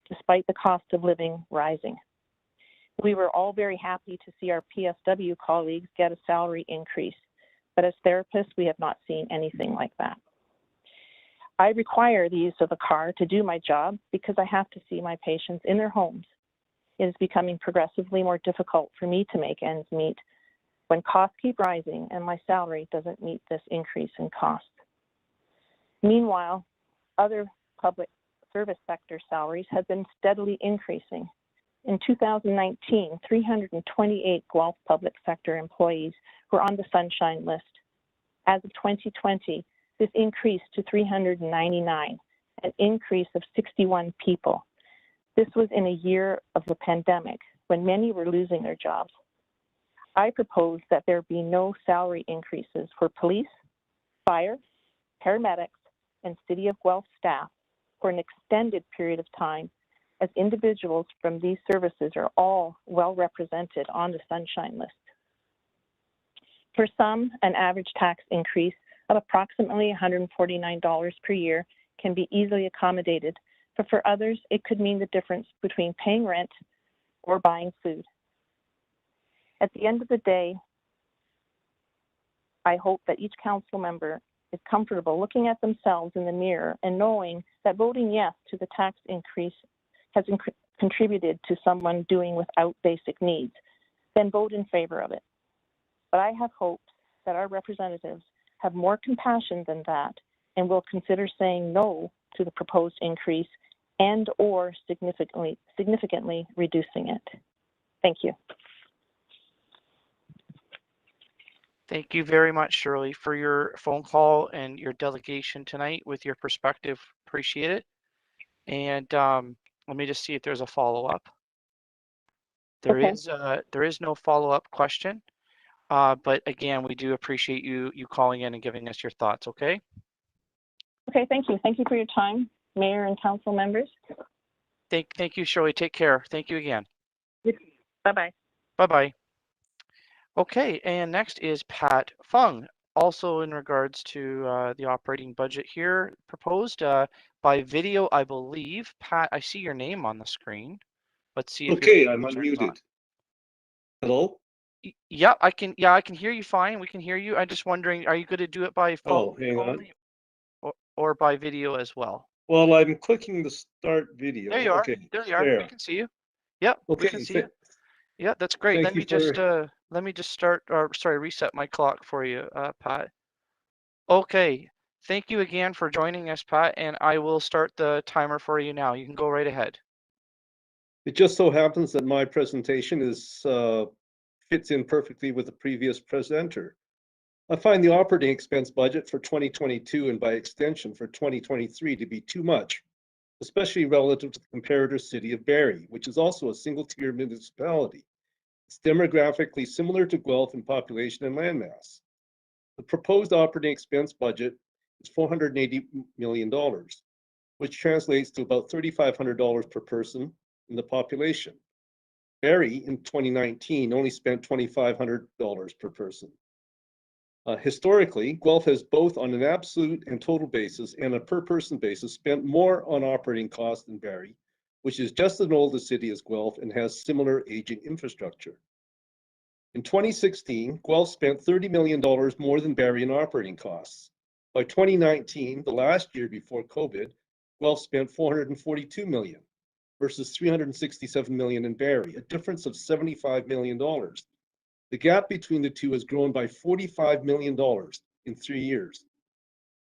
despite the cost of living rising. We were all very happy to see our PSW colleagues get a salary increase, but as therapists, we have not seen anything like that. I require the use of a car to do my job because I have to see my patients in their homes. It is becoming progressively more difficult for me to make ends meet when costs keep rising and my salary doesn't meet this increase in cost. Meanwhile, other public service sector salaries have been steadily increasing. In 2019, 328 Guelph public sector employees were on the Sunshine List. As of 2020, this increased to 399, an increase of 61 people. This was in a year of the pandemic when many were losing their jobs. I propose that there be no salary increases for police, fire, paramedics, and City of Guelph staff for an extended period of time, as individuals from these services are all well represented on the Sunshine List. For some, an average tax increase of approximately $149 per year can be easily accommodated, but for others, it could mean the difference between paying rent or buying food. At the end of the day, I hope that each council member is comfortable looking at themselves in the mirror and knowing that voting yes to the tax increase has contributed to someone doing without basic needs, then vote in favor of it. But I have hopes that our representatives have more compassion than that and will consider saying no to the proposed increase and or significantly reducing it. Thank you. Thank you very much, Shirley, for your phone call and your delegation tonight with your perspective. Appreciate it. And let me just see if there's a follow-up. There is no follow-up question. But again, we do appreciate you calling in and giving us your thoughts, okay? Okay, thank you. Thank you for your time, Mayor and council members. Thank you, Shirley. Take care. Thank you again. Bye-bye. Bye-bye. Okay, and next is Pat Fung, also in regards to the operating budget here proposed by video, I believe. Pat, I see your name on the screen. Let's see if okay, I'm unmuted. Hello? Yeah, I can hear you fine. We can hear you. I'm just wondering, are you going to do it by phone hang on. or by video as well? Well, I'm clicking the start video. There you are. Okay, there you are. We can see you. Yep, okay, we can see you. Yeah, that's great. Let me just start, or sorry, reset my clock for you, Pat. Okay, thank you again for joining us, Pat, and I will start the timer for you now. You can go right ahead. It just so happens that my presentation fits in perfectly with the previous presenter. I find the operating expense budget for 2022 and by extension for 2023 to be too much, especially relative to the comparator city of Barrie, which is also a single-tier municipality. It's demographically similar to Guelph in population and landmass. The proposed operating expense budget is $480 million, which translates to about $3,500 per person in the population. Barrie in 2019 only spent $2,500 per person. Historically, Guelph has both on an absolute and total basis and a per person basis spent more on operating costs than Barrie, which is just as old a city as Guelph and has similar aging infrastructure. In 2016, Guelph spent $30 million more than Barrie in operating costs. By 2019, the last year before COVID, Guelph spent $442 million versus $367 million in Barrie, a difference of $75 million. The gap between the two has grown by $45 million in 3 years.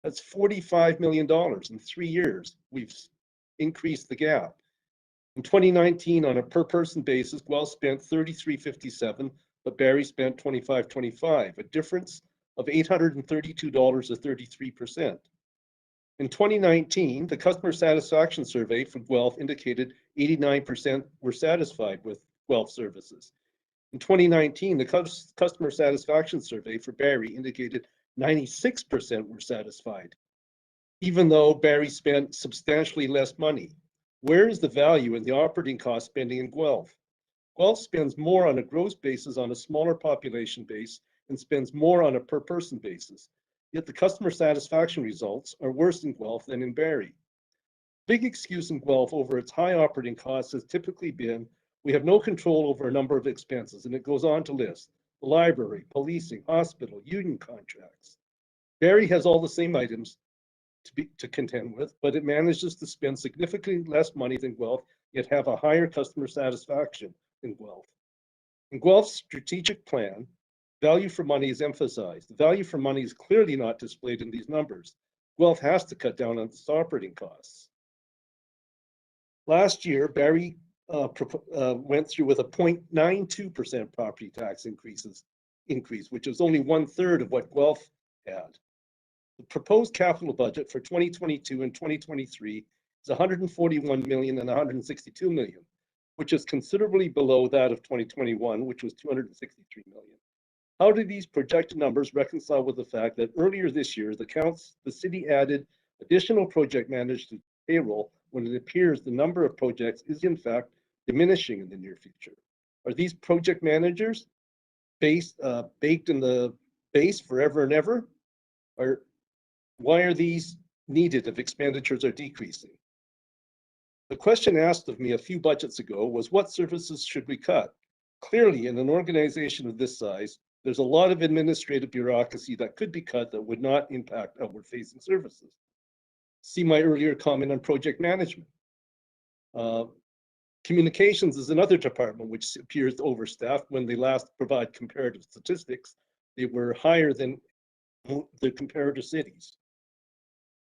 That's $45 million in 3 years. We've increased the gap. In 2019, on a per person basis, Guelph spent $33.57, but Barrie spent $25.25, a difference of $832 or 33%. In 2019, the customer satisfaction survey for Guelph indicated 89% were satisfied with Guelph services. In 2019, the customer satisfaction survey for Barrie indicated 96% were satisfied, even though Barrie spent substantially less money. Where is the value in the operating cost spending in Guelph? Guelph spends more on a gross basis on a smaller population base and spends more on a per person basis. Yet the customer satisfaction results are worse in Guelph than in Barrie. Big excuse in Guelph over its high operating costs has typically been we have no control over a number of expenses, and it goes on to list the library, policing, hospital, union contracts. Barrie has all the same items to contend with, but it manages to spend significantly less money than Guelph, yet have a higher customer satisfaction in Guelph. In Guelph's strategic plan, value for money is emphasized. The value for money is clearly not displayed in these numbers. Guelph has to cut down on its operating costs. Last year, Barrie went through with a 0.92% property tax increase, which was only 1/3 of what Guelph had. The proposed capital budget for 2022 and 2023 is 141 million and 162 million, which is considerably below that of 2021, which was 263 million. How do these projected numbers reconcile with the fact that earlier this year, the city added additional project managers to payroll when it appears the number of projects is in fact diminishing in the near future? Are these project managers baked in the base forever and ever? Or why are these needed if expenditures are decreasing? The question asked of me a few budgets ago was, what services should we cut? Clearly, in an organization of this size, there's a lot of administrative bureaucracy that could be cut that would not impact outward-facing services. See my earlier comment on project management. Communications is another department which appears overstaffed. When they last provide comparative statistics, they were higher than the comparator cities.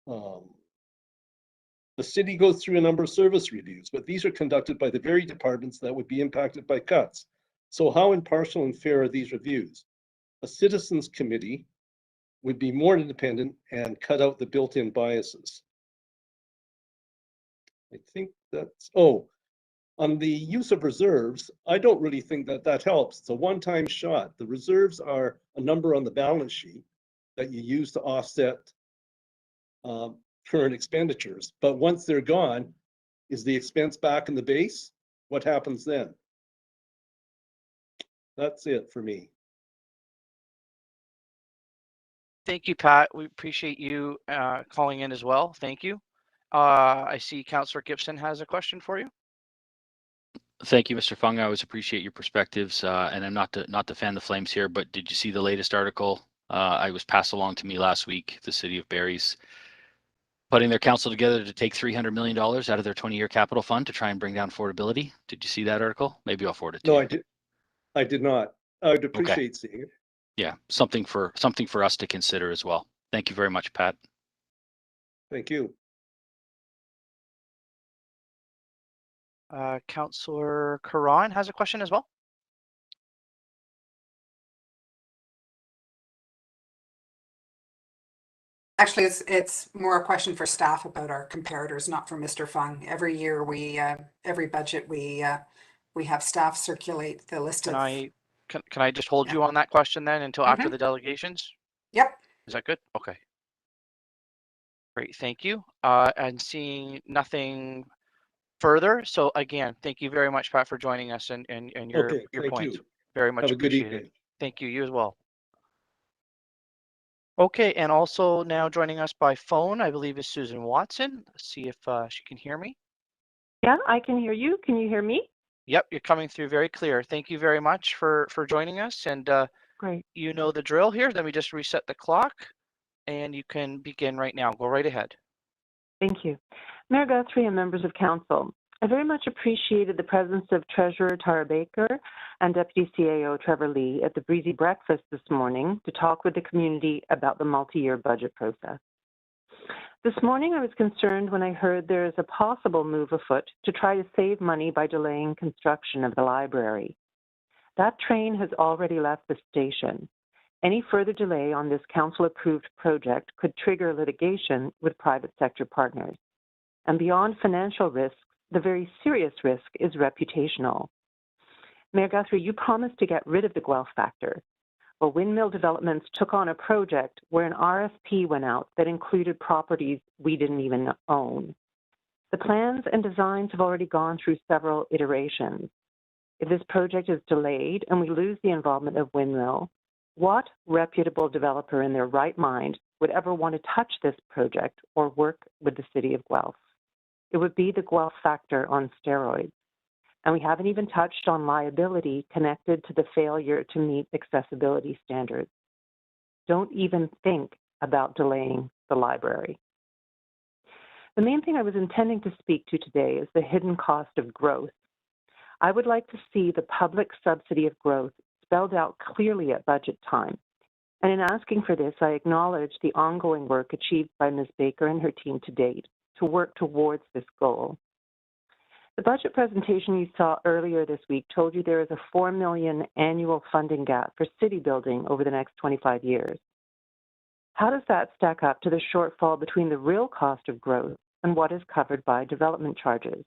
The city goes through a number of service reviews, but these are conducted by the very departments that would be impacted by cuts. So how impartial and fair are these reviews? A citizens committee would be more independent and cut out the built-in biases. I think that's, on the use of reserves, I don't really think that that helps. It's a one-time shot. The reserves are a number on the balance sheet that you use to offset current expenditures. But once they're gone, is the expense back in the base? What happens then? That's it for me. Thank you, Pat. We appreciate you calling in as well. Thank you. I see Councillor Gibson has a question for you. Thank you, Mr. Fung. I always appreciate your perspectives, and I'm not to fan the flames here, but did you see the latest article? I was passed along to me last week. The city of Barrie's putting their council together to take $300 million out of their 20-year capital fund to try and bring down affordability. Did you see that article? Maybe I'll forward it to you. No, I did not. I would appreciate seeing it. Yeah, something for us to consider as well. Thank you very much, Pat. Thank you. Councillor Karan has a question as well. Actually, it's more a question for staff about our comparators, not for Mr. Fung. Every year every budget we have staff circulate the list Can of. Can I just hold you on that question then until after the delegations? Yep. Is that good? Okay. Great, thank you. And seeing nothing further, so again, thank you very much, Pat, for joining us and your points. Very much appreciated. Thank you. You as well. Okay, and also now joining us by phone, I believe, is Susan Watson. Let's see if she can hear me. Yeah, I can hear you. Can you hear me? Yep, you're coming through very clear. Thank you very much for joining us. And great. You know the drill here. Let me just reset the clock and you can begin right now. Go right ahead. Thank you. Mayor Guthrie and members of council, I very much appreciated the presence of Treasurer Tara Baker and Deputy CAO Trevor Lee at the breezy breakfast this morning to talk with the community about the multi-year budget process. This morning, I was concerned when I heard there is a possible move afoot to try to save money by delaying construction of the library. That train has already left the station. Any further delay on this council-approved project could trigger litigation with private sector partners. And beyond financial risks, the very serious risk is reputational. Mayor Guthrie, you promised to get rid of the Guelph factor. Well, Windmill Developments took on a project where an RFP went out that included properties we didn't even own. The plans and designs have already gone through several iterations. If this project is delayed and we lose the involvement of Windmill, what reputable developer in their right mind would ever want to touch this project or work with the city of Guelph? It would be the Guelph factor on steroids. And we haven't even touched on liability connected to the failure to meet accessibility standards. Don't even think about delaying the library. The main thing I was intending to speak to today is the hidden cost of growth. I would like to see the public subsidy of growth spelled out clearly at budget time. And in asking for this, I acknowledge the ongoing work achieved by Ms. Baker and her team to date to work towards this goal. The budget presentation you saw earlier this week told you there is a $4 million annual funding gap for city building over the next 25 years. How does that stack up to the shortfall between the real cost of growth and what is covered by development charges?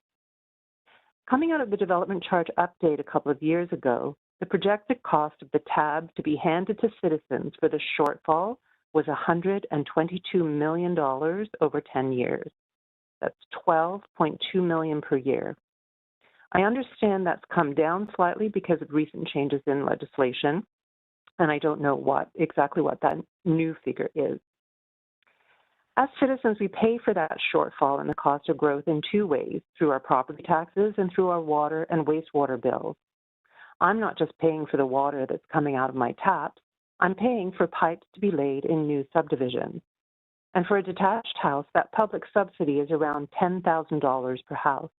Coming out of the development charge update a couple of years ago, the projected cost of the tab to be handed to citizens for the shortfall was $122 million over 10 years. That's $12.2 million per year. I understand that's come down slightly because of recent changes in legislation, and I don't know exactly what that new figure is. As citizens, we pay for that shortfall in the cost of growth in two ways, through our property taxes and through our water and wastewater bills. I'm not just paying for the water that's coming out of my taps, I'm paying for pipes to be laid in new subdivisions. And for a detached house, that public subsidy is around $10,000 per house.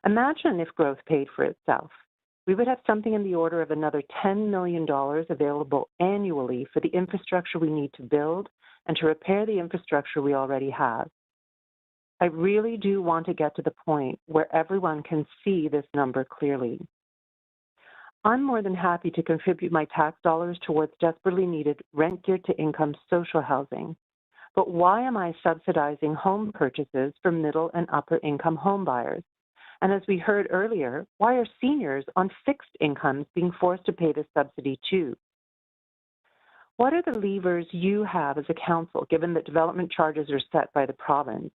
Imagine if growth paid for itself. We would have something in the order of another $10 million available annually for the infrastructure we need to build and to repair the infrastructure we already have. I really do want to get to the point where everyone can see this number clearly. I'm more than happy to contribute my tax dollars towards desperately needed rent-geared-to-income social housing. But why am I subsidizing home purchases for middle and upper income home buyers? And as we heard earlier, why are seniors on fixed incomes being forced to pay this subsidy too? What are the levers you have as a council, given that development charges are set by the province?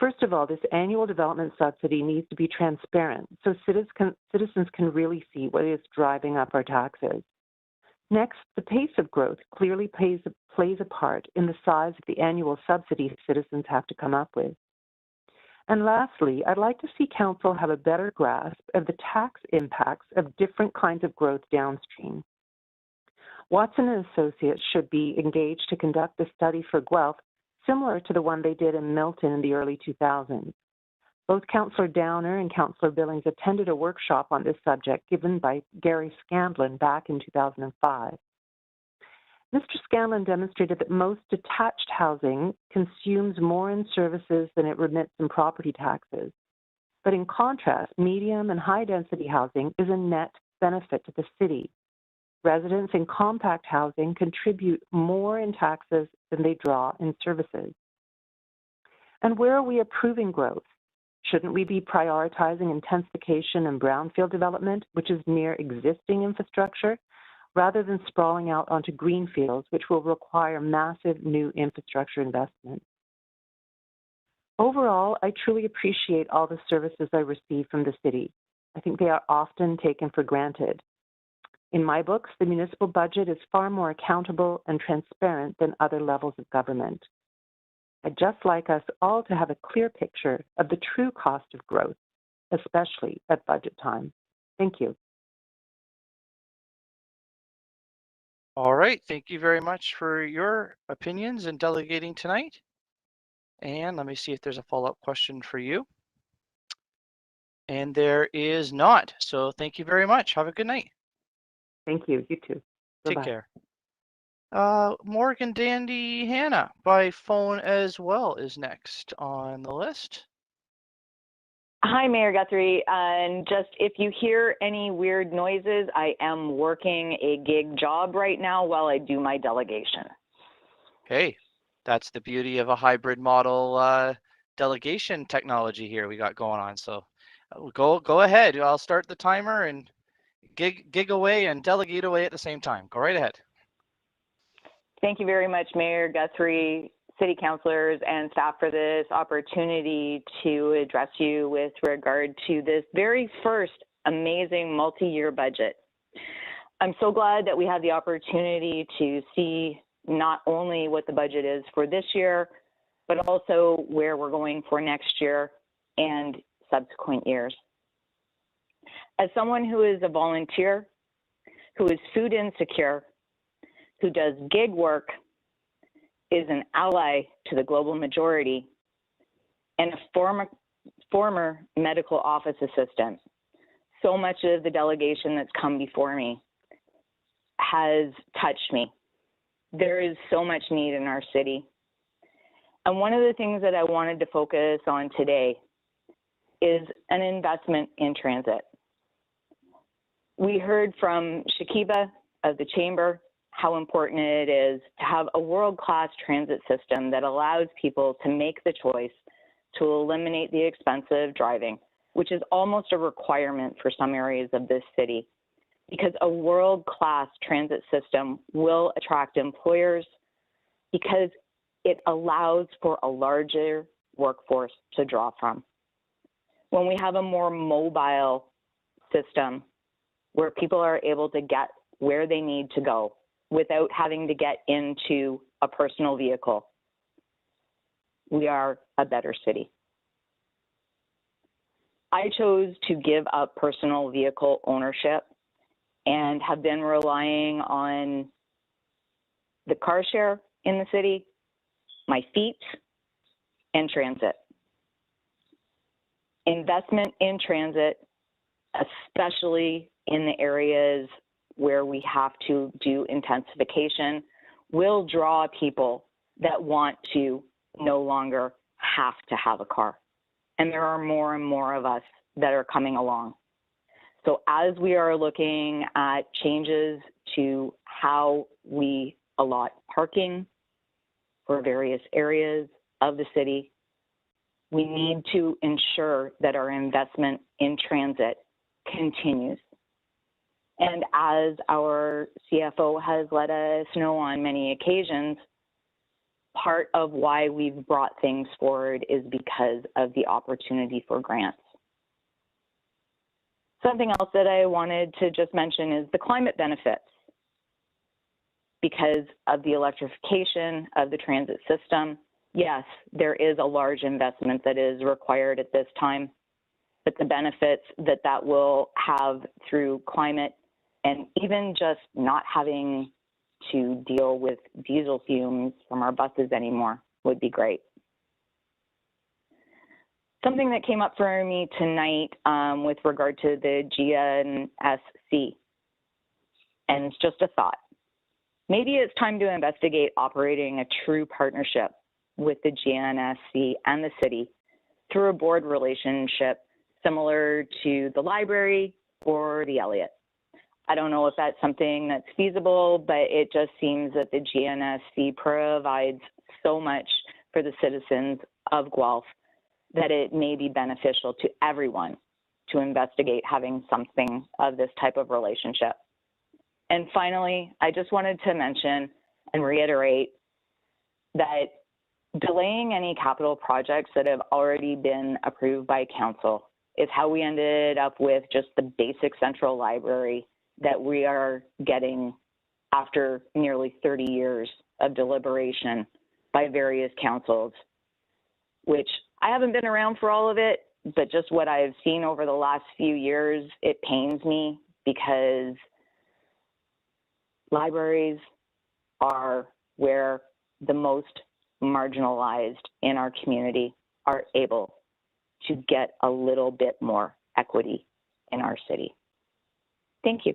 First of all, this annual development subsidy needs to be transparent so citizens can really see what is driving up our taxes. Next, the pace of growth clearly plays a part in the size of the annual subsidy citizens have to come up with. And lastly, I'd like to see council have a better grasp of the tax impacts of different kinds of growth downstream. Watson and Associates should be engaged to conduct a study for Guelph similar to the one they did in Milton in the early 2000s. Both Councillor Downer and Councillor Billings attended a workshop on this subject given by Gary Scanlon back in 2005. Mr. Scanlon demonstrated that most detached housing consumes more in services than it remits in property taxes. But in contrast, medium and high-density housing is a net benefit to the city. Residents in compact housing contribute more in taxes than they draw in services. And where are we approving growth? Shouldn't we be prioritizing intensification and brownfield development, which is near existing infrastructure, rather than sprawling out onto greenfields, which will require massive new infrastructure investment? Overall, I truly appreciate all the services I receive from the city. I think they are often taken for granted. In my books, the municipal budget is far more accountable and transparent than other levels of government. I'd just like us all to have a clear picture of the true cost of growth, especially at budget time. Thank you. All right, thank you very much for your opinions and delegating tonight. And let me see if there's a follow-up question for you. And there is not. So thank you very much. Have a good night. Thank you. You too. Take Bye-bye. care. Morgan Dandy Hannah by phone as well is next on the list. Hi, Mayor Guthrie. And just if you hear any weird noises, I am working a gig job right now while I do my delegation. Okay, that's the beauty of a hybrid model delegation technology here we got going on. So go ahead. I'll start the timer and gig away and delegate away at the same time. Go right ahead. Thank you very much, Mayor Guthrie, city councilors, and staff for this opportunity to address you with regard to this very first amazing multi-year budget. I'm so glad that we had the opportunity to see not only what the budget is for this year, but also where we're going for next year and subsequent years. As someone who is a volunteer, who is food insecure, who does gig work, is an ally to the global majority, and a former medical office assistant, so much of the delegation that's come before me has touched me. There is so much need in our city. And one of the things that I wanted to focus on today is an investment in transit. We heard from Shakib of the Chamber how important it is to have a world-class transit system that allows people to make the choice to eliminate the expensive driving, which is almost a requirement for some areas of this city, because a world-class transit system will attract employers because it allows for a larger workforce to draw from. When we have a more mobile system where people are able to get where they need to go without having to get into a personal vehicle, we are a better city. I chose to give up personal vehicle ownership and have been relying on the car share in the city, my feet, and transit. Investment in transit, especially in the areas where we have to do intensification, will draw people that want to no longer have to have a car. And there are more and more of us that are coming along. So as we are looking at changes to how we allot parking for various areas of the city, we need to ensure that our investment in transit continues. And as our CFO has let us know on many occasions, part of why we've brought things forward is because of the opportunity for grants. Something else that I wanted to just mention is the climate benefits. Because of the electrification of the transit system, yes, there is a large investment that is required at this time, but the benefits that that will have through climate and even just not having to deal with diesel fumes from our buses anymore would be great. Something that came up for me tonight with regard to the GNSC, and it's just a thought. Maybe it's time to investigate operating a true partnership with the GNSC and the city through a board relationship similar to the library or the Elliott. I don't know if that's something that's feasible, but it just seems that the GNSC provides so much for the citizens of Guelph that it may be beneficial to everyone to investigate having something of this type of relationship. And finally, I just wanted to mention and reiterate that delaying any capital projects that have already been approved by council is how we ended up with just the basic central library that we are getting after nearly 30 years of deliberation by various councils, which I haven't been around for all of it, but just what I've seen over the last few years, it pains me because libraries are where the most marginalized in our community are able to get a little bit more equity in our city. Thank you.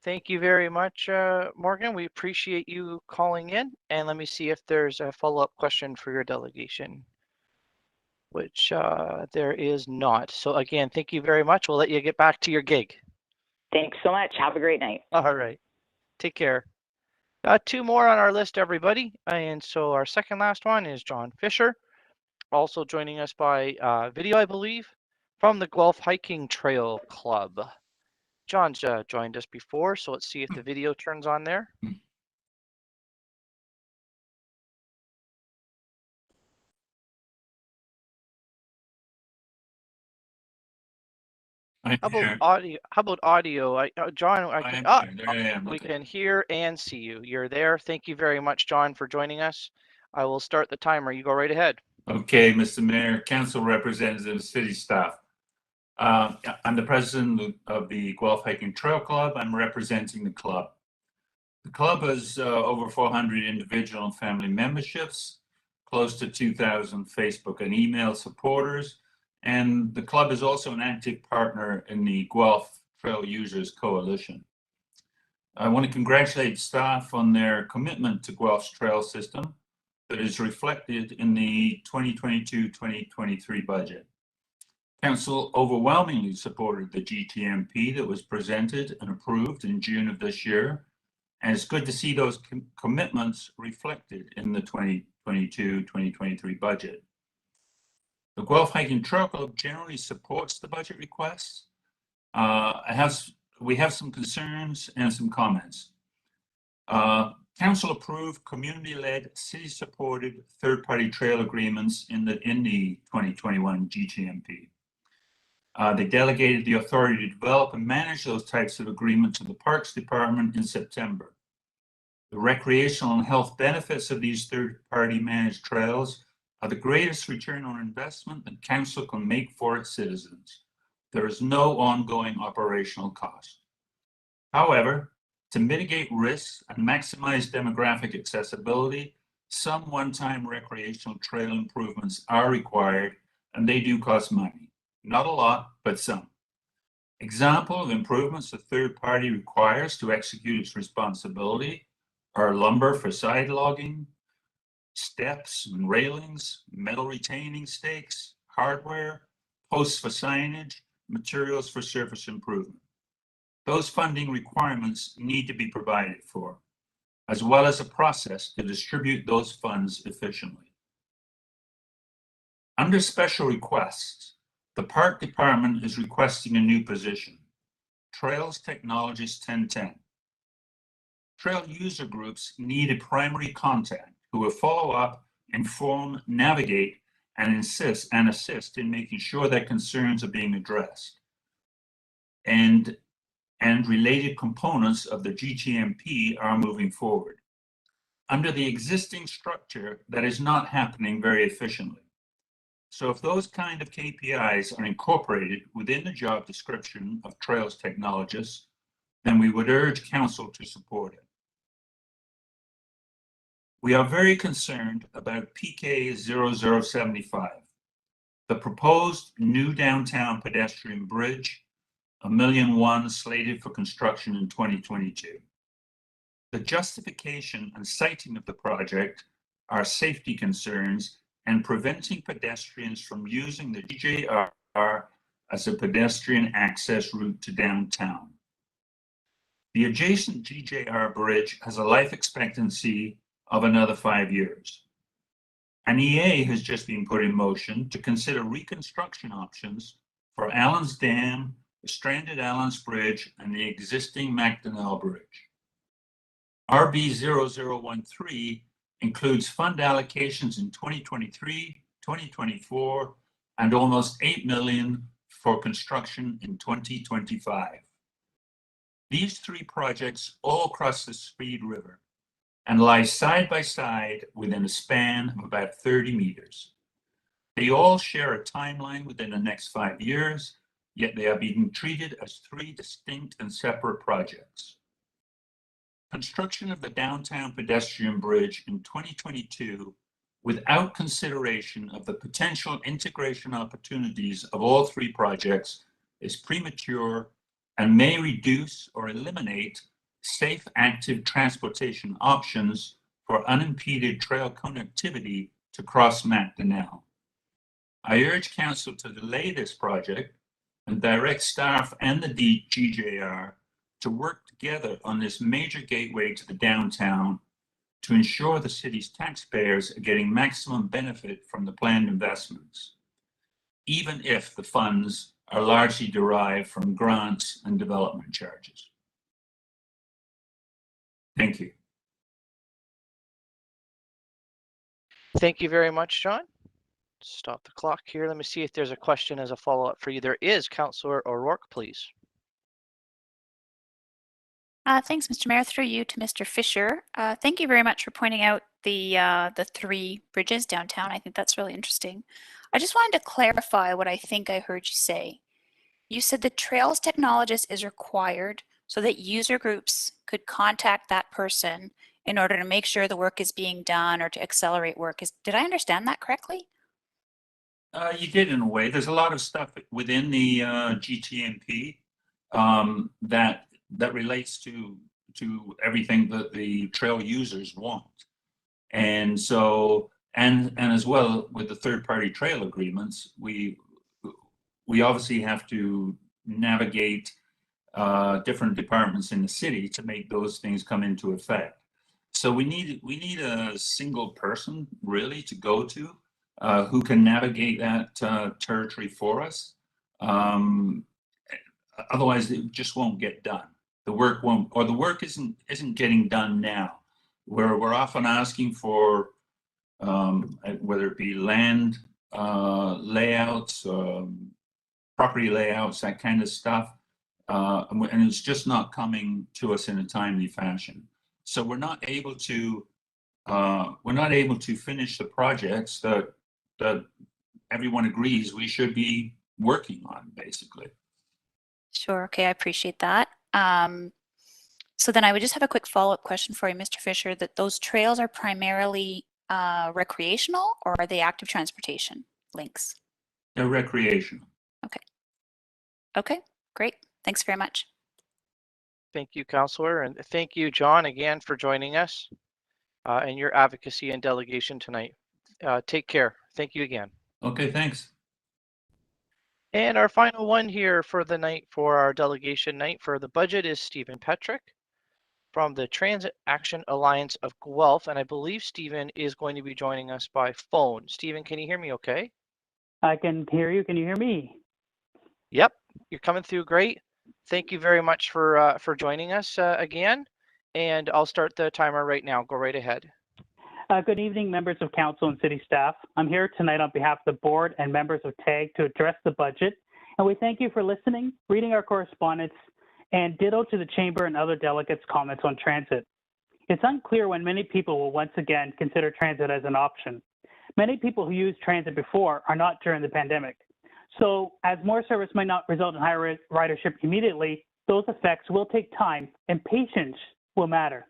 Thank you very much, Morgan. We appreciate you calling in. And let me see if there's a follow-up question for your delegation, which there is not. So again, thank you very much. We'll let you get back to your gig. Thanks so much. Have a great night. All right. Take care. Got two more on our list, everybody. And so our second last one is John Fisher, also joining us by video, I believe, from the Guelph Hiking Trail Club. John's joined us before, so let's see if the video turns on there. How about audio? How about audio? John, we can hear and see you. You're there. Thank you very much, John, for joining us. I will start the timer. You go right ahead. Okay, Mr. Mayor, council representatives, city staff. I'm the president of the Guelph Hiking Trail Club. I'm representing the club. The club has over 400 individual and family memberships, close to 2,000 Facebook and email supporters, and the club is also an active partner in the Guelph Trail Users Coalition. I want to congratulate staff on their commitment to Guelph's trail system that is reflected in the 2022-2023 budget. Council overwhelmingly supported the GTMP that was presented and approved in June of this year, and it's good to see those commitments reflected in the 2022-2023 budget. The Guelph Hiking Trail Club generally supports the budget requests. We have some concerns and some comments. Council approved community-led, city-supported third-party trail agreements in the 2021 GTMP. They delegated the authority to develop and manage those types of agreements to the Parks Department in September. The recreational and health benefits of these third-party managed trails are the greatest return on investment that council can make for its citizens. There is no ongoing operational cost. However, to mitigate risks and maximize demographic accessibility, some one-time recreational trail improvements are required, and they do cost money. Not a lot, but some. Example of improvements the third party requires to execute its responsibility are lumber for side logging, steps and railings, metal retaining stakes, hardware, posts for signage, materials for surface improvement. Those funding requirements need to be provided for, as well as a process to distribute those funds efficiently. Under special requests, the Park Department is requesting a new position, Trails Technologist 1010. Trail user groups need a primary contact who will follow up, inform, navigate, and assist in making sure that concerns are being addressed. And related components of the GTMP are moving forward. Under the existing structure, that is not happening very efficiently. So if those kind of KPIs are incorporated within the job description of Trails Technologists, then we would urge council to support it. We are very concerned about PK 0075, the proposed new downtown pedestrian bridge, $1.1 million slated for construction in 2022. The justification and citing of the project are safety concerns and preventing pedestrians from using the GJR as a pedestrian access route to downtown. The adjacent GJR bridge has a life expectancy of another 5 years. An EA has just been put in motion to consider reconstruction options for Allen's Dam, the stranded Allen's Bridge, and the existing McDonnell Bridge. RB 0013 includes fund allocations in 2023, 2024, and almost $8 million for construction in 2025. These three projects all cross the Speed River and lie side by side within a span of about 30 meters. They all share a timeline within the next 5 years, yet they are being treated as three distinct and separate projects. Construction of the downtown pedestrian bridge in 2022, without consideration of the potential integration opportunities of all three projects, is premature and may reduce or eliminate safe active transportation options for unimpeded trail connectivity to cross Macdonell. I urge Council to delay this project and direct staff and the GJR to work together on this major gateway to the downtown to ensure the city's taxpayers are getting maximum benefit from the planned investments, even if the funds are largely derived from grants and development charges. Thank you. Thank you very much, John. Stop the clock here. Let me see if there's a question as a follow-up for you. There is. Councillor O'Rourke, please. Thanks, Mr. Mayor. Through you to Mr. Fisher. Thank you very much for pointing out the 3 bridges downtown. I think that's really interesting. I just wanted to clarify what I think I heard you say. You said the Trails technologist is required so that user groups could contact that person in order to make sure the work is being done or to accelerate work. Did I understand that correctly? You did in a way. There's a lot of stuff within the GTMP that relates to everything that the trail users want, and so and as well with the third-party trail agreements, we obviously have to navigate different departments in the city to make those things come into effect. So we need a single person really to go to who can navigate that territory for us. Otherwise, it just won't get done. The work won't, or the work isn't getting done now. We're often asking for whether it be land layouts, property layouts, that kind of stuff, and it's just not coming to us in a timely fashion. So we're not able to finish the projects that everyone agrees we should be working on, basically. Sure. Okay, I appreciate that. So then I would just have a quick follow-up question for you, Mr. Fisher, that those trails are primarily recreational, or are they active transportation links? They're recreational. Okay. Okay, great. Thanks very much. Thank you, Councillor, and thank you, John, again for joining us and your advocacy and delegation tonight. Take care. Thank you again. Okay, thanks. And our final one here for the night, for our delegation night for the budget, is Stephen Petrick from the Transit Action Alliance of Guelph. And I believe Stephen is going to be joining us by phone. Stephen, can you hear me okay? I can hear you. Can you hear me? Yep, you're coming through great. Thank you very much for joining us again. And I'll start the timer right now. Go right ahead. Good evening, members of council and city staff. I'm here tonight on behalf of the board and members of TAG to address the budget. And we thank you for listening, reading our correspondence, and ditto to the chamber and other delegates' comments on transit. It's unclear when many people will once again consider transit as an option. Many people who used transit before are not during the pandemic. So as more service might not result in higher ridership immediately, those effects will take time and patience will matter.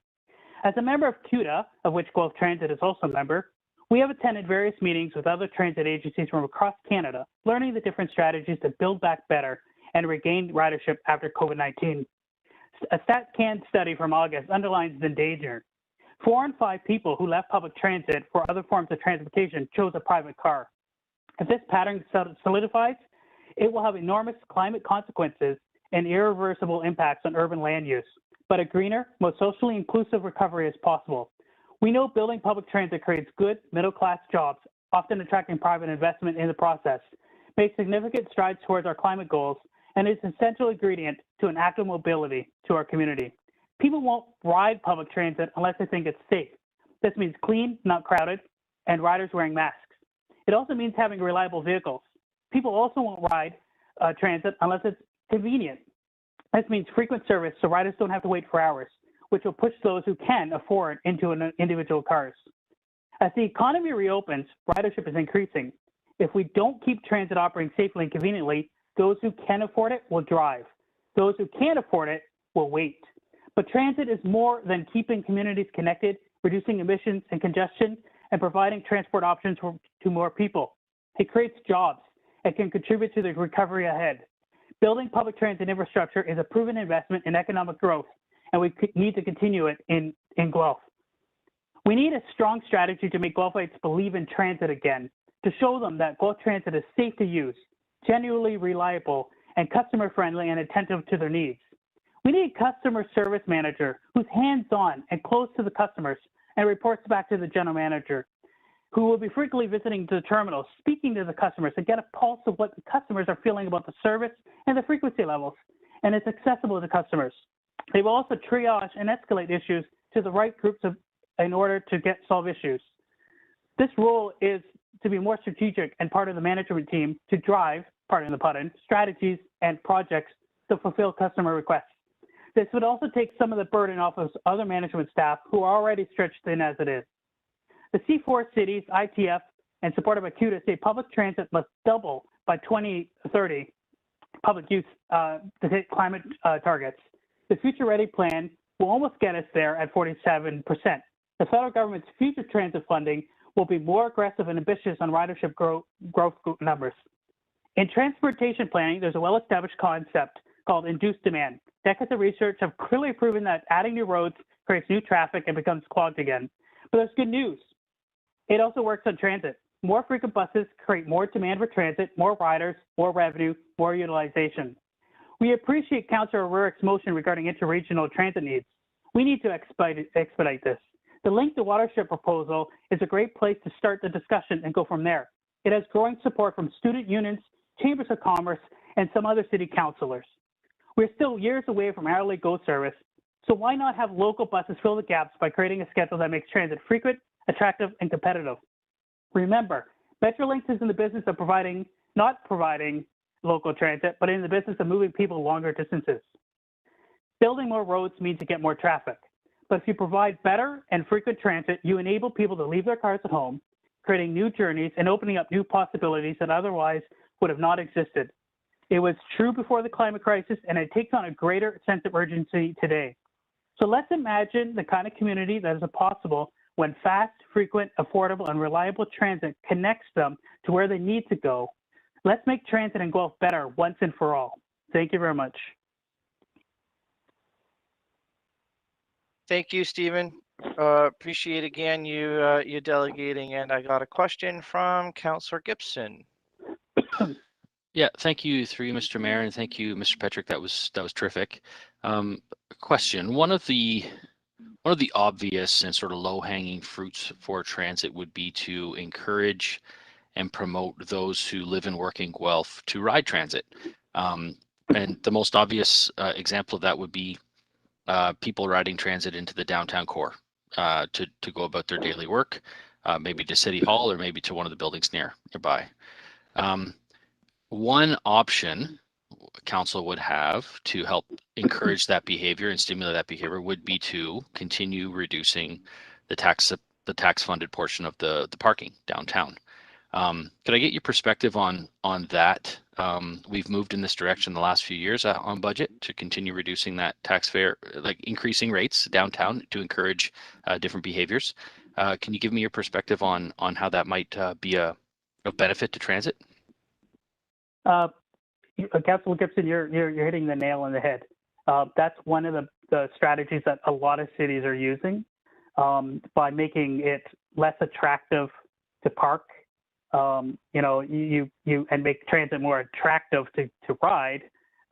As a member of CUDA, of which Guelph Transit is also a member, we have attended various meetings with other transit agencies from across Canada, learning the different strategies to build back better and regain ridership after COVID-19. A StatCan study from August underlines the danger. 4 in 5 people who left public transit for other forms of transportation chose a private car. If this pattern solidifies, it will have enormous climate consequences and irreversible impacts on urban land use. But a greener, more socially inclusive recovery is possible. We know building public transit creates good middle-class jobs, often attracting private investment in the process, makes significant strides towards our climate goals, and is an essential ingredient to an active mobility to our community. People won't ride public transit unless they think it's safe. This means clean, not crowded, and riders wearing masks. It also means having reliable vehicles. People also won't ride transit unless it's convenient. This means frequent service so riders don't have to wait for hours, which will push those who can afford into individual cars. As the economy reopens, ridership is increasing. If we don't keep transit operating safely and conveniently, those who can afford it will drive. Those who can't afford it will wait. But transit is more than keeping communities connected, reducing emissions and congestion, and providing transport options to more people. It creates jobs and can contribute to the recovery ahead. Building public transit infrastructure is a proven investment in economic growth, and we need to continue it in Guelph. We need a strong strategy to make Guelphites believe in transit again, to show them that Guelph Transit is safe to use, genuinely reliable, and customer-friendly and attentive to their needs. We need a customer service manager who's hands-on and close to the customers and reports back to the general manager, who will be frequently visiting the terminals, speaking to the customers to get a pulse of what the customers are feeling about the service and the frequency levels, and it's accessible to customers. They will also triage and escalate issues to the right groups in order to solve issues. This role is to be more strategic and part of the management team to drive, pardon the pun, strategies and projects to fulfill customer requests. This would also take some of the burden off of other management staff who are already stretched thin as it is. The C4 cities, ITF, and supported by CUDA say public transit must double by 2030 public use to hit climate targets. The Future Ready plan will almost get us there at 47%. The federal government's future transit funding will be more aggressive and ambitious on ridership growth numbers. In transportation planning, there's a well-established concept called induced demand. Decades of research have clearly proven that adding new roads creates new traffic and becomes clogged again. But there's good news. It also works on transit. More frequent buses create more demand for transit, more riders, more revenue, more utilization. We appreciate Councillor O'Rourke's motion regarding interregional transit needs. We need to expedite this. The Link to Watershed proposal is a great place to start the discussion and go from there. It has growing support from student unions, chambers of commerce, and some other city councillors. We're still years away from hourly GO service, so why not have local buses fill the gaps by creating a schedule that makes transit frequent, attractive, and competitive? Remember, Metrolinx is in the business of not providing local transit, but in the business of moving people longer distances. Building more roads means you get more traffic. But if you provide better and frequent transit, you enable people to leave their cars at home, creating new journeys and opening up new possibilities that otherwise would have not existed. It was true before the climate crisis, and it takes on a greater sense of urgency today. So let's imagine the kind of community that is possible when fast, frequent, affordable, and reliable transit connects them to where they need to go. Let's make transit in Guelph better once and for all. Thank you very much. Thank you, Stephen. Appreciate again you delegating. And I got a question from Councillor Gibson. Yeah, thank you through you, Mr. Mayor, and thank you, Mr. Petrick. That was terrific. Question: one of the obvious and sort of low-hanging fruits for transit would be to encourage and promote those who live and work in Guelph to ride transit. And the most obvious example of that would be people riding transit into the downtown core to go about their daily work, maybe to City Hall or maybe to one of the buildings nearby. One option council would have to help encourage that behavior and stimulate that behavior would be to continue reducing the tax funded portion of the parking downtown. Could I get your perspective on that? We've moved in this direction the last few years on budget to continue reducing that tax fare, like increasing rates downtown to encourage different behaviors. Can you give me your perspective on how that might be a benefit to transit? Councilor Gibson, you're hitting the nail on the head. That's one of the strategies that a lot of cities are using by making it less attractive to park. You make transit more attractive to ride.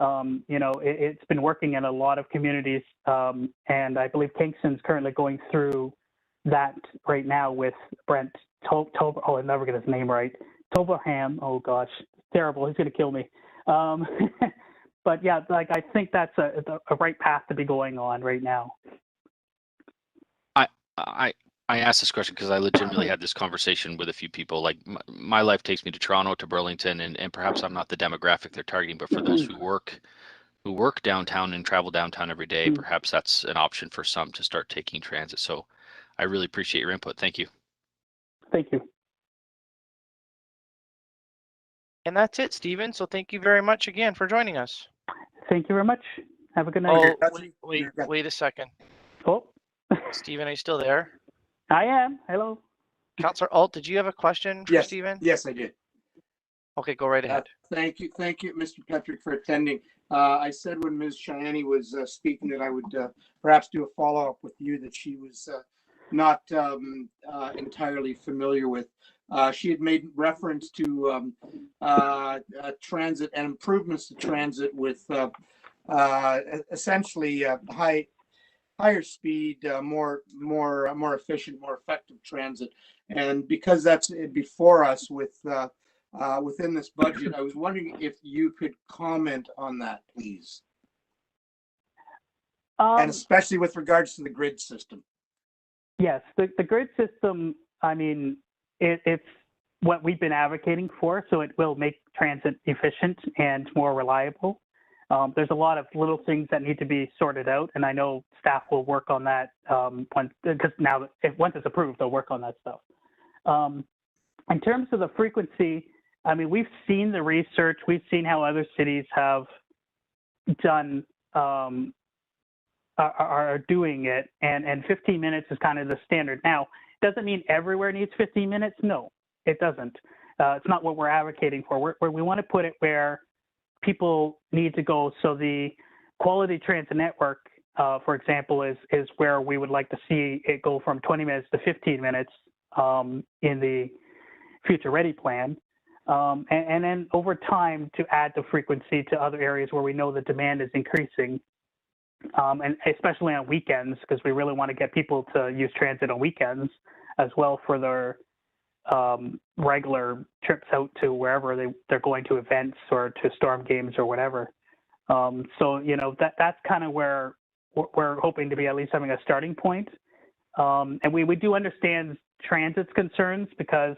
It's been working in a lot of communities, and I believe Kingston's currently going through that right now with Brent Tober. Oh, I'll never get his name right. Toberham. Oh gosh, terrible. He's gonna kill me. But yeah, I think that's a right path to be going on right now. I asked this question because I legitimately had this conversation with a few people. Like my life takes me to Toronto, to Burlington, and perhaps I'm not the demographic they're targeting, but for those who work downtown and travel downtown every day, perhaps that's an option for some to start taking transit. So I really appreciate your input. Thank you. Thank you. And that's it, Stephen. So thank you very much again for joining us. Thank you very much. Have a good night. Oh, wait a second. Oh. Stephen, are you still there? I am. Hello. Councillor Alt, did you have a question for Stephen? Yes, I did. Okay, go right ahead. Thank you, Mr. Patrick, for attending. I said when Ms. Cianni was speaking that I would perhaps do a follow-up with you that she was not entirely familiar with. She had made reference to transit and improvements to transit with essentially higher speed, more efficient, more effective transit. And because that's before us with within this budget, I was wondering if you could comment on that, please. And especially with regards to the grid system. Yes, the grid system, I mean, it's what we've been advocating for, so it will make transit efficient and more reliable. There's a lot of little things that need to be sorted out, and I know staff will work on that once it's approved, they'll work on that stuff. In terms of the frequency, I mean, we've seen the research, we've seen how other cities have done, are doing it, and 15 minutes is kind of the standard. Now, doesn't mean everywhere needs 15 minutes. No, it doesn't. It's not what we're advocating for. We want to put it where people need to go. So the quality transit network, for example, is where we would like to see it go from 20 minutes to 15 minutes in the Future Ready plan. And then over time to add the frequency to other areas where we know the demand is increasing, and especially on weekends, because we really want to get people to use transit on weekends as well for their regular trips out to wherever they're going to events or to storm games or whatever. So, you know, that's kind of where we're hoping to be, at least having a starting point. And we do understand transit's concerns because,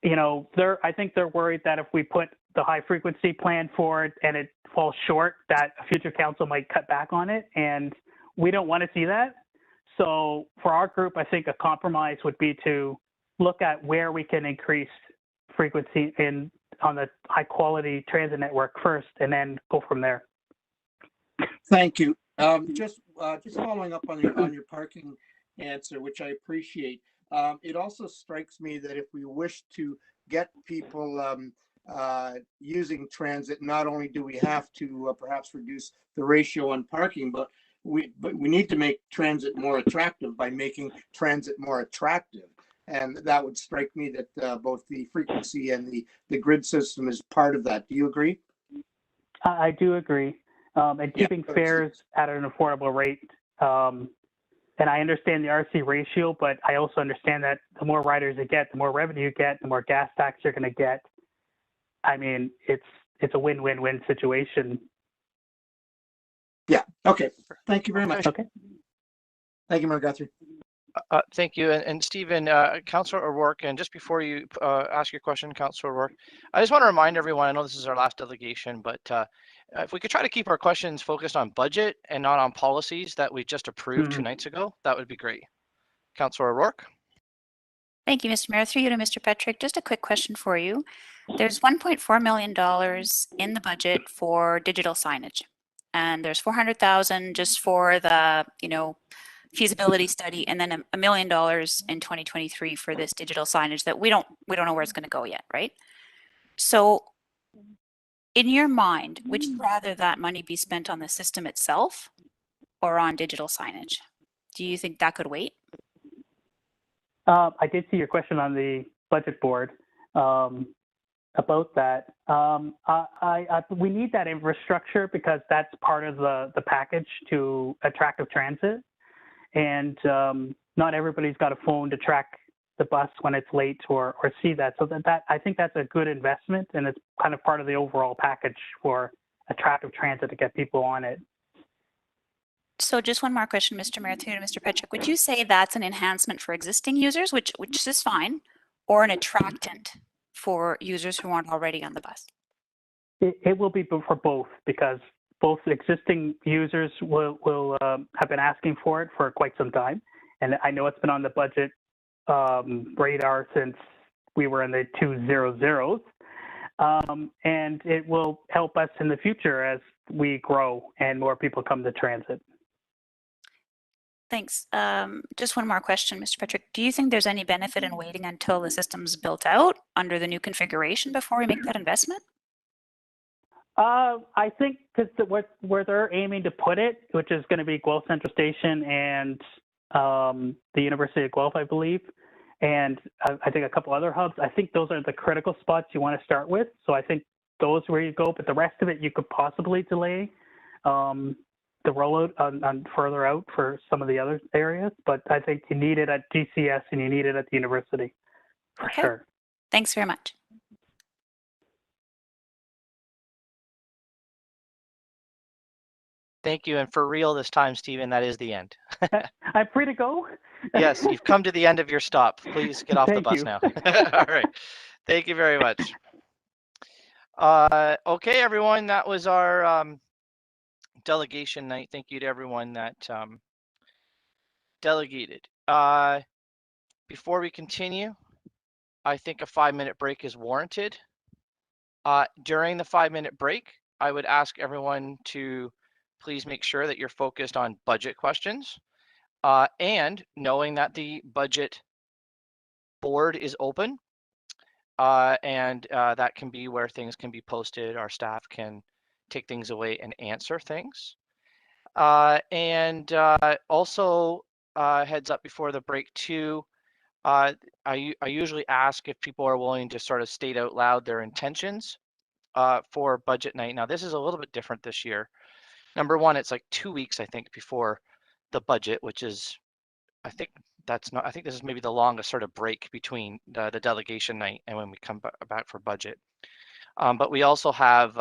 you know, I think they're worried that if we put the high frequency plan forward and it falls short, that a future council might cut back on it. And we don't want to see that. So for our group, I think a compromise would be to look at where we can increase frequency on the high quality transit network first, and then go from there. Thank you. Just following up on your parking answer, which I appreciate. It also strikes me that if we wish to get people using transit, not only do we have to perhaps reduce the ratio on parking, but we need to make transit more attractive by making transit more attractive. And that would strike me that both the frequency and the grid system is part of that. Do you agree? I do agree. And keeping fares at an affordable rate. And I understand the RC ratio, but I also understand that the more riders you get, the more revenue you get, the more gas tax you're going to get. I mean, it's a win-win-win situation. Yeah. Okay. Thank you very much. Okay. Thank you, Mayor Guthrie. Thank you. And Stephen, Councillor O'Rourke, and just before you ask your question, Councillor O'Rourke, I just want to remind everyone, I know this is our last delegation, but if we could try to keep our questions focused on budget and not on policies that we just approved 2 nights ago, that would be great. Councillor O'Rourke. Thank you, Mr. Mayor. Through you to Mr. Petrick, just a quick question for you. There's $1.4 million in the budget for digital signage, and there's $400,000 just for the, feasibility study, and then $1 million in 2023 for this digital signage that we don't know where it's going to go yet, right? So in your mind, would you rather that money be spent on the system itself or on digital signage? Do you think that could wait? I did see your question on the budget board about that. We need that infrastructure because that's part of the package to attractive transit. And not everybody's got a phone to track the bus when it's late or see that. So that I think that's a good investment, and it's kind of part of the overall package for attractive transit to get people on it. So just one more question, Mr. Mayor, through to Mr. Petrick. Would you say that's an enhancement for existing users, which is fine, or an attractant for users who aren't already on the bus? It will be for both, because both existing users will have been asking for it for quite some time. And I know it's been on the budget radar since we were in the 200s. And it will help us in the future as we grow and more people come to transit. Thanks. Just one more question, Mr. Petrick. Do you think there's any benefit in waiting until the system's built out under the new configuration before we make that investment? I think because where they're aiming to put it, which is going to be Guelph Central Station and the University of Guelph, I believe, and I think a couple other hubs. I think those are the critical spots you want to start with. So I think those are where you go, but the rest of it you could possibly delay the rollout on further out for some of the other areas. But I think you need it at GCS and you need it at the university for sure. Thanks very much. Thank you. And for real this time, Stephen, that is the end. I'm free to go? Yes, you've come to the end of your stop. Please get off the Thank bus you. now. All right. Thank you very much. Okay, everyone, that was our delegation night. Thank you to everyone that delegated. Before we continue, I think a 5-minute break is warranted. During the 5-minute break, I would ask everyone to please make sure that you're focused on budget questions and knowing that the budget board is open and that can be where things can be posted. Our staff can take things away and answer things. Also heads up before the break too, I usually ask if people are willing to sort of state out loud their intentions for budget night. Now this is a little bit different this year. Number one, it's like 2 weeks, I think, before the budget, which is, I think this is maybe the longest sort of break between the delegation night and when we come back for budget. But we also have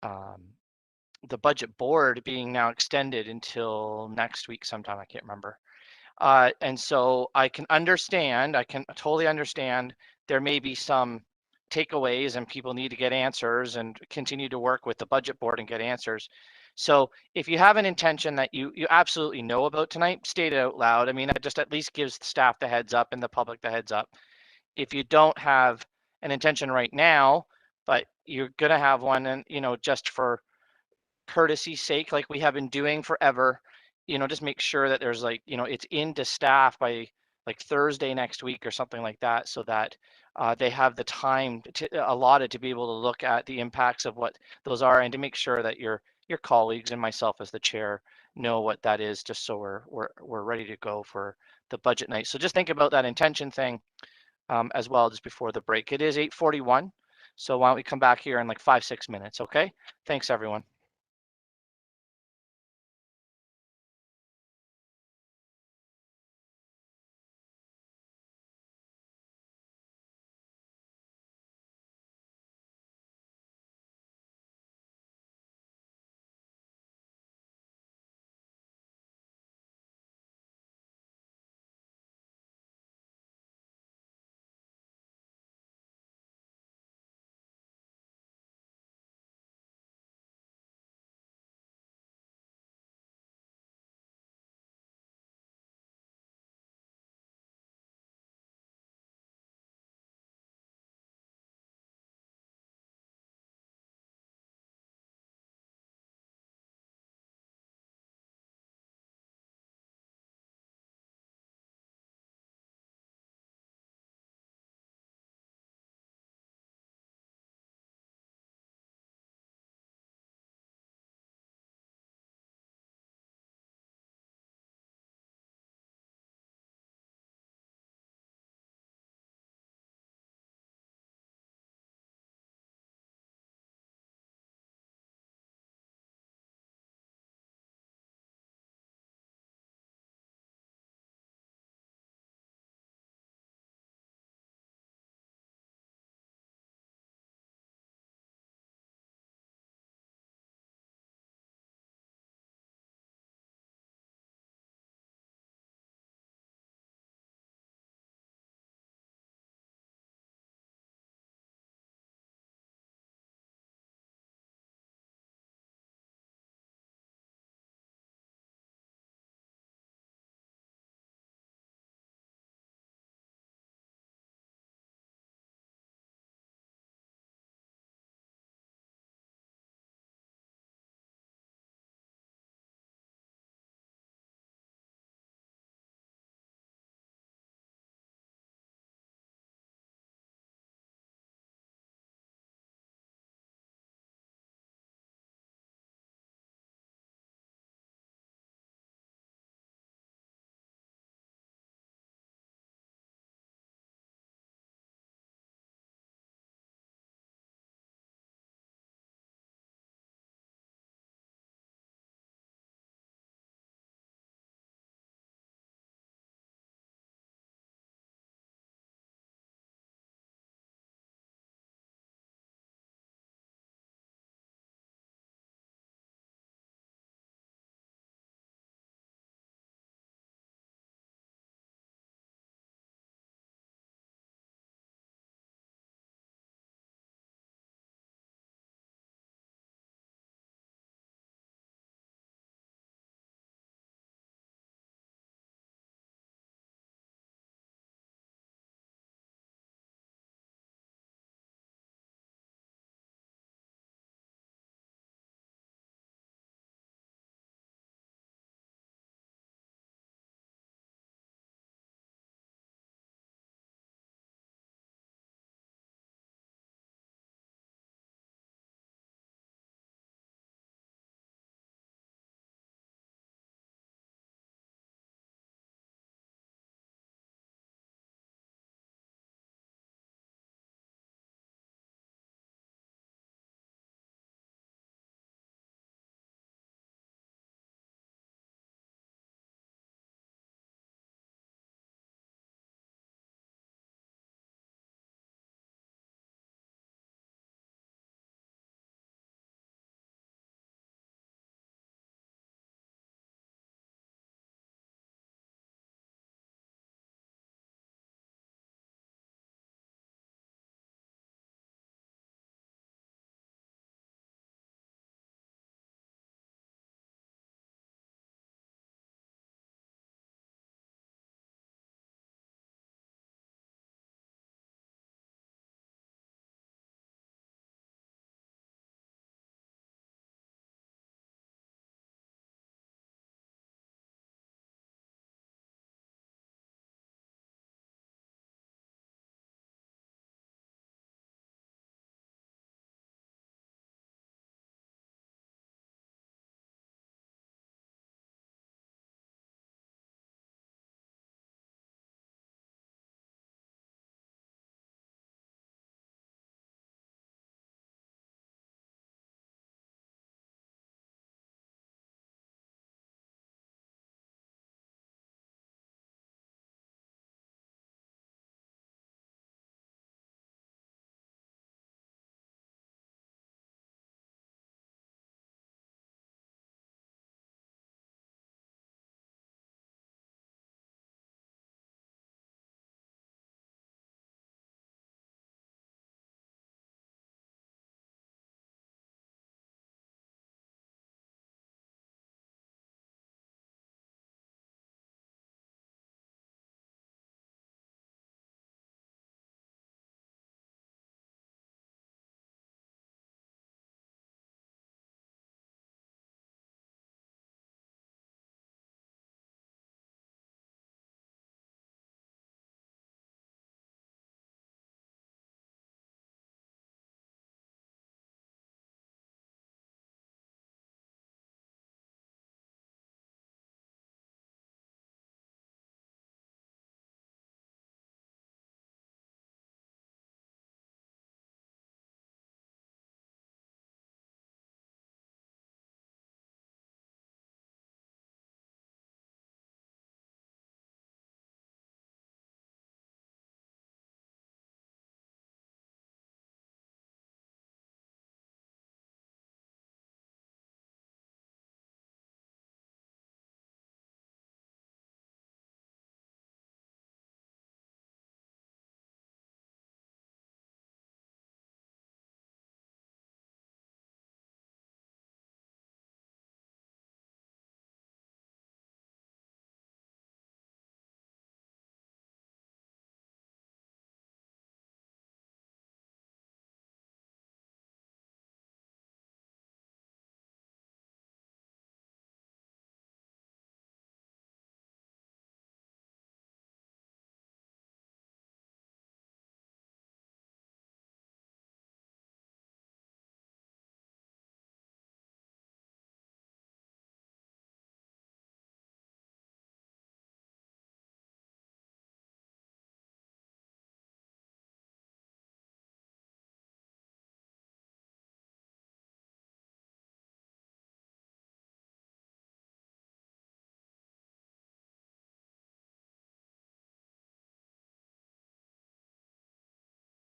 the budget board being now extended until next week sometime, I can't remember. And so I can totally understand there may be some takeaways and people need to get answers and continue to work with the budget board and get answers. So if you have an intention that you absolutely know about tonight, state it out loud. I mean, that just at least gives the staff the heads up and the public the heads up. If you don't have an intention right now, but you're gonna have one, and just for courtesy's sake, like we have been doing forever, just make sure that there's it's into staff by like Thursday next week or something like that, so that they have the time allotted to be able to look at the impacts of what those are, and to make sure that your colleagues and myself as the chair know what that is, just so we're ready to go for the budget night. So just think about that intention thing as well, just before the break. It is 8:41, so why don't we come back here in like 5-6 minutes? Okay, thanks everyone.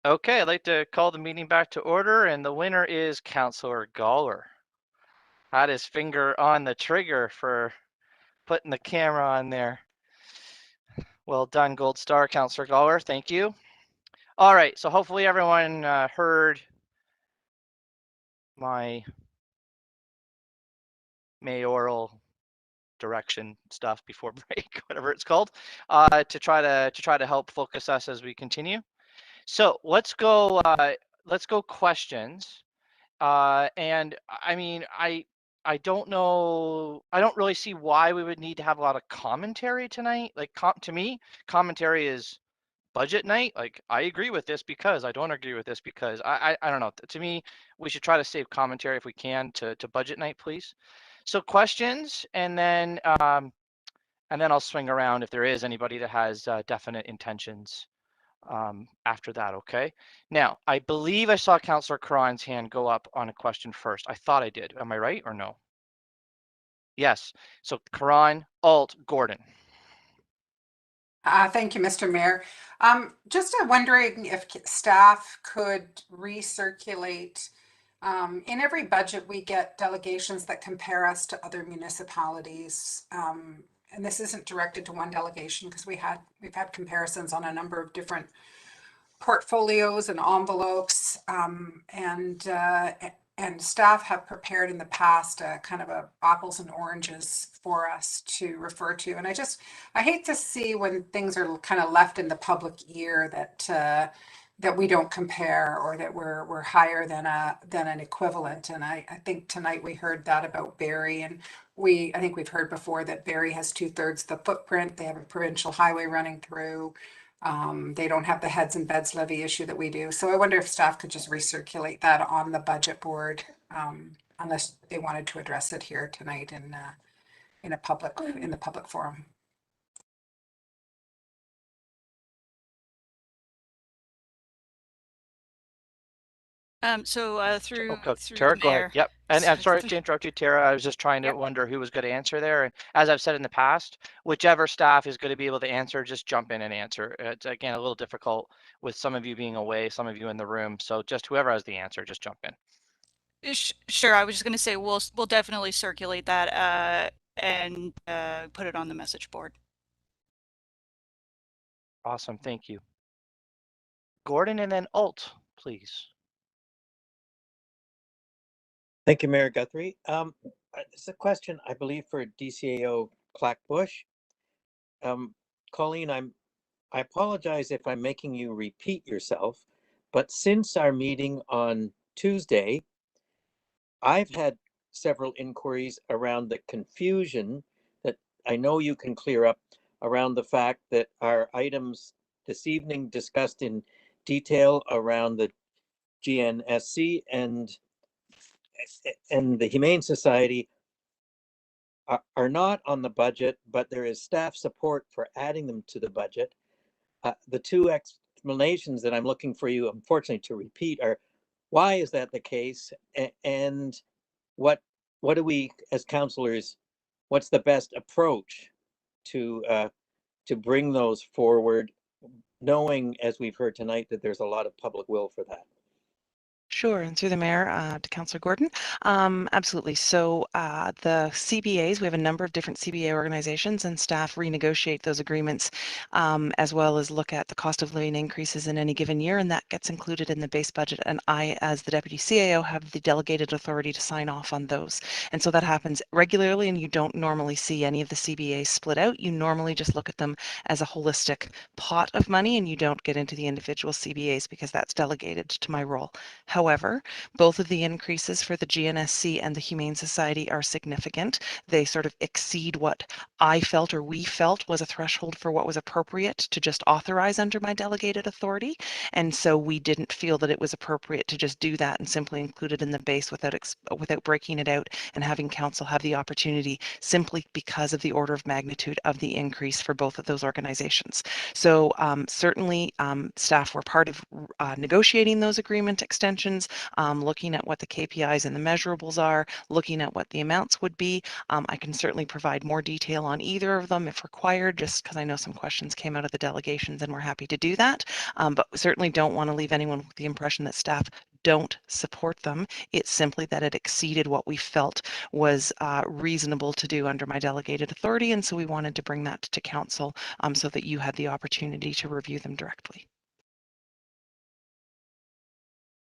Okay, I'd like to call the meeting back to order, and the winner is Councillor Gawler. Had his finger on the trigger for putting the camera on there. Well done, Gold Star, Councillor Gawler. Thank you. All right, so hopefully everyone heard my mayoral direction stuff before break, whatever it's called, to try to help focus us as we continue. So let's go questions. And I mean, I don't know. I don't really see why we would need to have a lot of commentary tonight. Like to me, commentary is budget night. Like I agree with this because I don't agree with this because I don't know. To me, we should try to save commentary if we can to budget night, please. So questions, and then I'll swing around if there is anybody that has definite intentions after that. Okay. Now, I believe I saw Councillor Cron's hand go up on a question first. I thought I did. Am I right or no? Yes. So Cron, Alt, Gordon. Thank you, Mr. Mayor. Just wondering if staff could recirculate. In every budget, we get delegations that compare us to other municipalities. And this isn't directed to one delegation because we've had comparisons on a number of different portfolios and envelopes, and staff have prepared in the past kind of a apples and oranges for us to refer to. And I hate to see when things are kind of left in the public ear that we don't compare or that we're higher than an equivalent. And I think tonight we heard that about Barrie, and I think we've heard before that Barrie has 2/3 the footprint. They have a provincial highway running through. They don't have the heads and beds levy issue that we do. So I wonder if staff could just recirculate that on the budget board, unless they wanted to address it here tonight in the public forum. Through Tara, the go mayor. ahead. Yep. And I'm sorry to interrupt you, Tara. I was just trying to wonder who was going to answer there. And as I've said in the past, whichever staff is going to be able to answer, just jump in and answer. It's again a little difficult with some of you being away, some of you in the room. So just whoever has the answer, just jump in. Sure. I was just going to say we'll definitely circulate that and put it on the message board. Awesome. Thank you. Gordon and then Alt, please. Thank you, Mayor Guthrie. It's a question, I believe, for DCAO Clackbush. Colleen, I apologize if I'm making you repeat yourself, but since our meeting on Tuesday, I've had several inquiries around the confusion that I know you can clear up around the fact that our items this evening discussed in detail around the GNSC and the Humane Society are not on the budget, but there is staff support for adding them to the budget. The two explanations that I'm looking for you, unfortunately, to repeat are, why is that the case? And what do we, as councillors, what's the best approach to bring those forward, knowing, as we've heard tonight, that there's a lot of public will for that? Sure, and through the mayor to Councillor Gordon. Absolutely. So the CBAs, we have a number of different CBA organizations, and staff renegotiate those agreements as well as look at the cost of living increases in any given year, and that gets included in the base budget. And I, as the Deputy CAO, have the delegated authority to sign off on those. And so that happens regularly, and you don't normally see any of the CBAs split out. You normally just look at them as a holistic pot of money, and you don't get into the individual CBAs because that's delegated to my role. However, both of the increases for the GNSC and the Humane Society are significant. They sort of exceed what I felt or we felt was a threshold for what was appropriate to just authorize under my delegated authority. And so we didn't feel that it was appropriate to just do that and simply include it in the base without breaking it out and having council have the opportunity, simply because of the order of magnitude of the increase for both of those organizations. So certainly staff were part of negotiating those agreement extensions presentations, looking at what the KPIs and the measurables are, looking at what the amounts would be. I can certainly provide more detail on either of them if required, just because I know some questions came out of the delegations and we're happy to do that. But we certainly don't want to leave anyone with the impression that staff don't support them. It's simply that it exceeded what we felt was reasonable to do under my delegated authority, and so we wanted to bring that to council so that you had the opportunity to review them directly.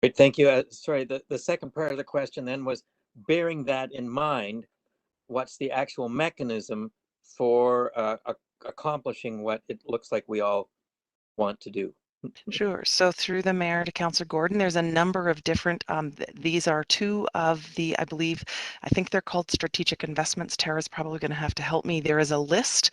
Great, thank you. Sorry, the second part of the question then was, bearing that in mind, what's the actual mechanism for accomplishing what it looks like we all want to do? Sure. So through the mayor to Councillor Gordon, there's a number of different, these are two of the, I think they're called strategic investments. Tara's probably going to have to help me. There is a list.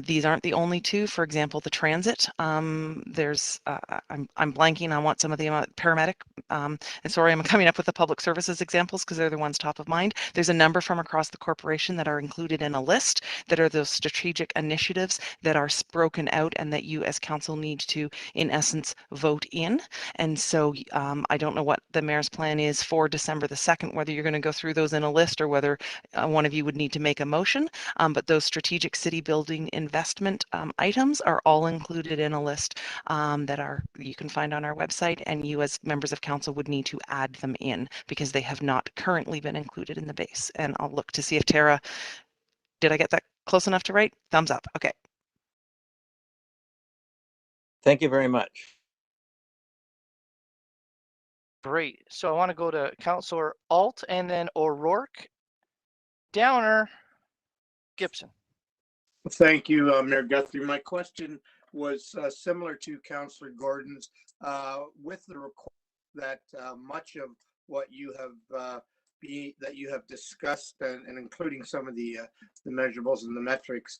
These aren't the only two. For example, the transit. There's, I'm blanking on what some of the paramedic, and sorry, I'm coming up with the public services examples because they're the ones top of mind. There's a number from across the corporation that are included in a list that are those strategic initiatives that are broken out and that you as council need to, in essence, vote in. And so I don't know what the mayor's plan is for December the 2nd, whether you're going to go through those in a list or whether one of you would need to make a motion. But those strategic city building investment items are all included in a list that you can find on our website, and you as members of council would need to add them in because they have not currently been included in the base. And I'll look to see if Tara, did I get that close enough to write? Thumbs up. Okay. Thank you very much. Great. So I want to go to Councillor Alt and then O'Rourke, Downer, Gibson. Thank you, Mayor Guthrie. My question was similar to Councillor Gordon's, with the request that much of what you have discussed and including some of the measurables and the metrics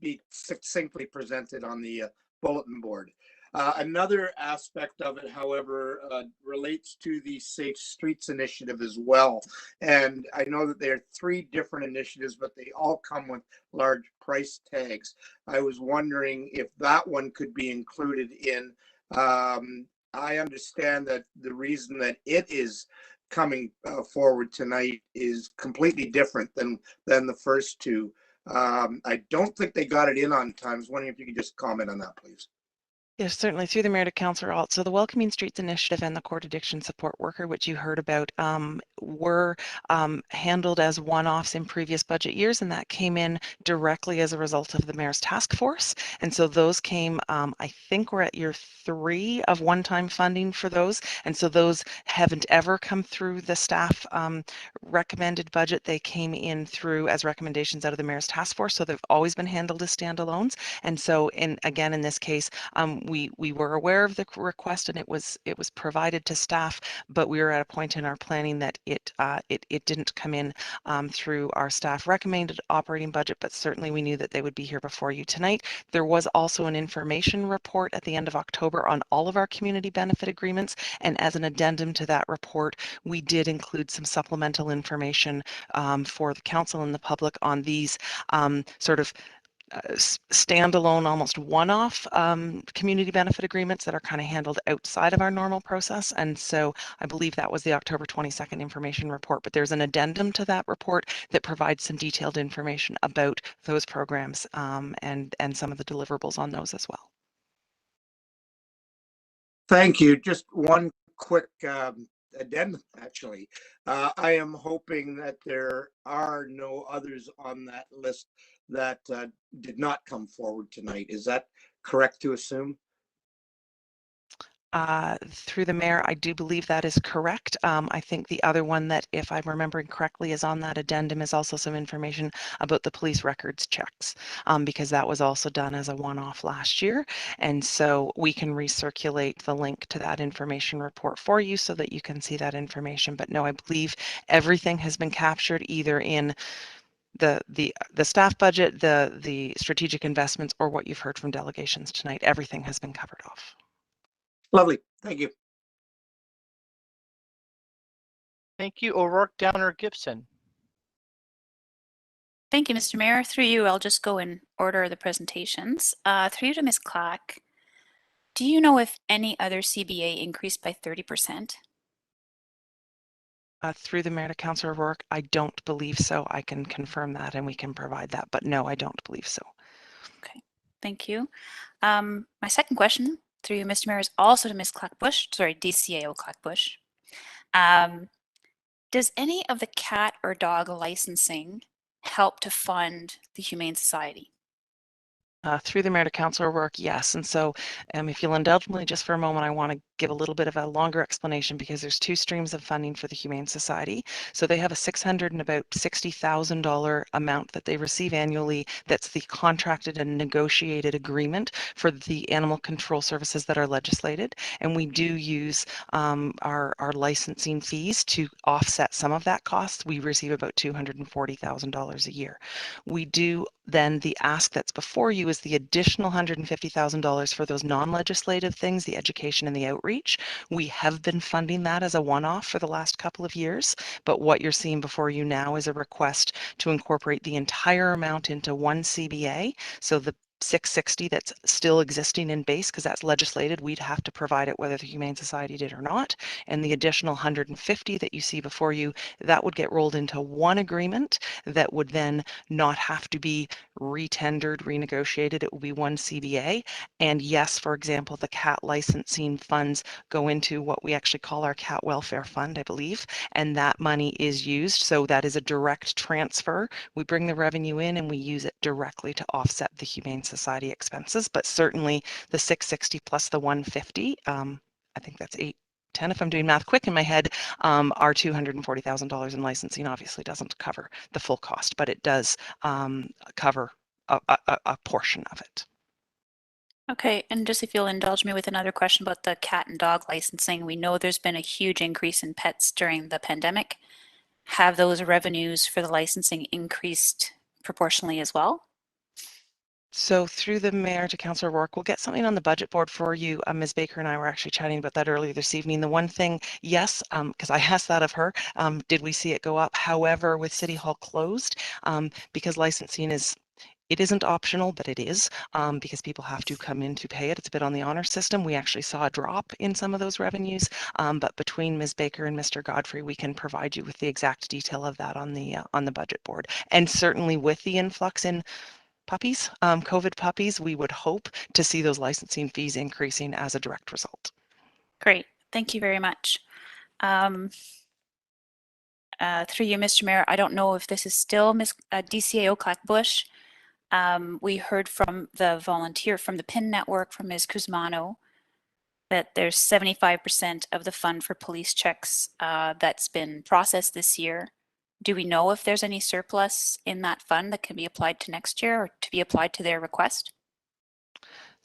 be succinctly presented on the bulletin board. Another aspect of it, however, relates to the Safe Streets initiative as well. And I know that there are 3 different initiatives, but they all come with large price tags. I was wondering if that one could be included in. I understand that the reason that it is coming forward tonight is completely different than the first 2. I don't think they got it in on time. I was wondering if you could just comment on that, please. Yes, certainly through the mayor to Councillor Alt. So the Welcoming Streets Initiative and the Court Addiction Support Worker, which you heard about, were handled as one-offs in previous budget years, and that came in directly as a result of the mayor's task force. And so those came, I think we're at year 3 of one-time funding for those. And so those haven't ever come through the staff recommended budget. They came in through as recommendations out of the mayor's task force. So they've always been handled as standalones. And so again, in this case, we were aware of the request and it was provided to staff, but we were at a point in our planning that it didn't come in through our staff recommended operating budget, but certainly we knew that they would be here before you tonight. There was also an information report at the end of October on all of our community benefit agreements, and as an addendum to that report, we did include some supplemental information for the council and the public on these sort of standalone, almost one-off community benefit agreements that are kind of handled outside of our normal process. And so I believe that was the October 22nd information report, but there's an addendum to that report that provides some detailed information about those programs and some of the deliverables on those as well. Thank you. Just one quick addendum, actually. I am hoping that there are no others on that list that did not come forward tonight. Is that correct to assume? Through the mayor, I do believe that is correct. I think the other one that, if I'm remembering correctly, is on that addendum is also some information about the police records checks, because that was also done as a one-off last year. And so we can recirculate the link to that information report for you so that you can see that information. But no, I believe everything has been captured either in the staff budget, the strategic investments, or what you've heard from delegations tonight. Everything has been covered off. Lovely. Thank you. Thank you, O'Rourke, Downer, Gibson. Thank you, Mr. Mayor. Through you, I'll just go in order of the presentations. Through you to Ms. Clack. Do you know if any other CBA increased by 30%? Through the mayor to Councillor O'Rourke, I don't believe so. I can confirm that and we can provide that, but no, I don't believe so. Okay, thank you. My second question through you, Mr. Mayor, is also to Ms. Clackbush, sorry, DCAO Clackbush. Does any of the cat or dog licensing help to fund the Humane Society? Through the mayor to Councillor O'Rourke, yes. And so if you'll indulge me just for a moment, I want to give a little bit of a longer explanation because there's two streams of funding for the Humane Society. So they have a $600,000 and about $60,000 amount that they receive annually. That's the contracted and negotiated agreement for the animal control services that are legislated. And we do use our licensing fees to offset some of that cost. We receive about $240,000 a year. We do then the ask that's before you is the additional $150,000 for those non-legislative things, the education and the outreach. We have been funding that as a one-off for the last couple of years, but what you're seeing before you now is a request to incorporate the entire amount into one CBA. So the 660 that's still existing in base, because that's legislated, we'd have to provide it whether the Humane Society did or not. And the additional 150 that you see before you, that would get rolled into one agreement that would then not have to be retendered, renegotiated. It will be one CBA. And yes, for example, the cat licensing funds go into what we actually call our cat welfare fund, I believe, and that money is used. So that is a direct transfer. We bring the revenue in and we use it directly to offset the Humane Society expenses, but certainly the 660 plus the 150, I think that's 810 if I'm doing math quick in my head, our $240,000 in licensing obviously doesn't cover the full cost, but it does cover a portion of it. Okay, and just if you'll indulge me with another question about the cat and dog licensing, we know there's been a huge increase in pets during the pandemic. Have those revenues for the licensing increased proportionally as well? So through the mayor to Councillor O'Rourke, we'll get something on the budget board for you. Ms. Baker and I were actually chatting about that earlier this evening. The one thing, yes, because I asked that of her, did we see it go up? However, with City Hall closed, because licensing it isn't optional, but it is because people have to come in to pay it. It's a bit on the honor system. We actually saw a drop in some of those revenues, but between Ms. Baker and Mr. Godfrey, we can provide you with the exact detail of that on the budget board. And certainly with the influx in puppies, COVID puppies, we would hope to see those licensing fees increasing as a direct result. Great, thank you very much. Through you, Mr. Mayor, I don't know if this is still Ms. DCAO Clackbush. We heard from the volunteer from the PIN network from Ms. Kuzmano that there's 75% of the fund for police checks that's been processed this year. Do we know if there's any surplus in that fund that can be applied to next year or to be applied to their request?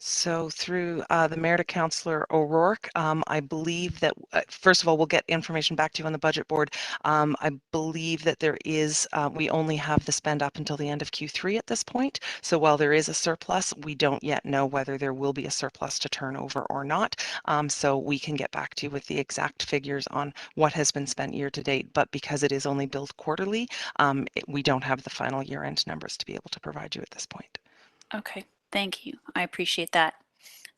So through the mayor to Councillor O'Rourke, I believe that, first of all, we'll get information back to you on the budget board. I believe that there is, we only have the spend up until the end of Q3 at this point. So while there is a surplus, we don't yet know whether there will be a surplus to turn over or not. So we can get back to you with the exact figures on what has been spent year to date. But because it is only billed quarterly, we don't have the final year-end numbers to be able to provide you at this point. Okay, thank you. I appreciate that.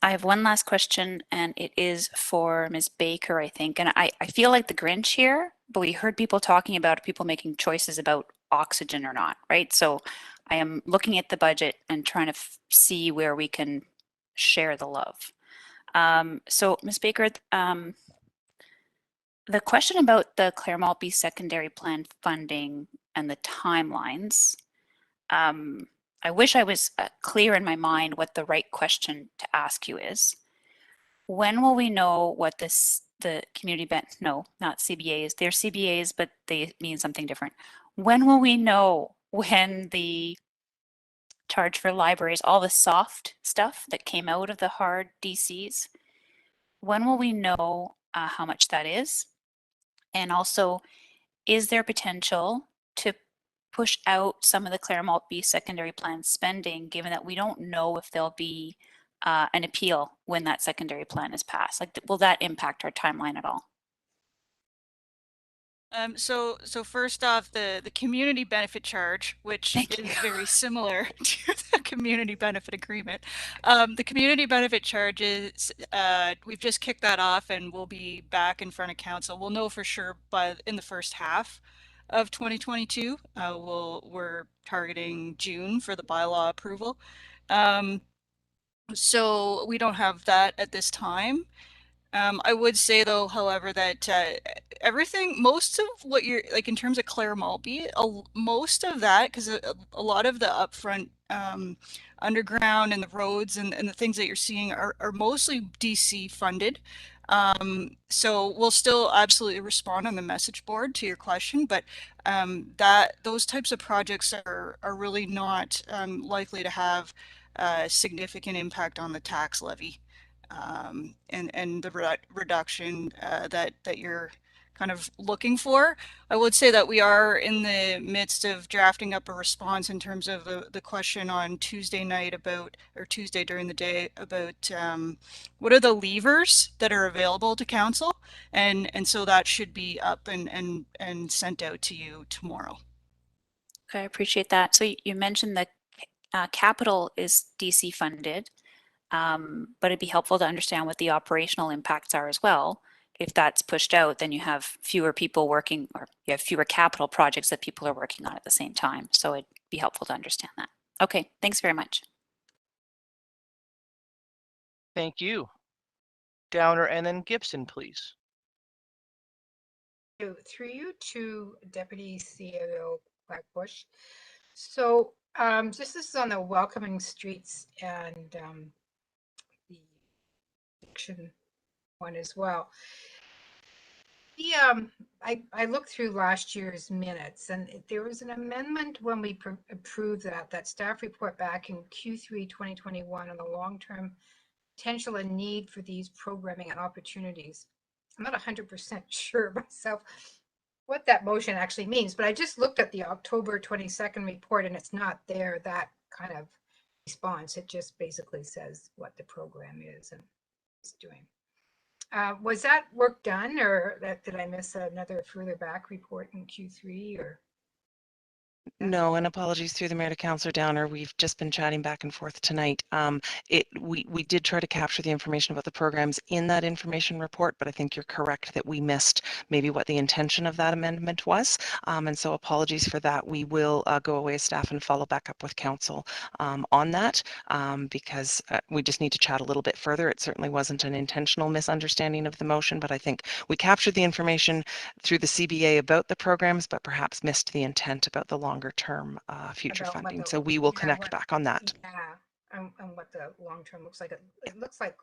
I have one last question, and it is for Ms. Baker, I think. And I feel like the Grinch here, but we heard people talking about people making choices about oxygen or not, right? So I am looking at the budget and trying to see where we can share the love. So Ms. Baker, the question about the Claremont B secondary plan funding and the timelines, I wish I was clear in my mind what the right question to ask you is. When will we know what the community event, no, not CBAs, they're CBAs, but they mean something different. When will we know when the charge for libraries, all the soft stuff that came out of the hard DCs, when will we know how much that is? And also, is there potential to push out some of the Claremont B secondary plan spending, given that we don't know if there'll be an appeal when that secondary plan is passed? Like, will that impact our timeline at all? So first off, the community benefit charge, which is very similar to the community benefit agreement. The community benefit charge is, we've just kicked that off and we'll be back in front of council. We'll know for sure in the first half of 2022. We're targeting June for the bylaw approval. So we don't have that at this time. I would say though, however, that most of what you're like in terms of Clare Maltby, most of that, because a lot of the upfront underground and the roads and the things that you're seeing are mostly DC funded. So we'll still absolutely respond on the message board to your question, but those types of projects are really not likely to have a significant impact on the tax levy. And the reduction that you're kind of looking for. I would say that we are in the midst of drafting up a response in terms of the question on Tuesday night or Tuesday during the day about what are the levers that are available to council, and so that should be up and sent out to you tomorrow. Okay, I appreciate that. So you mentioned that capital is DC funded. But it'd be helpful to understand what the operational impacts are as well. If that's pushed out, then you have fewer people working, or you have fewer capital projects that people are working on at the same time. So it'd be helpful to understand that. Okay, thanks very much. Thank you. Downer and then Gibson, please. Through you to Deputy CAO Blackbush. So this is on the welcoming streets and the addiction one as well. I looked through last year's minutes, and there was an amendment when we approved that staff report back in Q3 2021 on the long-term potential and need for these programming and opportunities. I'm not 100% sure myself what that motion actually means, but I just looked at the October 22nd report, and it's not there, that kind of response. It just basically says what the program is and it's doing. Was that work done, or did I miss another further back report in Q3, or? No, and apologies through the mayor to Councillor Downer. We've just been chatting back and forth tonight. We did try to capture the information about the programs in that information report, but I think you're correct that we missed maybe what the intention of that amendment was. And so apologies for that. We will go away as staff and follow back up with council on that because we just need to chat a little bit further. It certainly wasn't an intentional misunderstanding of the motion, but I think we captured the information through the CBA about the programs, but perhaps missed the intent about the longer term future About funding. what So we will connect what- back on that. Yeah, and what the long term looks like. It looks like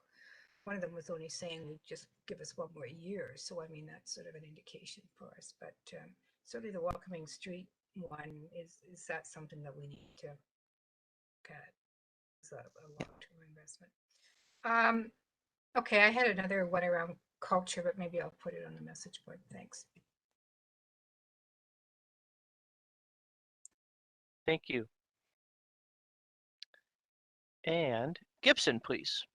one of them was only saying just give us one more year. So I mean that's sort of an indication for us. But certainly the welcoming street one is that something that we need to look at as a long term investment. Okay, I had another one around culture, but maybe I'll put it on the message board. Thanks. Thank you. And Gibson, please.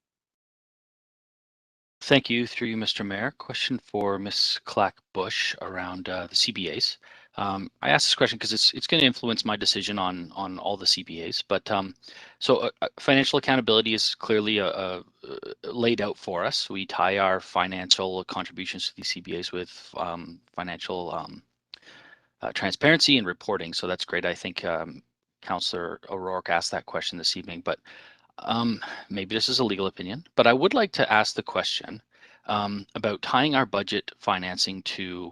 Thank you, through you, Mr. Mayor. Question for Ms. Clack-Bush around the CBAs. I asked this question because it's going to influence my decision on all the CBAs. But financial accountability is clearly laid out for us. We tie our financial contributions to these CBAs with financial transparency and reporting. So that's great. I think Councillor O'Rourke asked that question this evening, but maybe this is a legal opinion, but I would like to ask the question about tying our budget financing to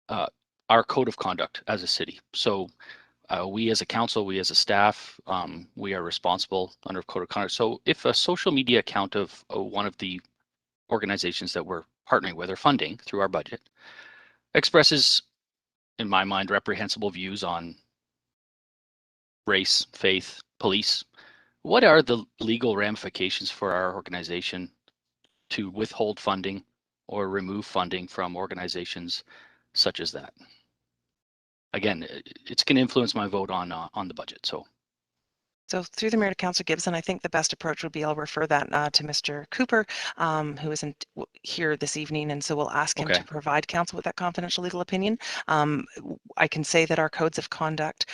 our code of conduct as a city. So we as a council, we as a staff, we are responsible under code of conduct. So if a social media account of one of the organizations that we're partnering with or funding through our budget expresses, in my mind, reprehensible views on race, faith, police, what are the legal ramifications for our organization to withhold funding or remove funding from organizations such as that? Again, it's going to influence my vote on the budget. So So through the Mayor to Councillor Gibson, I think the best approach would be I'll refer that to Mr. Cooper, who isn't here this evening, and so we'll ask him to provide council with that confidential legal opinion. I can say that our codes of conduct,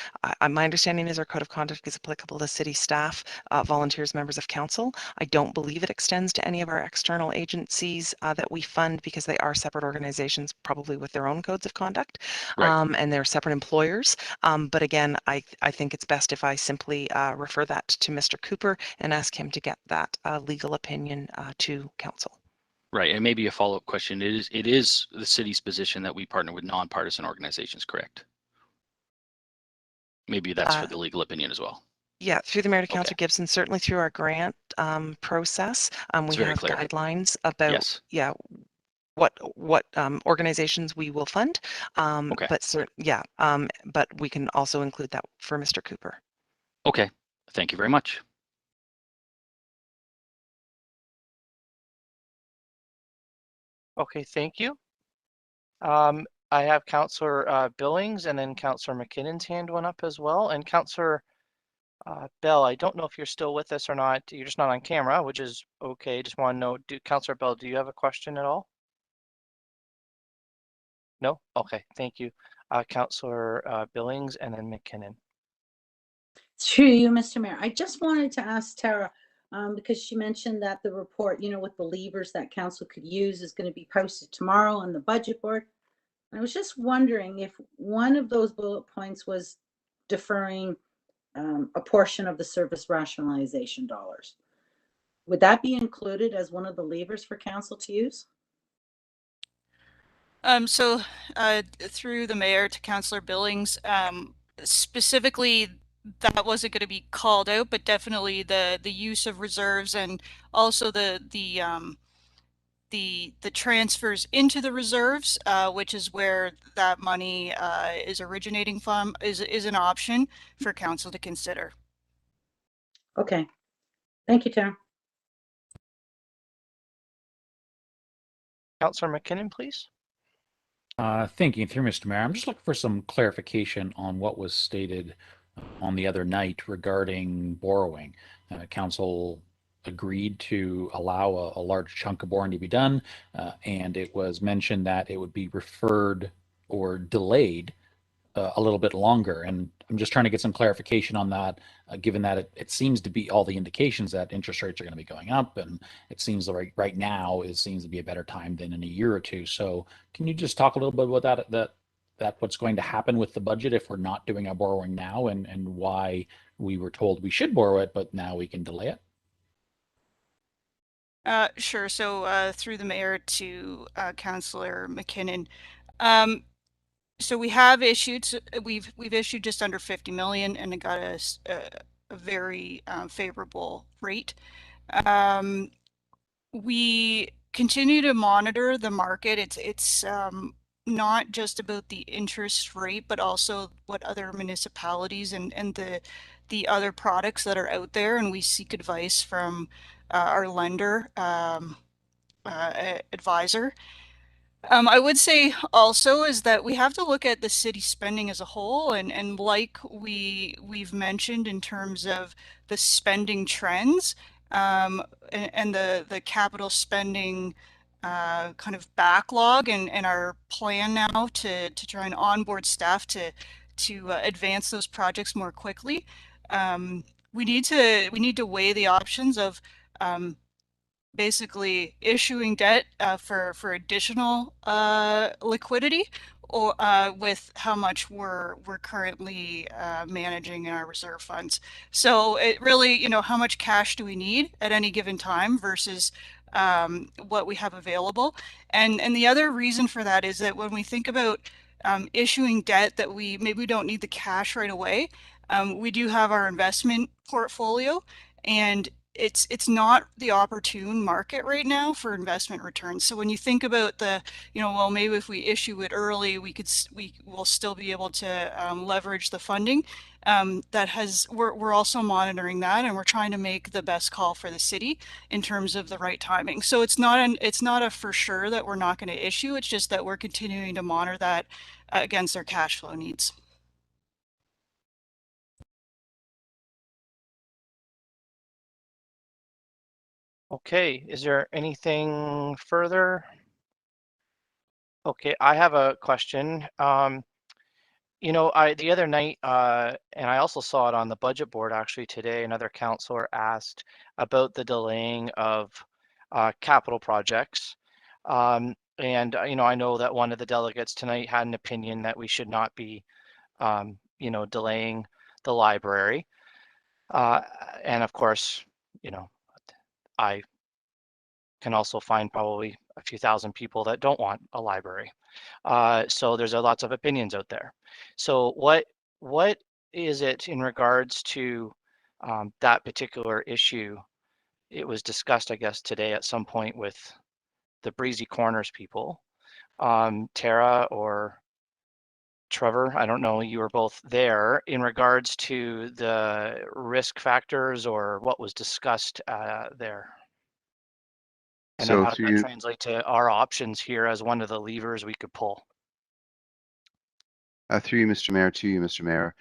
my understanding is our code of conduct is applicable to city staff, volunteers, members of council. I don't believe it extends to any of our external agencies that we fund because they are separate organizations, probably with their own codes of conduct, and they're separate employers. But again, I think it's best if I simply refer that to Mr. Cooper and ask him to get that legal opinion to council. Right, and maybe a follow-up question. It is the city's position that we partner with nonpartisan organizations, correct? Maybe that's for the legal opinion as well. Yeah, through the Mayor to Councillor Gibson, certainly through our grant process, we have guidelines about what organizations we will fund. But we can also include that for Mr. Cooper. Okay, thank you very much. Okay, thank you. I have Councillor Billings and then Councillor McKinnon's hand went up as well. And Councillor Bell, I don't know if you're still with us or not. You're just not on camera, which is okay. Just want to know, Councillor Bell, do you have a question at all? No? Okay, thank you. Councillor Billings and then McKinnon. Through you, Mr. Mayor. I just wanted to ask Tara, because she mentioned that the report, with the levers that council could use is going to be posted tomorrow on the budget board. I was just wondering if one of those bullet points was deferring a portion of the service rationalization dollars. Would that be included as one of the levers for council to use? Through the Mayor to Councillor Billings, specifically that wasn't going to be called out, but definitely the use of reserves and also the transfers into the reserves, which is where that money is originating from, is an option for council to consider. Okay, thank you, Tara. Councillor McKinnon, please. Thank you, through Mr. Mayor. I'm just looking for some clarification on what was stated on the other night regarding borrowing. Council agreed to allow a large chunk of borrowing to be done, and it was mentioned that it would be referred or delayed a little bit longer. And I'm just trying to get some clarification on that, given that it seems to be all the indications that interest rates are going to be going up, and it seems like right now it seems to be a better time than in a year or two. So can you just talk a little bit about that what's going to happen with the budget if we're not doing our borrowing now, and why we were told we should borrow it, but now we can delay it? Sure. So through the Mayor to Councillor McKinnon. So we have issued, we've issued just under 50 million, and it got us a very favorable rate. We continue to monitor the market. It's not just about the interest rate, but also what other municipalities and the other products that are out there, and we seek advice from our lender advisor. I would say also is that we have to look at the city spending as a whole, and like we've mentioned in terms of the spending trends, and the capital spending kind of backlog, and our plan now to try and onboard staff to advance those projects more quickly. We need to weigh the options of basically issuing debt for additional liquidity, or with how much we're currently managing in our reserve funds. So it really, how much cash do we need at any given time versus what we have available. And the other reason for that is that when we think about issuing debt that maybe we don't need the cash right away, we do have our investment portfolio, and it's not the opportune market right now for investment returns. So when you think about well, maybe if we issue it early, we will still be able to leverage the funding. We're also monitoring that, and we're trying to make the best call for the city in terms of the right timing. So it's not a for sure that we're not going to issue. It's just that we're continuing to monitor that against our cash flow needs. Okay, is there anything further? Okay, I have a question. You know, the other night, and I also saw it on the budget board actually today, another councillor asked about the delaying of capital projects. You know, I know that one of the delegates tonight had an opinion that we should not be, you know, delaying the library. And of course, you know, I can also find probably a few thousand people that don't want a library. So there's lots of opinions out there. So what is it in regards to that particular issue? It was discussed, I guess, today at some point with the Breezy Corners people. Tara or Trevor, I don't know, you were both there in regards to the risk factors or what was discussed there. And then So how does that through translate to our options here as one of the levers we could pull? through you, Mr. Mayor, to you, Mr. Mayor.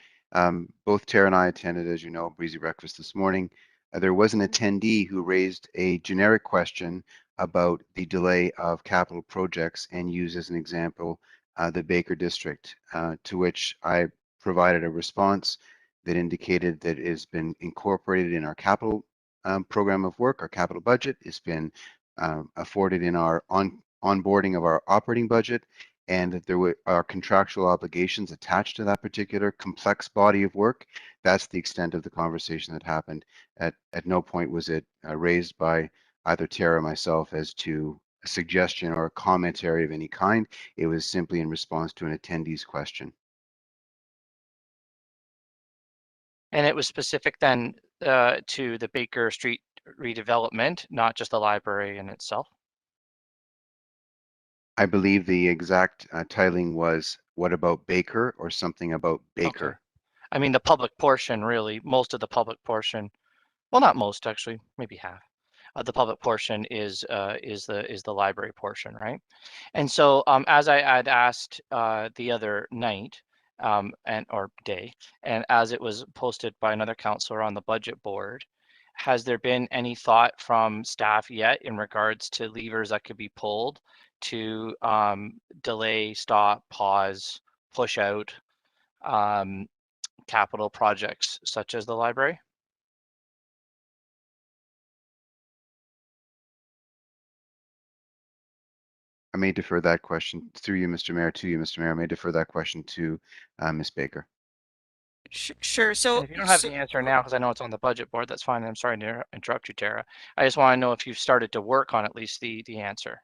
Both Tara and I attended, as you know, Breezy Breakfast this morning. There was an attendee who raised a generic question about the delay of capital projects and used as an example the Baker District, to which I provided a response that indicated that it has been incorporated in our capital program of work, our capital budget. It's been afforded in our onboarding of our operating budget, and that there are contractual obligations attached to that particular complex body of work. That's the extent of the conversation that happened. At no point was it raised by either Tara or myself as to a suggestion or a commentary of any kind. It was simply in response to an attendee's question. And it was specific then to the Baker Street redevelopment, not just the library in itself. I believe the exact titling was "What about Baker?" or something about Baker. Okay. I mean, the public portion, really, most of the public portion, well, not most actually, maybe half of the public portion is the library portion, right? And so as I had asked the other night or day, and as it was posted by another councillor on the budget board, has there been any thought from staff yet in regards to levers that could be pulled to delay, stop, pause, push out capital projects such as the library? I may defer that question through you, Mr. Mayor, to you, Mr. Mayor. I may defer that question to Ms. Baker. Sure. So And if you don't have the answer now, because I know it's on the budget board, that's fine. I'm sorry to interrupt you, Tara. I just want to know if you've started to work on at least the answer.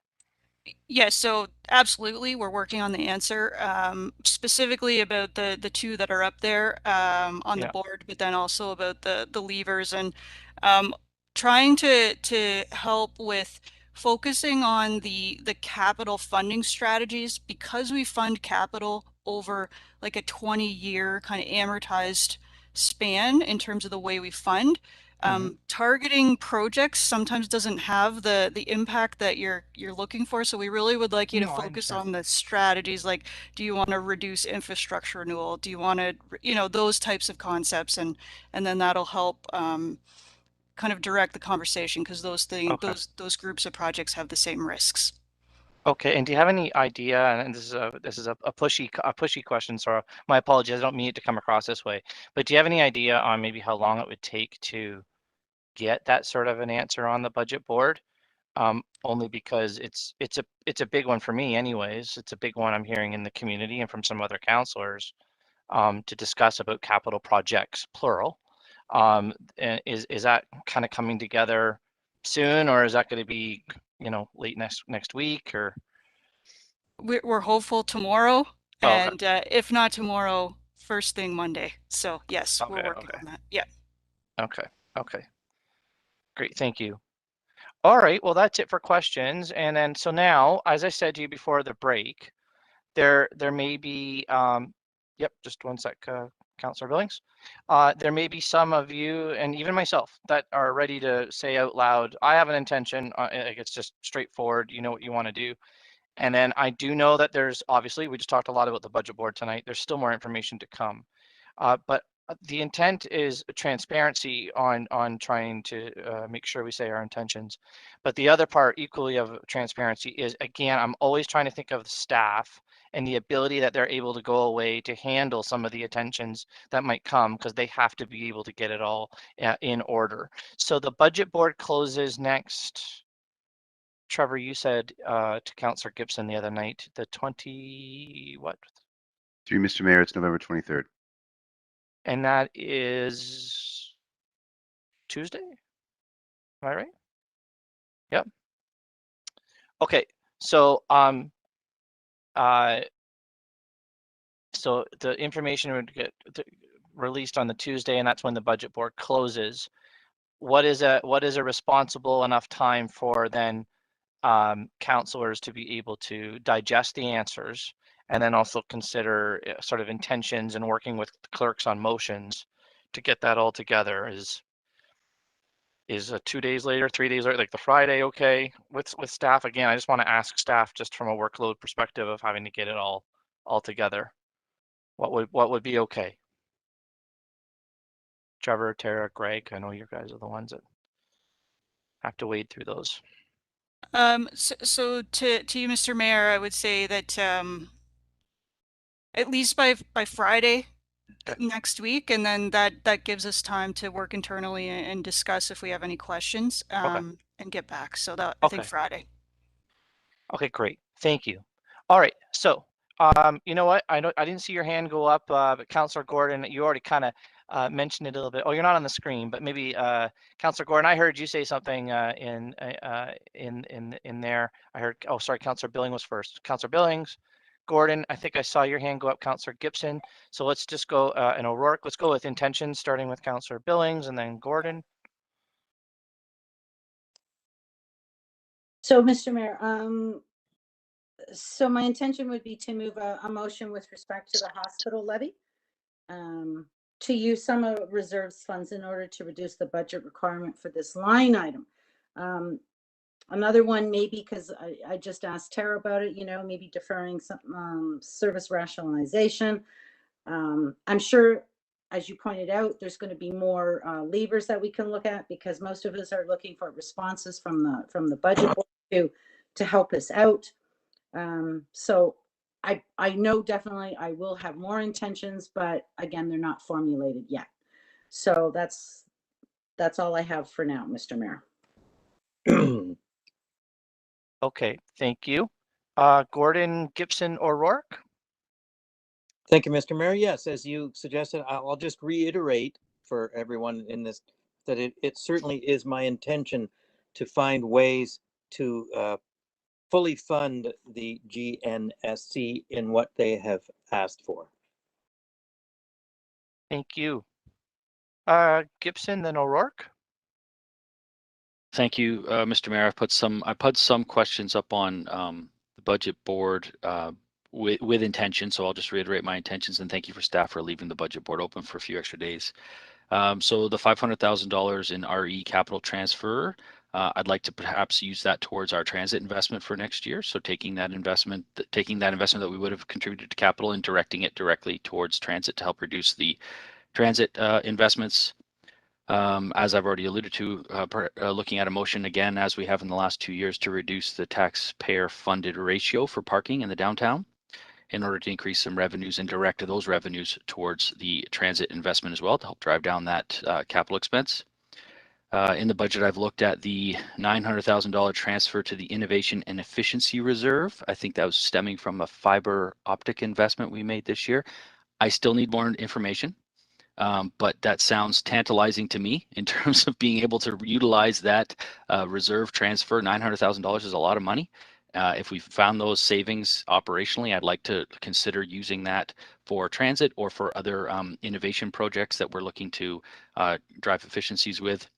yes, so absolutely, we're working on the answer, specifically about the two that are up there on the board, but then also about the levers and trying to help with focusing on the capital funding strategies, because we fund capital over like a 20-year kind of amortized span in terms of the way we fund. Targeting projects sometimes doesn't have the impact that you're looking for. So we really would like you to focus on the strategies, like, do you want to reduce infrastructure renewal? Do you want to, you know, those types of concepts, and then that'll help kind of direct the conversation, because those things, those groups of projects have the same risks. Okay, and do you have any idea, and this is a pushy question, so my apologies, I don't mean it to come across this way, but do you have any idea on maybe how long it would take to get that sort of an answer on the budget board? Only because it's a big one for me anyways. It's a big one I'm hearing in the community and from some other councillors to discuss about capital projects, plural. And is that kind of coming together soon, or is that going to be, you know, late next week, or? We're hopeful tomorrow, Oh, and if not tomorrow, first thing Monday. So yes, we're working on that. Yeah. Okay. Okay. Great. Thank you. All right. Well, that's it for questions. And then so now, as I said to you before the break, there may be. Yep. Just one sec, Councillor Billings. There may be some of you, and even myself, that are ready to say out loud, I have an intention. It's just straightforward. You know what you want to do. And then I do know that there's, obviously, we just talked a lot about the budget board tonight. There's still more information to come. But the intent is transparency on trying to make sure we say our intentions. But the other part equally of transparency is, again, I'm always trying to think of the staff and the ability that they're able to go away to handle some of the attentions that might come, because they have to be able to get it all in order. So the budget board closes next. Trevor, you said to Councillor Gibson the other night, the 20 what? Through Mr. Mayor, it's November 23rd. And that is Tuesday? Am I right? Yep. Okay, so so the information would get released on the Tuesday, and that's when the budget board closes. What is a responsible enough time for then councillors to be able to digest the answers, and then also consider sort of intentions and working with the clerks on motions to get that all together? Is 2 days later, 3 days later, like the Friday, okay with staff? Again, I just want to ask staff, just from a workload perspective of having to get it all together, what would be okay? Trevor, Tara, Greg, I know you guys are the ones that have to wade through those. So to you, Mr. Mayor, I would say that at least by Friday next week, and then that gives us time to work internally and discuss if we have any questions and get back. So that I think Friday. Okay, great. Thank you. All right. So, you know what? I didn't see your hand go up, but Councillor Gordon, you already kind of mentioned it a little bit. Oh, you're not on the screen, but maybe Councillor Gordon, I heard you say something in there. I heard. Oh, sorry, Councillor Billing was first. Councillor Billings, Gordon, I think I saw your hand go up. Councillor Gibson. So let's just go and O'Rourke. Let's go with intentions, starting with Councillor Billings and then Gordon. So, Mr. Mayor, so my intention would be to move a motion with respect to the hospital levy, to use some of reserves funds in order to reduce the budget requirement for this line item. Another one, maybe because I just asked Tara about it, you know, maybe deferring some service rationalization. I'm sure, as you pointed out, there's going to be more levers that we can look at, because most of us are looking for responses from the budget board to help us out. So I know definitely I will have more intentions, but again, they're not formulated yet. So that's all I have for now, Mr. Mayor. Okay, thank you. Gordon, Gibson, O'Rourke? Thank you, Mr. Mayor. Yes, as you suggested, I'll just reiterate for everyone in this that it certainly is my intention to find ways to fully fund the GNSC in what they have asked for. Thank you. Gibson, then O'Rourke. Thank you, Mr. Mayor. I put some questions up on the budget board with intention, so I'll just reiterate my intentions, and thank you for staff for leaving the budget board open for a few extra days. So the $500,000 in RE capital transfer, I'd like to perhaps use that towards our transit investment for next year. So taking that investment that we would have contributed to capital and directing it directly towards transit to help reduce the transit investments. As I've already alluded to, looking at a motion again, as we have in the last 2 years, to reduce the taxpayer funded ratio for parking in the downtown in order to increase some revenues and direct those revenues towards the transit investment as well to help drive down that capital expense. In the budget, I've looked at the $900,000 transfer to the Innovation and Efficiency Reserve. I think that was stemming from a fiber optic investment we made this year. I still need more information. But that sounds tantalizing to me in terms of being able to utilize that reserve transfer. $900,000 is a lot of money. If we found those savings operationally, I'd like to consider using that for transit or for other innovation projects that we're looking to drive efficiencies with.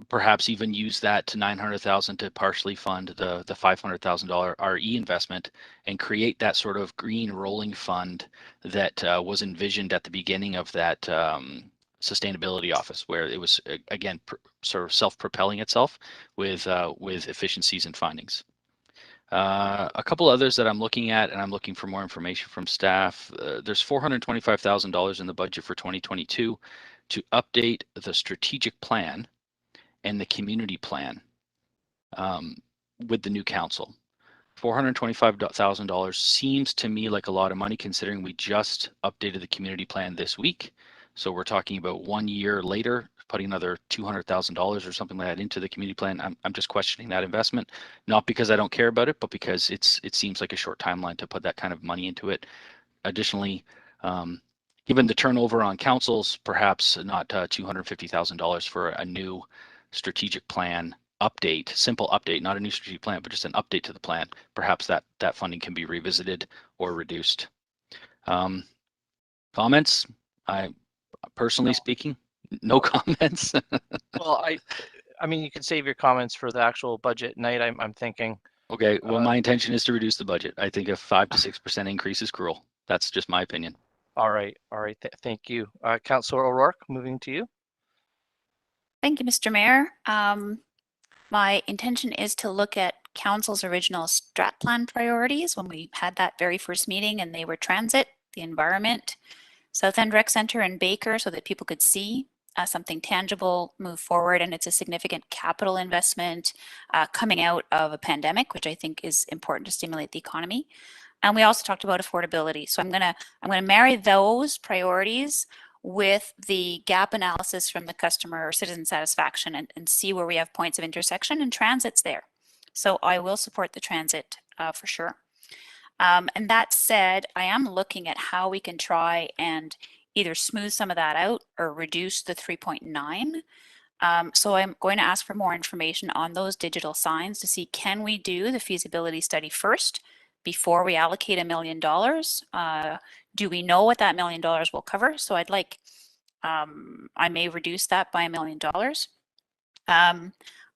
Perhaps even use that to $900,000 to partially fund the $500,000 RE investment and create that sort of green rolling fund that was envisioned at the beginning of that sustainability office, where it was again sort of self-propelling itself with efficiencies and findings. A couple others that I'm looking at, and I'm looking for more information from staff. There's $425,000 in the budget for 2022 to update the strategic plan and the community plan with the new council. $425,000 seems to me like a lot of money considering we just updated the community plan this week. So we're talking about 1 year later, putting another $200,000 or something like that into the community plan. I'm just questioning that investment, not because I don't care about it, but because it seems like a short timeline to put that kind of money into it. Additionally, given the turnover on councils, perhaps not $250,000 for a new strategic plan update, simple update, not a new strategic plan, but just an update to the plan. Perhaps that funding can be revisited or reduced. Comments? Personally speaking, no comments. Well, I mean, you can save your comments for the actual budget night. I'm thinking. Okay. Well, my intention is to reduce the budget. I think a 5 to 6% increase is cruel. That's just my opinion. All right. All right. Thank you, Councillor O'Rourke. Moving to you. Thank you, Mr. Mayor. My intention is to look at council's original strat plan priorities when we had that very first meeting, and they were transit, the environment, South End Rec Center, and Baker, so that people could see something tangible move forward. And it's a significant capital investment coming out of a pandemic, which I think is important to stimulate the economy. And we also talked about affordability. So I'm gonna marry those priorities with the gap analysis from the customer or citizen satisfaction and see where we have points of intersection, and transit's there. So I will support the transit for sure. And that said, I am looking at how we can try and either smooth some of that out or reduce the 3.9. So I'm going to ask for more information on those digital signs to see, can we do the feasibility study first before we allocate $1 million? Do we know what that $1 million will cover? So I'd like, I may reduce that by $1 million.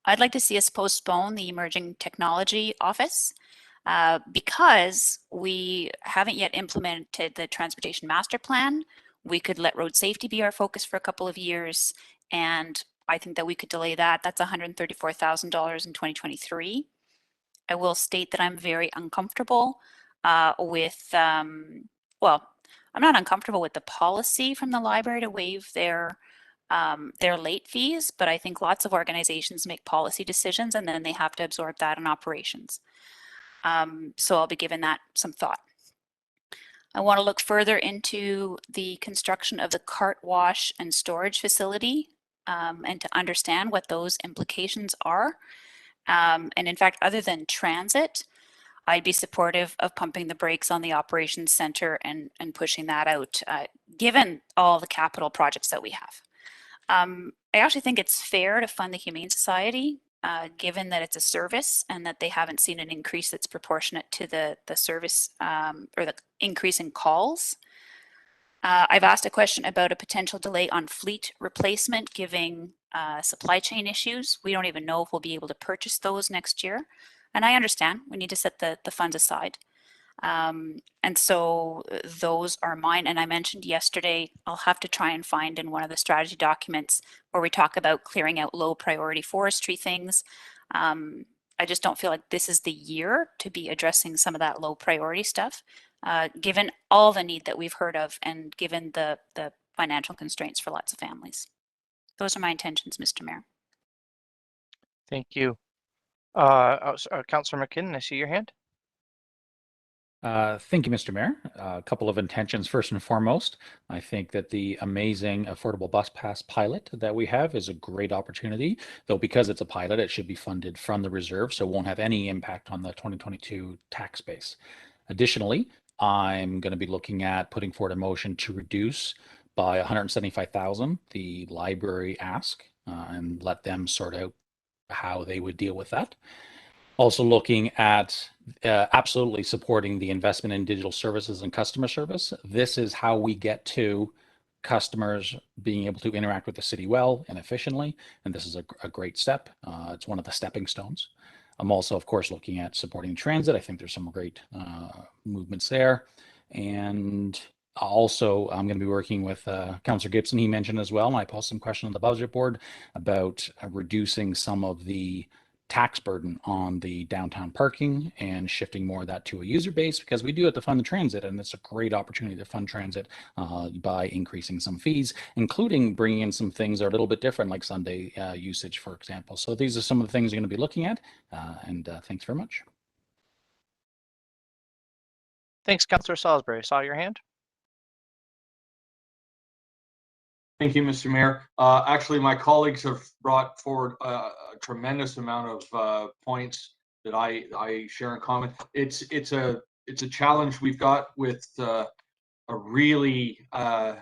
I'd like to see us postpone the emerging technology office because we haven't yet implemented the transportation master plan. We could let road safety be our focus for a couple of years, and I think that we could delay that. That's $134,000 in 2023. I will state that I'm very uncomfortable with, well, I'm not uncomfortable with the policy from the library to waive their late fees, but I think lots of organizations make policy decisions and then they have to absorb that in operations. So I'll be giving that some thought. I want to look further into the construction of the cart wash and storage facility and to understand what those implications are. And in fact, other than transit, I'd be supportive of pumping the brakes on the operations center and pushing that out, given all the capital projects that we have. I actually think it's fair to fund the Humane Society, given that it's a service and that they haven't seen an increase that's proportionate to the service or the increase in calls. I've asked a question about a potential delay on fleet replacement, given supply chain issues. We don't even know if we'll be able to purchase those next year. And I understand we need to set the funds aside. And so those are mine. And I mentioned yesterday, I'll have to try and find in one of the strategy documents where we talk about clearing out low priority forestry things. I just don't feel like this is the year to be addressing some of that low priority stuff, given all the need that we've heard of and given the financial constraints for lots of families. Those are my intentions, Mr. Mayor. Thank you. Councillor McKinnon, I see your hand. Thank you, Mr. Mayor. A couple of intentions. First and foremost, I think that the amazing affordable bus pass pilot that we have is a great opportunity, though because it's a pilot, it should be funded from the reserve, so it won't have any impact on the 2022 tax base. Additionally, I'm going to be looking at putting forward a motion to reduce by $175,000 the library ask and let them sort out how they would deal with that. Also looking at absolutely supporting the investment in digital services and customer service. This is how we get to customers being able to interact with the city well and efficiently, and this is a great step. It's one of the stepping stones. I'm also, of course, looking at supporting transit. I think there's some great movements there. And also, I'm going to be working with Councillor Gibson, he mentioned as well, and I posted some question on the budget board about reducing some of the tax burden on the downtown parking and shifting more of that to a user base, because we do have to fund the transit, and it's a great opportunity to fund transit by increasing some fees, including bringing in some things that are a little bit different, like Sunday usage, for example. So these are some of the things you're going to be looking at, and thanks very much. Thanks, Councillor Salisbury. Saw your hand. Thank you, Mr. Mayor. Actually, my colleagues have brought forward a tremendous amount of points that I share in common. It's a challenge we've got with a really a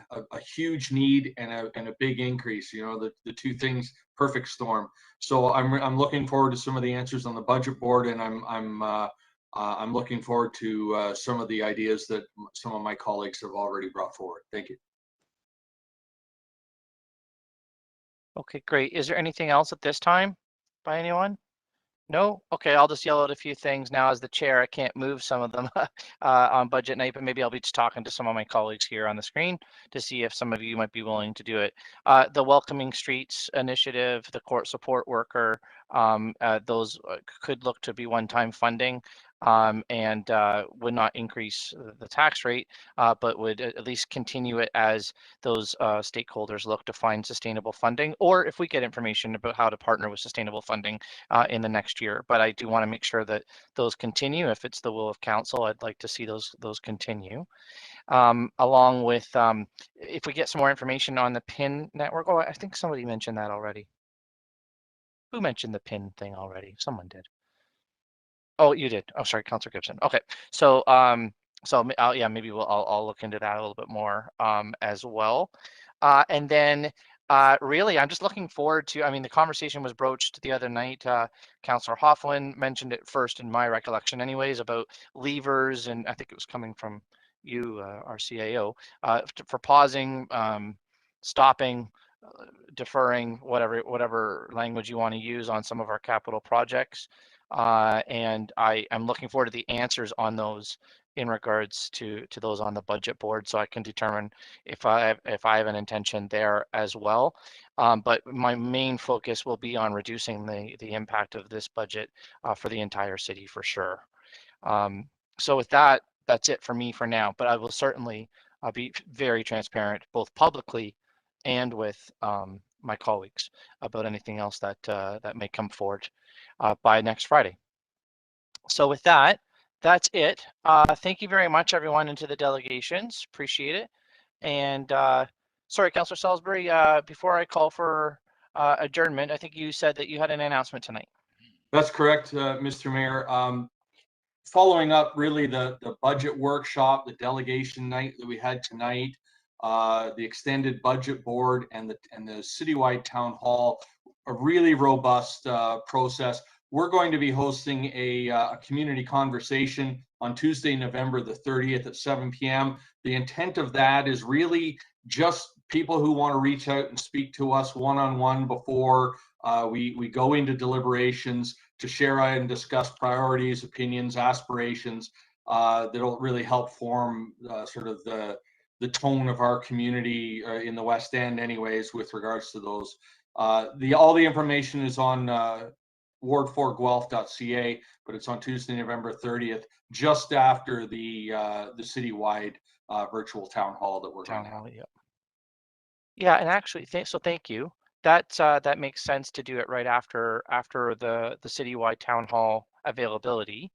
huge need and a big increase. You know, the two things, perfect storm. So I'm looking forward to some of the answers on the budget board, and I'm looking forward to some of the ideas that some of my colleagues have already brought forward. Thank you. Okay, great. Is there anything else at this time by anyone? No? Okay, I'll just yell out a few things now as the chair. I can't move some of them on budget night, but maybe I'll be just talking to some of my colleagues here on the screen to see if some of you might be willing to do it. The Welcoming Streets initiative, the court support worker, those could look to be one-time funding. And would not increase the tax rate, but would at least continue it as those stakeholders look to find sustainable funding, or if we get information about how to partner with sustainable funding in the next year. But I do want to make sure that those continue. If it's the will of council, I'd like to see those continue. Along with, if we get some more information on the PIN network. Oh, I think somebody mentioned that already. Who mentioned the PIN thing already? Someone did. Oh, you did. Oh, sorry, Councillor Gibson. Okay, so yeah, maybe I'll look into that a little bit more as well, and then really, I'm just looking forward to. I mean, the conversation was broached the other night. Councillor Hofflin mentioned it first, in my recollection, anyways, about levers, and I think it was coming from you, our CAO, for pausing, stopping, deferring, whatever language you want to use on some of our capital projects. And I'm looking forward to the answers on those in regards to those on the budget board, so I can determine if I have an intention there as well. But my main focus will be on reducing the impact of this budget for the entire city, for sure. So with that, that's it for me for now. But I will certainly be very transparent, both publicly and with my colleagues, about anything else that that may come forward by next Friday. So with that, that's it. Thank you very much, everyone, and to the delegations. Appreciate it. And sorry, Councillor Salisbury, before I call for adjournment, I think you said that you had an announcement tonight. That's correct, Mr. Mayor. Following up really the budget workshop, the delegation night that we had tonight, the extended budget board and the citywide town hall, a really robust process. We're going to be hosting a community conversation on Tuesday, November the 30th at 7 p.m. The intent of that is really just people who want to reach out and speak to us one-on-one before we go into deliberations, to share and discuss priorities, opinions, aspirations that'll really help form sort of the tone of our community in the West End anyways, with regards to those. All the information is on ward4guelph.ca, but it's on Tuesday, November 30th, just after the citywide virtual town hall that we're going to have. Yeah, and actually, thank you. That makes sense to do it right after the citywide town hall availability.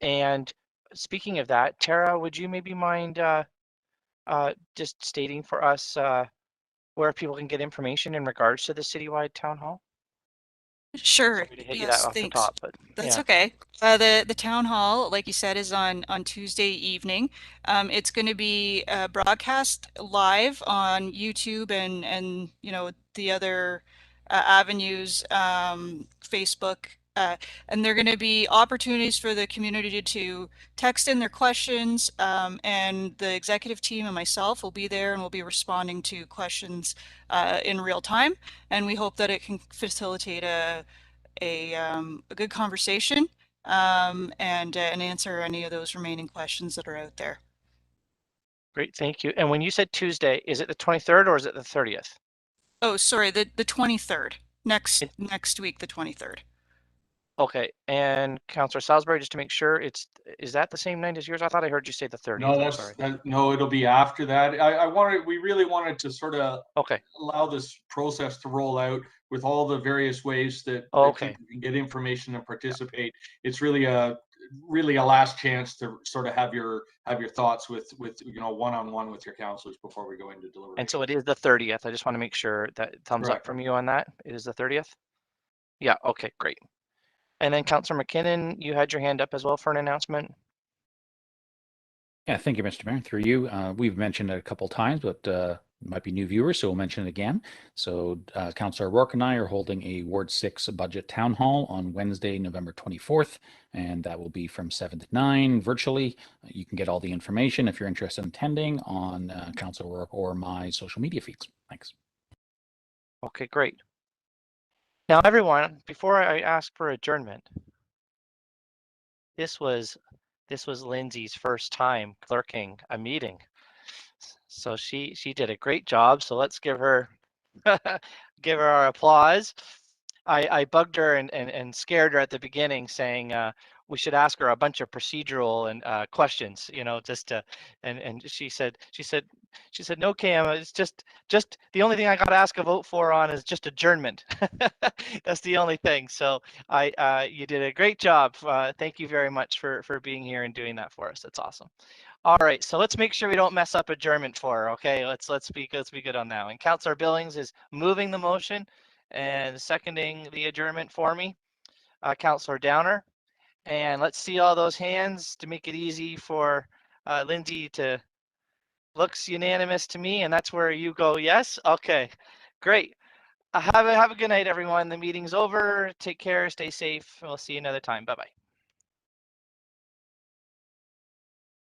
And speaking of that, Tara, would you maybe mind just stating for us where people can get information in regards to the citywide town hall? Sure. Sorry to hit you Yes, that off thanks. the top, but That's yeah. okay. The town hall, like you said, is on Tuesday evening. It's going to be broadcast live on YouTube and you know the other avenues, Facebook, and there are going to be opportunities for the community to text in their questions, and the executive team and myself will be there and we'll be responding to questions in real time. And we hope that it can facilitate a good conversation and answer any of those remaining questions that are out there. Great, thank you. And when you said Tuesday, is it the 23rd or is it the 30th? Oh, sorry, the 23rd. Next week, the 23rd. Okay, and Councillor Salisbury, just to make sure, is that the same night as yours? I thought I heard you say the 30th. No, I'm sorry. no, it'll be after that. We really wanted to sort of allow this process to roll out with all the various ways that people can get information and participate. It's really a last chance to sort of have your thoughts with one-on-one with your councillors before we go into deliberation. And so it is the 30th. I just want to make sure that thumbs up from you on that. It is the 30th? Yeah, okay, great. And then Councillor McKinnon, you had your hand up as well for an announcement. Yeah, thank you, Mr. Mayor. Through you, we've mentioned it a couple times, but might be new viewers, so we'll mention it again. So Councillor Rourke and I are holding a Ward 6 budget town hall on Wednesday, November 24th, and that will be from 7 to 9 virtually. You can get all the information if you're interested in attending on Councillor Rourke or my social media feeds. Thanks. Okay, great. Now, everyone, before I ask for adjournment, this was Lindsay's first time clerking a meeting. So she did a great job. So let's give her give her our applause. I bugged her and scared her at the beginning, saying we should ask her a bunch of procedural and questions, just to, and she said no, Cam, it's just the only thing I got to ask a vote for on is just adjournment. That's the only thing. So you did a great job. Thank you very much for being here and doing that for us. That's awesome. All right, so let's make sure we don't mess up adjournment for her. Okay, let's be good on that one. Councillor Billings is moving the motion and seconding the adjournment for me. Councillor Downer, and let's see all those hands to make it easy for Lindsay to. Looks unanimous to me, and that's where you go. Yes. Okay, great. Have a good night, everyone. The meeting's over. Take care. Stay safe. We'll see you another time. Bye bye.